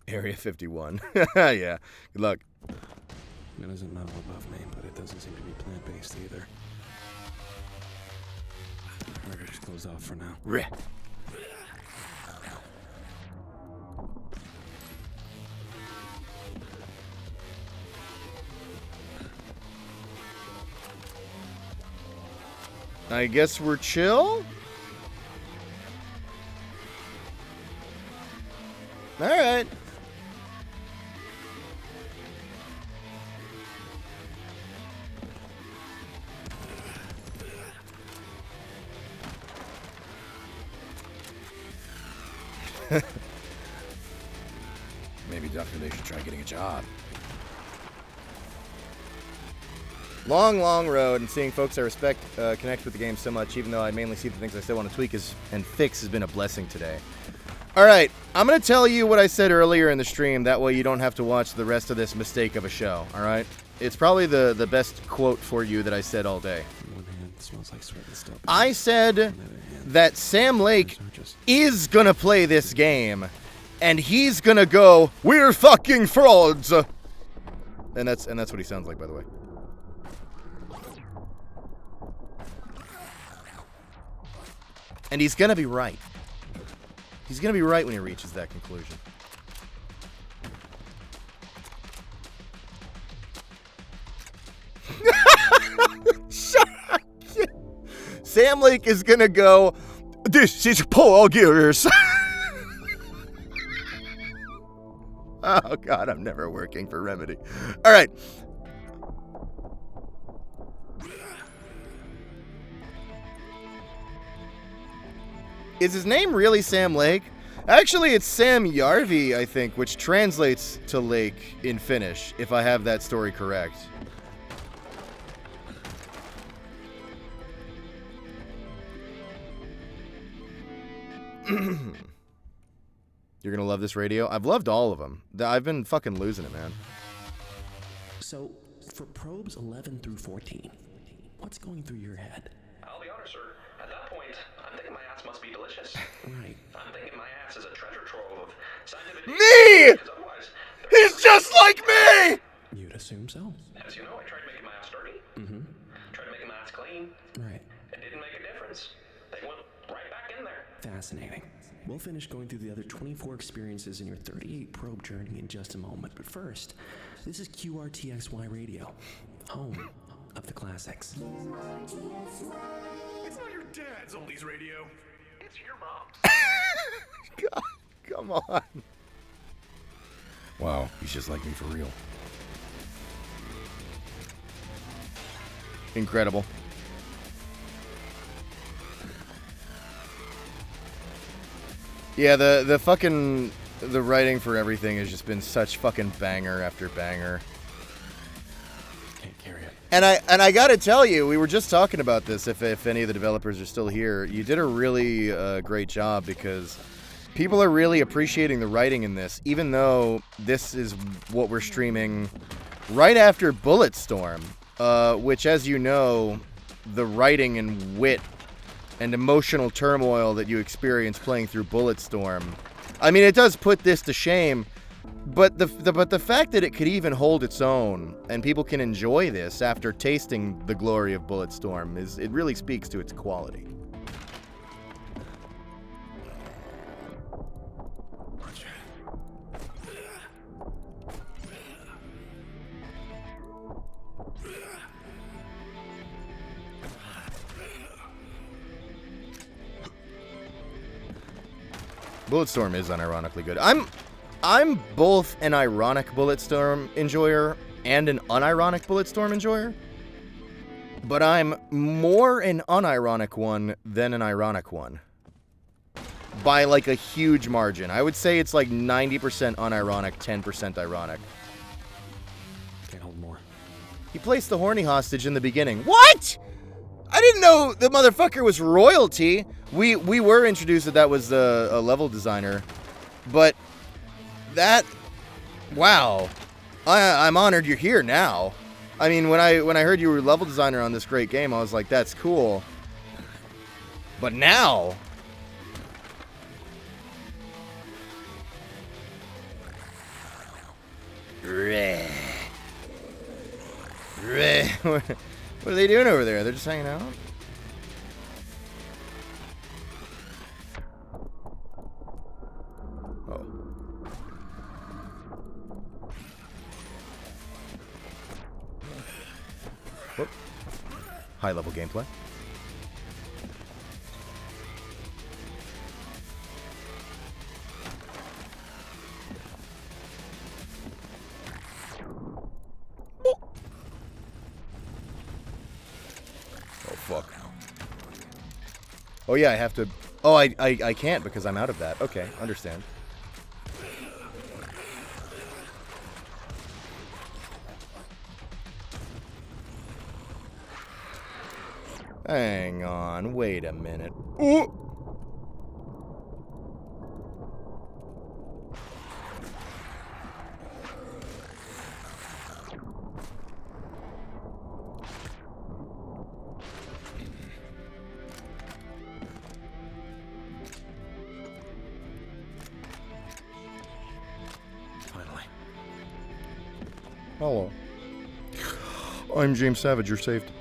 S1: Area 51. Yeah, good luck.
S3: It doesn't know above me, but it doesn't seem to be plant-based either. We're just closed off for now.
S1: Reh. I guess we're chill? Alright.
S7: Maybe Doctor, they should try getting a job.
S1: Long, long road, and seeing folks I respect connect with the game so much, even though I mainly see the things I still want to tweak and fix, has been a blessing today. Alright, I'm going to tell you what I said earlier in the stream, that way you don't have to watch the rest of this mistake of a show, alright? It's probably the best quote for you that I said all day.
S3: On one hand, it smells like sweat and stuff.
S1: I said that Sam Lake is going to play this game, and he's going to go, "We're fucking frauds!" And that's what he sounds like, by the way. And he's going to be right. He's going to be right when he reaches that conclusion. Shut up. Sam Lake is going to go, "This is Paul Gears." Oh, God, I'm never working for Remedy. All right. Is his name really Sam Lake? Actually, it's Sam Yarvi, I think, which translates to lake in Finnish, if I have that story correct. You're gonna love this radio? I've loved all of them. I've been fucking losing it, man.
S6: So, for probes 11 through 14, what's going through your head?
S14: I'll be honest, sir. At that point, I'm thinking my ass must be delicious.
S6: Right.
S14: I'm thinking my ass is a treasure trove of scientific...
S1: Me!
S14: Because otherwise...
S1: He's just like me!
S6: You'd assume so.
S14: As you know, I tried making my ass dirty.
S6: Mm-hmm.
S14: Tried making my ass clean.
S6: Right.
S14: It didn't make a difference. They went right back in there.
S6: Fascinating. We'll finish going through the other 24 experiences in your 38 probe journey in just a moment, but first, this is QRTXY Radio, home of the classics.
S8: It's not your dad's oldies radio.
S14: It's your mom's.
S1: God, come on.
S7: Wow, he's just like me for real.
S1: Incredible. Yeah, the fucking... The writing for everything has just been such fucking banger after banger.
S3: Can't carry it.
S1: And I gotta tell you, we were just talking about this, if any of the developers are still here. You did a really great job, because people are really appreciating the writing in this, even though this is what we're streaming right after Bulletstorm, which, as you know, the writing and wit and emotional turmoil that you experience playing through Bulletstorm, I mean, it does put this to shame, but the fact that it could even hold its own and people can enjoy this after tasting the glory of Bulletstorm it really speaks to its quality. Bulletstorm is unironically good. I'm both an ironic Bulletstorm enjoyer and an unironic Bulletstorm enjoyer, but I'm more an unironic one than an ironic one. By like a huge margin. I would say it's like 90% unironic, 10% ironic.
S3: Can't hold more.
S1: He placed the horny hostage in the beginning. What? I didn't know the motherfucker was royalty. We were introduced that was a level designer, but that, wow, I'm honored you're here now. I mean, when I heard you were level designer on this great game, I was like, that's cool. But now, what are they doing over there? They're just hanging out? Oh. Whoop. High level gameplay. Fuck. Oh yeah, I have to. Oh, I can't because I'm out of that. Okay, understand. Hang on, wait a minute. Ooh. Hello. I'm James Savage, you're saved.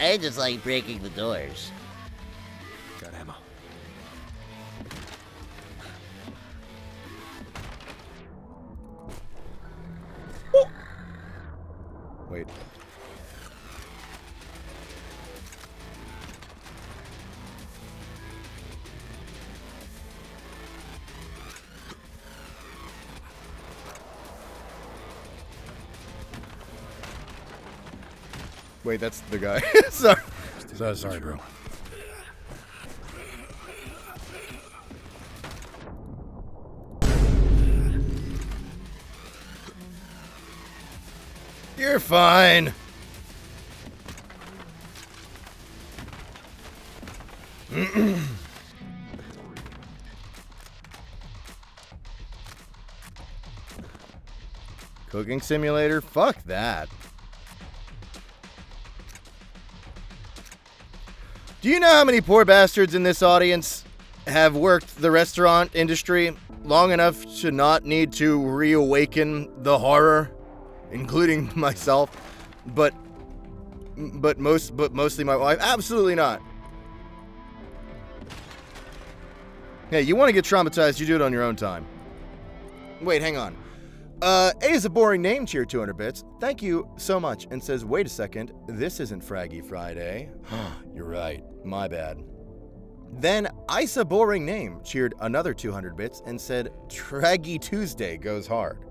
S15: I just like breaking the doors.
S3: Got ammo.
S1: Wait. Wait, that's the guy. Sorry, bro. You're fine. Cooking simulator? Fuck that. Do you know how many poor bastards in this audience have worked the restaurant industry long enough to not need to reawaken the horror, including myself, but mostly my wife? Absolutely not. Hey, you want to get traumatized, you do it on your own time. Wait, hang on. A is a boring name, cheer 200 bits. Thank you so much. And says, wait a second, this isn't Fraggy Friday. You're right, my bad. Then Isa boring name cheered another 200 bits and said, Traggy Tuesday goes hard.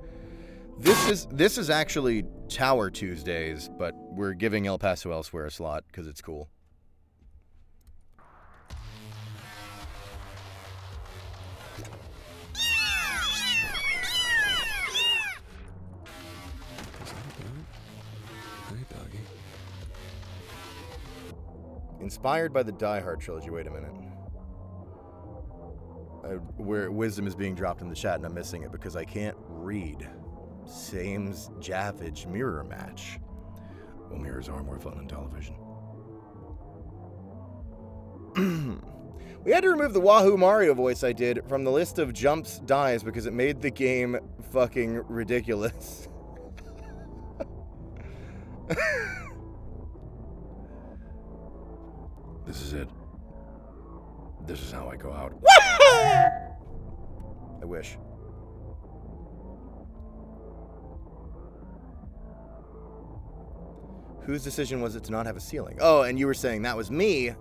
S1: This is actually Tower Tuesdays, but we're giving El Paso Elsewhere a slot because it's cool. Inspired by the Die Hard trilogy. Wait a minute. Where wisdom is being dropped in the chat and I'm missing it because I can't read. Sames Javage mirror match.
S7: Well, mirrors are more fun than television.
S1: We had to remove the Wahoo Mario voice I did from the list of jumps dies because it made the game fucking ridiculous.
S7: This is it. This is how I go out.
S1: I wish. Whose decision was it to not have a ceiling? Oh, and you were saying that was me,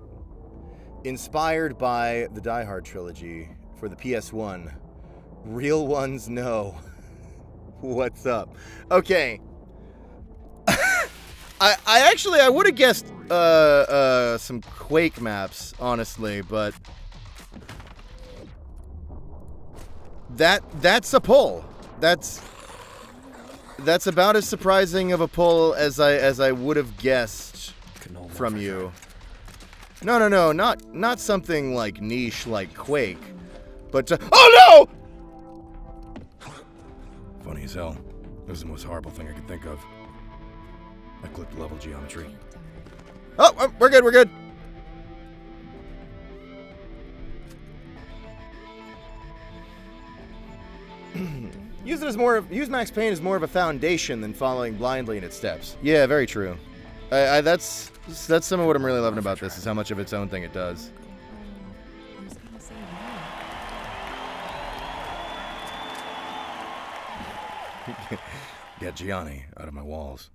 S1: inspired by the Die Hard trilogy for the PS1. Real ones know. What's up? Okay. I would have guessed some Quake maps, honestly, but that's a pull. That's about as surprising of a pull as I would have guessed from you. No, not something like niche like Quake, but oh no!
S7: Funny as hell. That was the most horrible thing I could think of. I clicked level geometry.
S1: Oh, we're good. Use Max Payne as more of a foundation than following blindly in its steps. Yeah, very true. That's some of what I'm really loving about this, is how much of its own thing it does.
S7: Get Gianni out of my walls.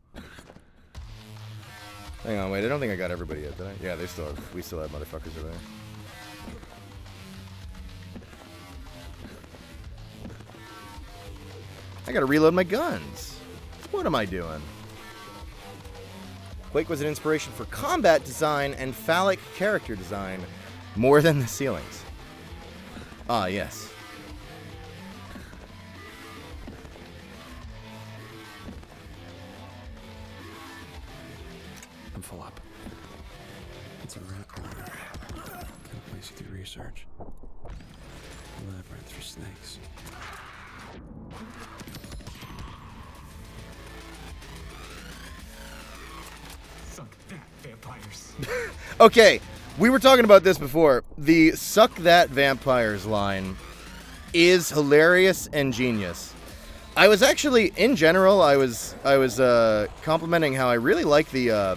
S1: Hang on, wait, I don't think I got everybody yet, did I? Yeah, we still have motherfuckers over there. I gotta reload my guns. What am I doing? Quake was an inspiration for combat design and phallic character design more than the ceilings. Ah, yes.
S3: I'm full up. It's a red corner. Good place to do research. Labyrinth for snakes.
S4: Suck that, vampires.
S1: Okay, we were talking about this before. The "suck that vampires" line is hilarious and genius. I was actually, in general, I was complimenting how I really like the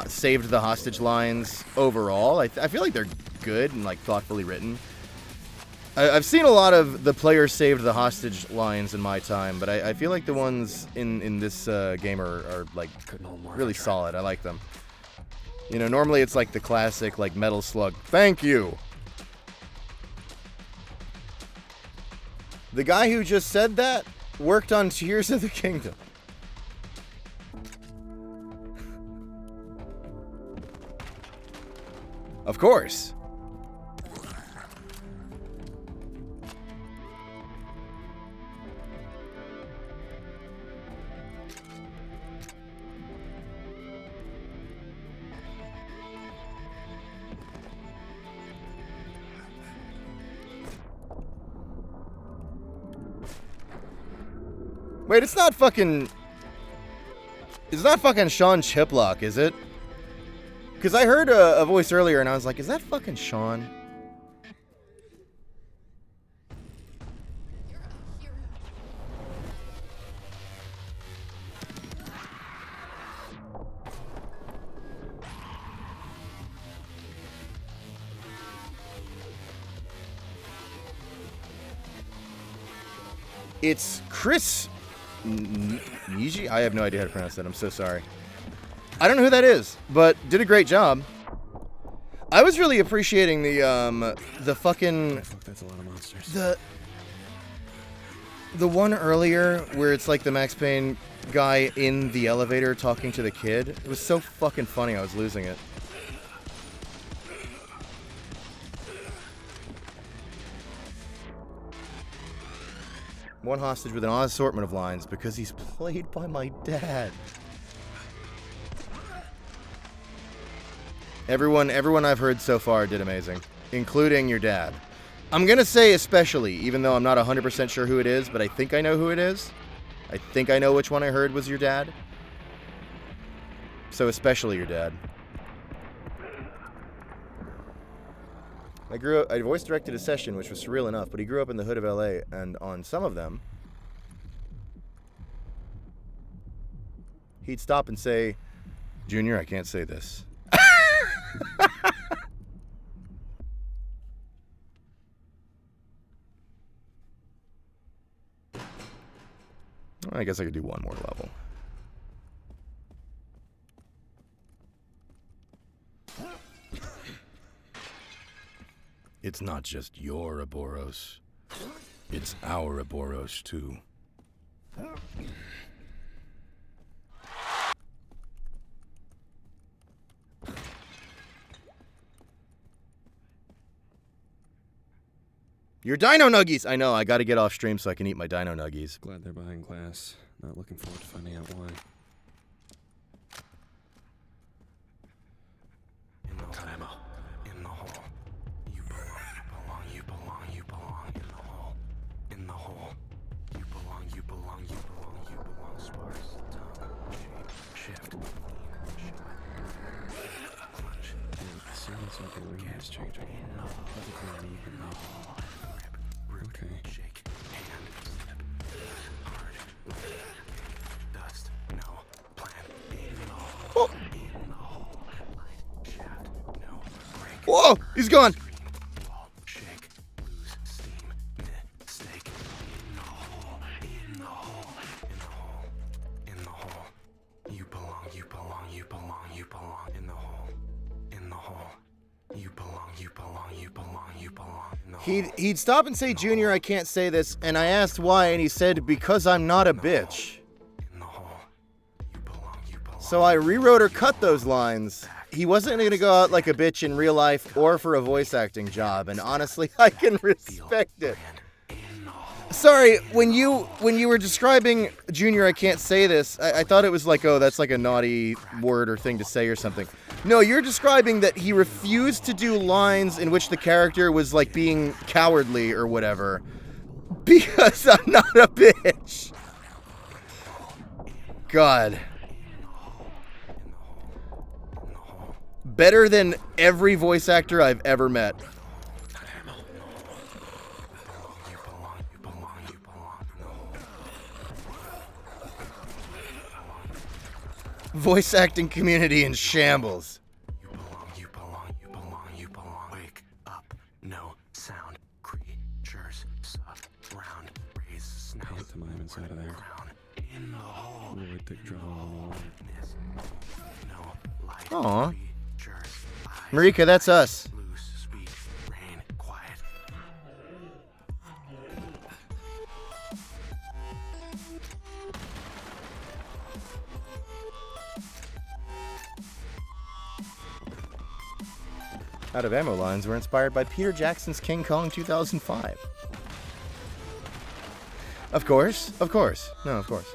S1: saved the hostage lines overall. I feel like they're good and like thoughtfully written. I've seen a lot of the player saved the hostage lines in my time, but I feel like the ones in this game are like really solid. I like them. You know, normally it's like the classic like Metal Slug, thank you. The guy who just said that worked on Tears of the Kingdom. Of course. Wait, it's not fucking Sean Chiplock, is it? Because I heard a voice earlier and I was like, is that fucking Sean? It's Chris Niji? I have no idea how to pronounce that. I'm so sorry. I don't know who that is, but did a great job. I was really appreciating the fucking
S3: That's a lot of monsters.
S1: the one earlier where it's like the Max Payne guy in the elevator talking to the kid. It was so fucking funny. I was losing it. One hostage with an odd assortment of lines because he's played by my dad. Everyone I've heard so far did amazing, including your dad. I'm gonna say especially, even though I'm not 100% sure who it is, but I think I know who it is. I think I know which one I heard was your dad. So especially your dad. I voice directed a session, which was surreal enough, but he grew up in the hood of LA, and on some of them, he'd stop and say, "Junior, I can't say this." I guess I could do one more level.
S7: It's not just your Ouroboros. It's our Ouroboros, too.
S1: Your Dino Nuggies! I know, I gotta get off stream so I can eat my Dino Nuggies.
S3: Glad they're behind glass. Not looking forward to finding out why.
S6: In the hole. In the hole. You belong, you belong, you belong, you belong in the hole. In the hole. You belong, you belong, you belong, you belong. Sparse, tongue, shape, shift, lean, shot, punch.
S3: As soon as I can read it's changing. In the hole. Okay.
S6: Shake, hand, slip, hard, dust, no, plan, in the hole, in the hole, light, shaft, no, break.
S1: Whoa! He's gone!
S6: Wall, shake, lose, steam, mistake, in the hole, in the hole, in the hole, in the hole. You belong, you belong, you belong, you belong, in the hole, in the hole. You belong, you belong, you belong, you belong in the hole.
S1: He'd stop and say, Junior, I can't say this, and I asked why, and he said, because I'm not a bitch. So I rewrote or cut those lines. He wasn't going to go out like a bitch in real life or for a voice acting job, and honestly, I can respect it. Sorry, when you were describing Junior, I can't say this, I thought it was like, oh, that's like a naughty word or thing to say or something. No, you're describing that he refused to do lines in which the character was like being cowardly or whatever. Because I'm not a bitch. God. Better than every voice actor I've ever met. Voice acting community in shambles.
S6: You belong, you belong, you belong, you belong. Wake up, no sound. Creatures surround. Raise snout.
S3: Hit the mime inside of there.
S6: In the hole.
S3: Really thick draw.
S6: No light.
S1: Aw.
S6: Creatures.
S1: Marika, that's us.
S6: Loose speech. Rain. Quiet.
S1: Out of ammo lines were inspired by Peter Jackson's King Kong 2005. Of course. Of course. No, of course.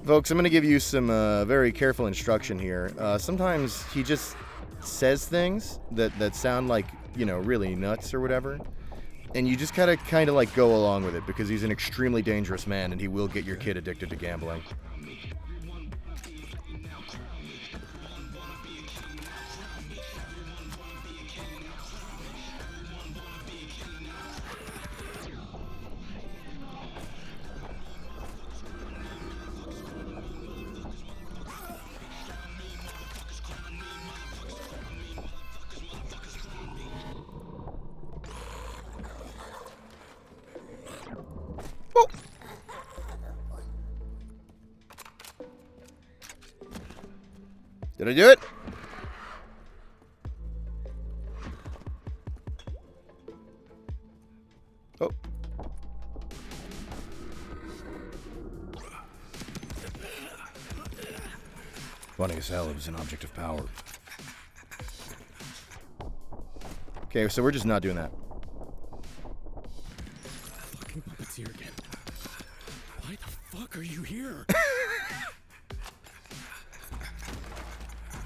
S1: Folks, I'm going to give you some very careful instruction here. Sometimes he just says things that sound like, you know, really nuts or whatever. And you just gotta kind of like go along with it because he's an extremely dangerous man and he will get your kid addicted to gambling. Did I do it? Oh.
S7: Wanting a salad is an object of power.
S1: Okay, so we're just not doing that.
S3: Fucking puppeteer again. Why the fuck are you here?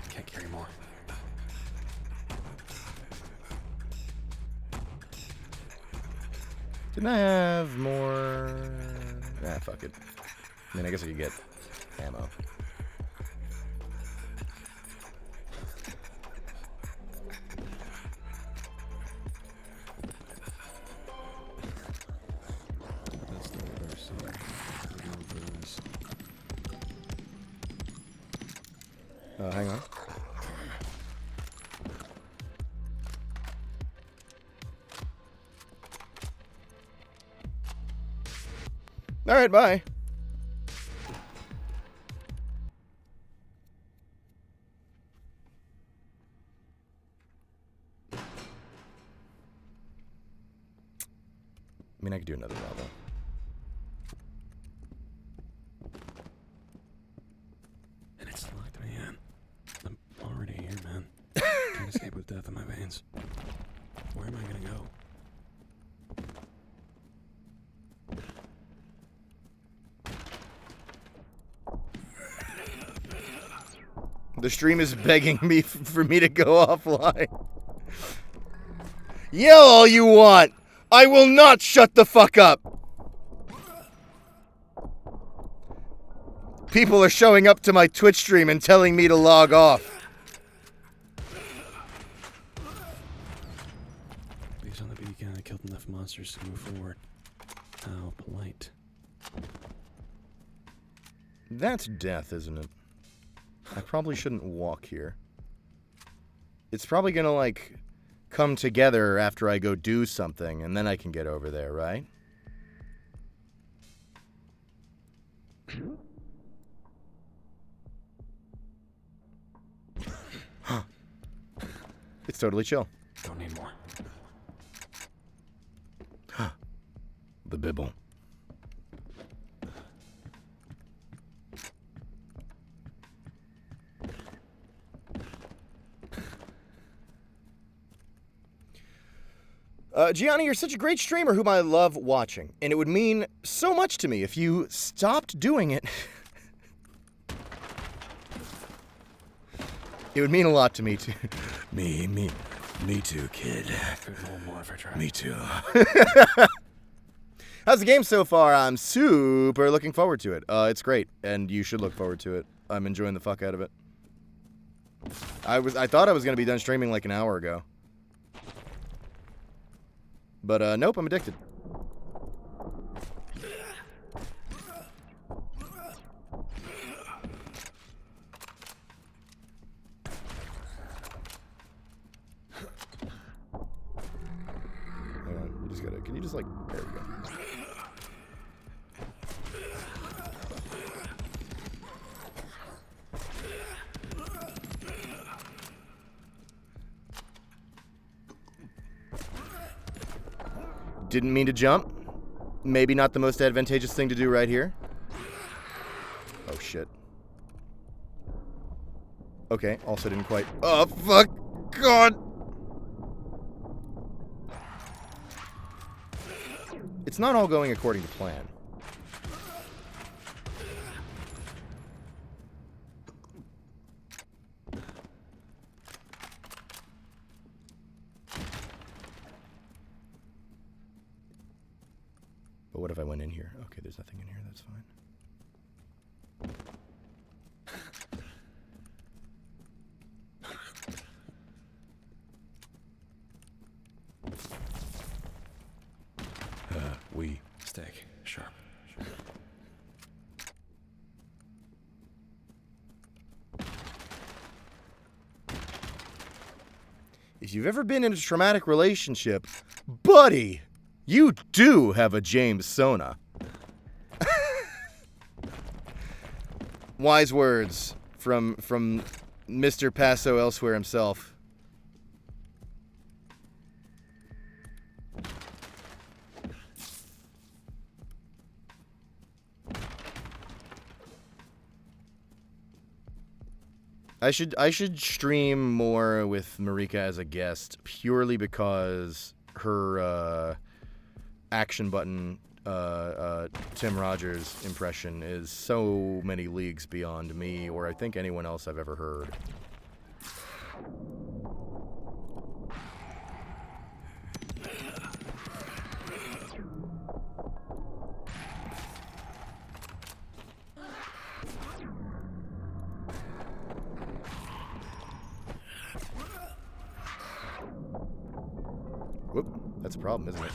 S3: Can't carry more.
S1: Didn't I have more? Ah, fuck it. I mean, I guess I could get ammo. Hang on. Alright, bye. I mean, I could do another level.
S3: And it's locked me in. I'm already here, man. Can't escape with death in my veins. Where am I gonna go?
S1: The stream is begging me for me to go offline. Yell all you want! I will not shut the fuck up! People are showing up to my Twitch stream and telling me to log off.
S3: Based on the beacon, I killed enough monsters to move forward. How polite.
S1: That's death, isn't it? I probably shouldn't walk here. It's probably gonna, like, come together after I go do something, and then I can get over there, right? It's totally chill.
S3: Don't need more.
S7: The Bibble.
S1: Gianni, you're such a great streamer whom I love watching, and it would mean so much to me if you stopped doing it. It would mean a lot to me, too.
S7: Me too, kid.
S3: Could hold more if I tried.
S7: Me too.
S1: How's the game so far? I'm super looking forward to it. It's great, and you should look forward to it. I'm enjoying the fuck out of it. I thought I was gonna be done streaming like an hour ago. But, nope, I'm addicted. Hang on, you just gotta, can you just, like, there we go. Didn't mean to jump. Maybe not the most advantageous thing to do right here. Oh, shit. Okay, also didn't quite... Oh, fuck! God! It's not all going according to plan. But what if I went in here? Okay, there's nothing in here, that's fine.
S7: We.
S3: Steak. Sharp.
S1: If you've ever been in a traumatic relationship, buddy, you do have a James Sona. Wise words from Mr. Paso Elsewhere himself. I should stream more with Marika as a guest purely because her action button Tim Rogers impression is so many leagues beyond me or I think anyone else I've ever heard. Whoop, that's a problem, isn't it?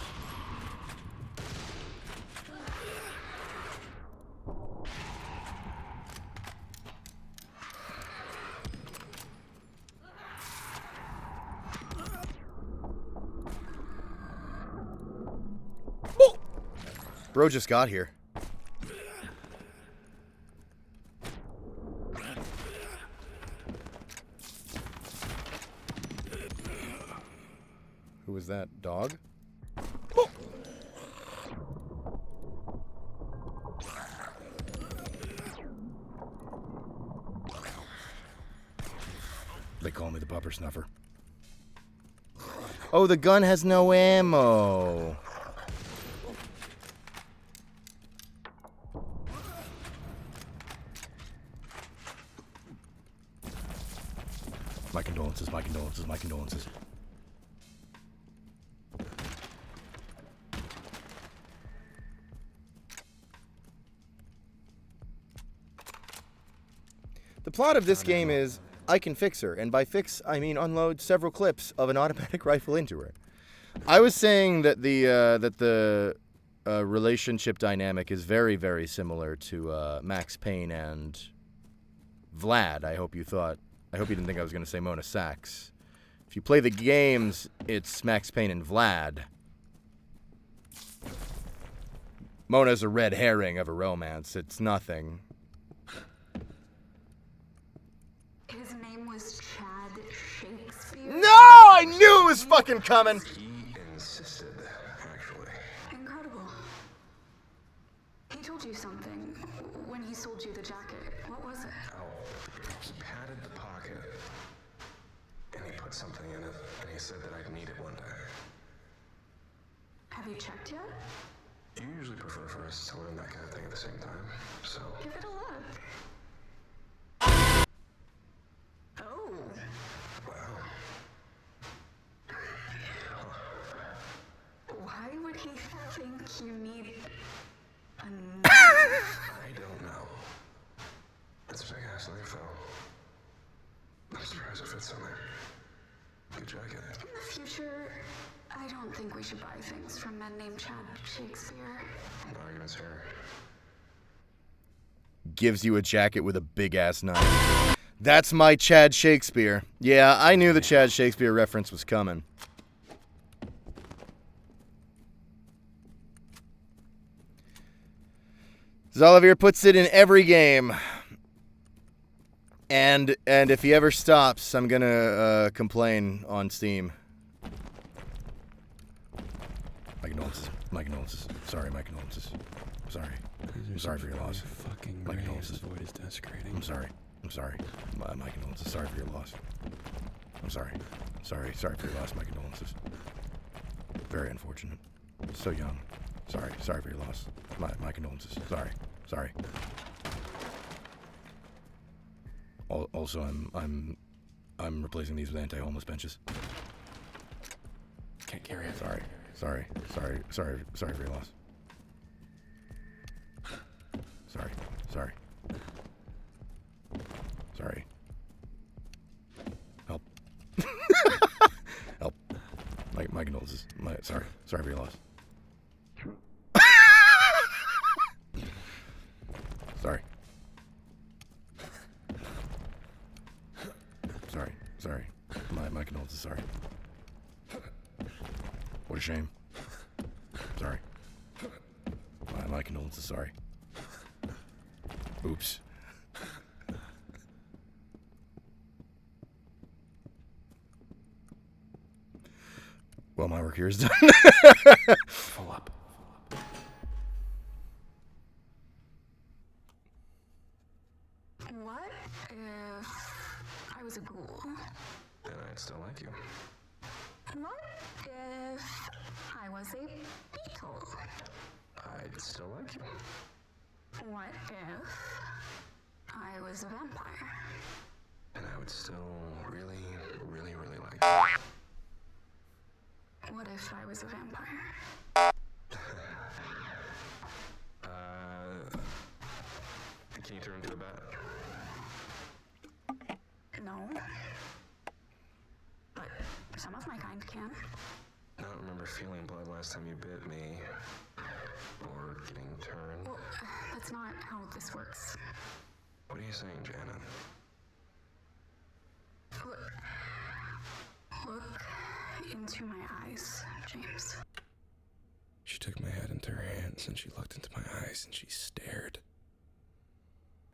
S1: Bro just got here. was that? Dog?
S7: They call me the pupper snuffer.
S1: Oh, the gun has no ammo.
S7: My condolences, my condolences, my condolences.
S1: The plot of this game is I can fix her, and by fix I mean unload several clips of an automatic rifle into her. I was saying that the relationship dynamic is very, very similar to Max Payne and Vlad. I hope you didn't think I was going to say Mona Sachs. If you play the games, it's Max Payne and Vlad. Mona's a red herring of a romance. It's nothing.
S11: His name was Chad Shakespeare.
S1: No! I knew it was fucking coming!
S14: He insisted, actually.
S11: Incredible. He told you something when he sold you the jacket. What was it?
S14: Oh, he patted the pocket, and he put something in it, and he said that I'd need it one day.
S11: Have you checked yet?
S14: You usually prefer for us to learn that kind of thing at the same time, so...
S11: Give it a look. Oh.
S14: Wow.
S11: Why would he think you need a
S14: I don't know. It's a big ass knife, though. I'm surprised it fits in there. Good jacket.
S11: In the future, I don't think we should buy things from men named Chad Shakespeare.
S14: The argument's here.
S1: Gives you a jacket with a big-ass knife. That's my Chad Shakespeare. Yeah, I knew the Chad Shakespeare reference was coming. Zolliver puts it in every game. And if he ever stops, I'm gonna complain on Steam.
S7: My condolences. My condolences. Sorry, my condolences. Sorry. I'm sorry for your loss.
S3: Fucking
S7: My condolences.
S3: void is desecrating.
S7: I'm sorry. I'm sorry. My condolences. Sorry for your loss. I'm sorry. Sorry for your loss. My condolences. Very unfortunate. So young. Sorry for your loss. My condolences. Sorry. Also, I'm replacing these with anti-homeless benches.
S3: Can't carry it.
S7: Sorry for your loss. Sorry. Help. Help. My condolences. Sorry for your loss. Sorry. My condolences. Sorry. What a shame. Sorry. My condolences. Sorry. Oops. Well, my work here is done.
S3: Full up.
S11: What if I was a ghoul?
S14: Then I'd still like you.
S11: What if I was a beetle?
S14: I'd still like you.
S11: What if I was a vampire?
S14: And I would still really, really, really like you.
S11: What if I was a vampire?
S14: Can you turn into a bat?
S11: No. But some of my kind can.
S14: I don't remember feeling blood last time you bit me. Or getting turned.
S11: Well, that's not how this works.
S14: What are you saying, Janet?
S11: Look into my eyes, James.
S3: She took my head into her hands and she looked into my eyes and she stared.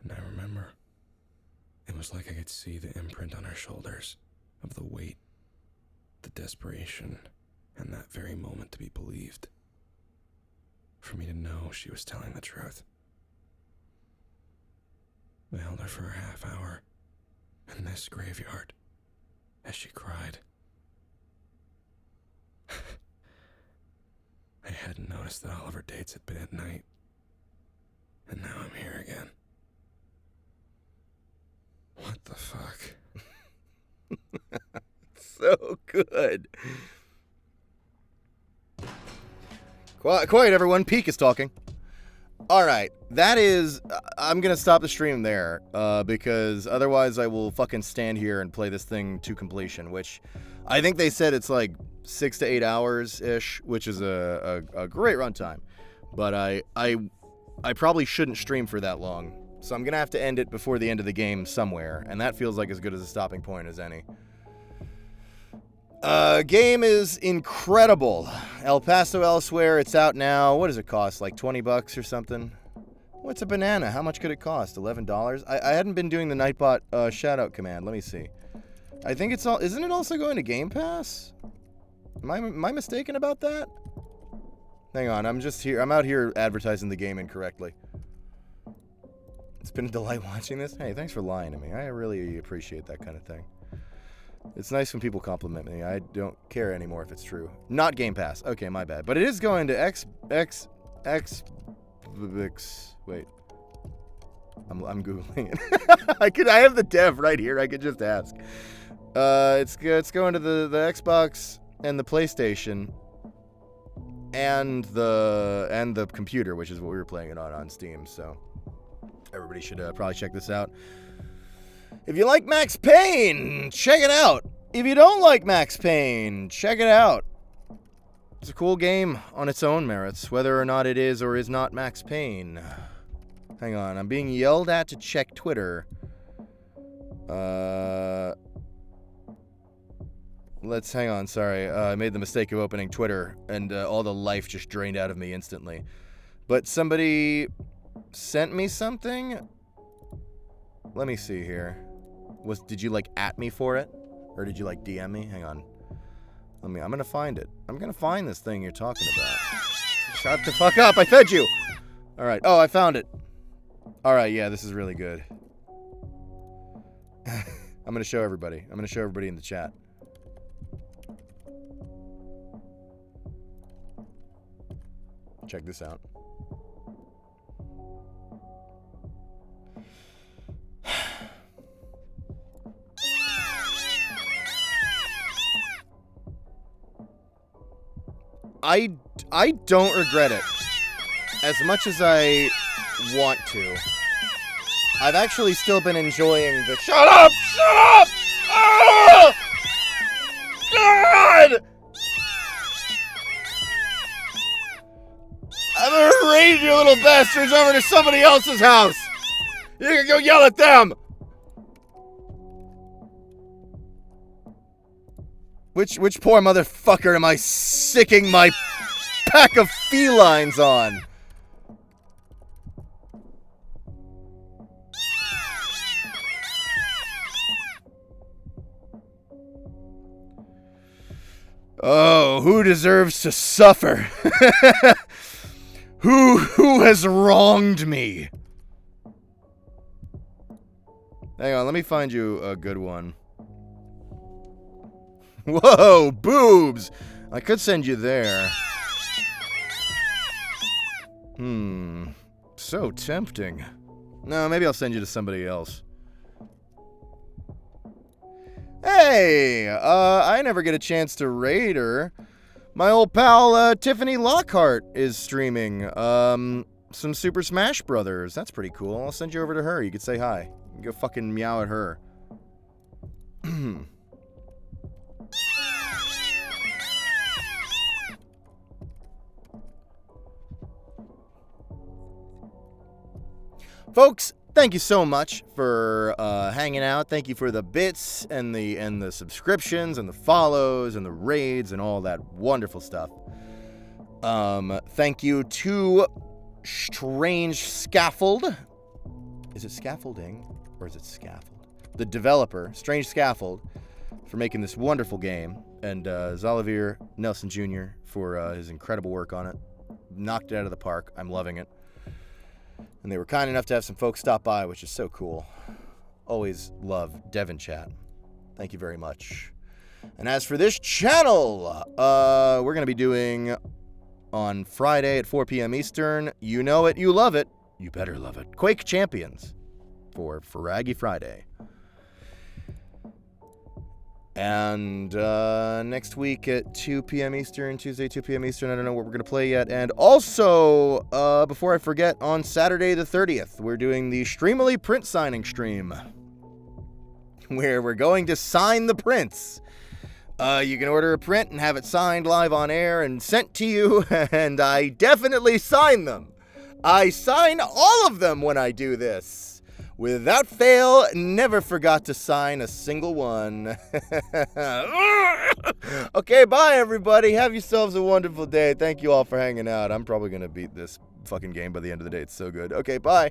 S3: And I remember, it was like I could see the imprint on her shoulders of the weight, the desperation, in that very moment to be believed. For me to know she was telling the truth. I held her for a half hour in this graveyard as she cried. I hadn't noticed that all of her dates had been at night. And now I'm here again. What the fuck?
S1: So good. Quiet, everyone. Peak is talking. All right, that is... I'm going to stop the stream there, because otherwise I will fucking stand here and play this thing to completion, which I think they said it's like 6 to 8 hours-ish, which is a great runtime. But I probably shouldn't stream for that long, so I'm going to have to end it before the end of the game somewhere, and that feels like as good as a stopping point as any. Game is incredible. El Paso Elsewhere, it's out now. What does it cost? Like $20 or something? What's a banana? How much could it cost? $11? I hadn't been doing the Nightbot shoutout command. Let me see. I think it's all... Isn't it also going to Game Pass? Am I mistaken about that? Hang on, I'm out here advertising the game incorrectly. It's been a delight watching this. Hey, thanks for lying to me. I really appreciate that kind of thing. It's nice when people compliment me. I don't care anymore if it's true. Not Game Pass. Okay, my bad. But it is going to wait. I'm Googling it. I have the dev right here. I could just ask. It's going to the Xbox and the PlayStation and the computer, which is what we were playing it on Steam. So everybody should probably check this out. If you like Max Payne, check it out. If you don't like Max Payne, check it out. It's a cool game on its own merits, whether or not it is or is not Max Payne. Hang on, I'm being yelled at to check Twitter. Let's hang on, sorry. I made the mistake of opening Twitter, and all the life just drained out of me instantly. But somebody sent me something? Let me see here. Did you like at me for it? Or did you like DM me? Hang on. I'm gonna find it. I'm gonna find this thing you're talking about. Shut the fuck up, I fed you! Alright, oh, I found it. Alright, yeah, this is really good. I'm gonna show everybody. I'm gonna show everybody in the chat. Check this out. I don't regret it as much as I want to. I've actually still been enjoying the Shut up! Shut up! Oh! God! I'm gonna raid you little bastards over to somebody else's house! You can go yell at them! Which poor motherfucker am I sicking my pack of felines on? Oh, who deserves to suffer? Who has wronged me? Hang on, let me find you a good one. Whoa, boobs! I could send you there. So tempting. No, maybe I'll send you to somebody else. Hey! I never get a chance to raid her. My old pal, Tiffany Lockhart is streaming, some Super Smash Brothers. That's pretty cool. I'll send you over to her. You could say hi. You can go fucking meow at her. Folks, thank you so much for hanging out. Thank you for the bits and the subscriptions and the follows and the raids and all that wonderful stuff. Thank you to Strange Scaffold. Is it scaffolding or is it scaffold? The developer, Strange Scaffold, for making this wonderful game, and Zalivir Nelson Jr. for his incredible work on it. Knocked it out of the park. I'm loving it. And they were kind enough to have some folks stop by, which is so cool. Always love Devin Chat. Thank you very much. And as for this channel, we're going to be doing on Friday at 4 p.m. Eastern. You know it, you love it. You better love it. Quake Champions for Fraggy Friday. And next week at 2 p.m. Eastern, Tuesday 2 p.m. Eastern, I don't know what we're going to play yet. And also, before I forget, on Saturday the 30th, we're doing the Streamily print signing stream, where we're going to sign the prints. You can order a print and have it signed live on air and sent to you, and I definitely sign them. I sign all of them when I do this. Without fail, never forgot to sign a single one. Okay, bye everybody. Have yourselves a wonderful day. Thank you all for hanging out. I'm probably going to beat this fucking game by the end of the day. It's so good. Okay, bye.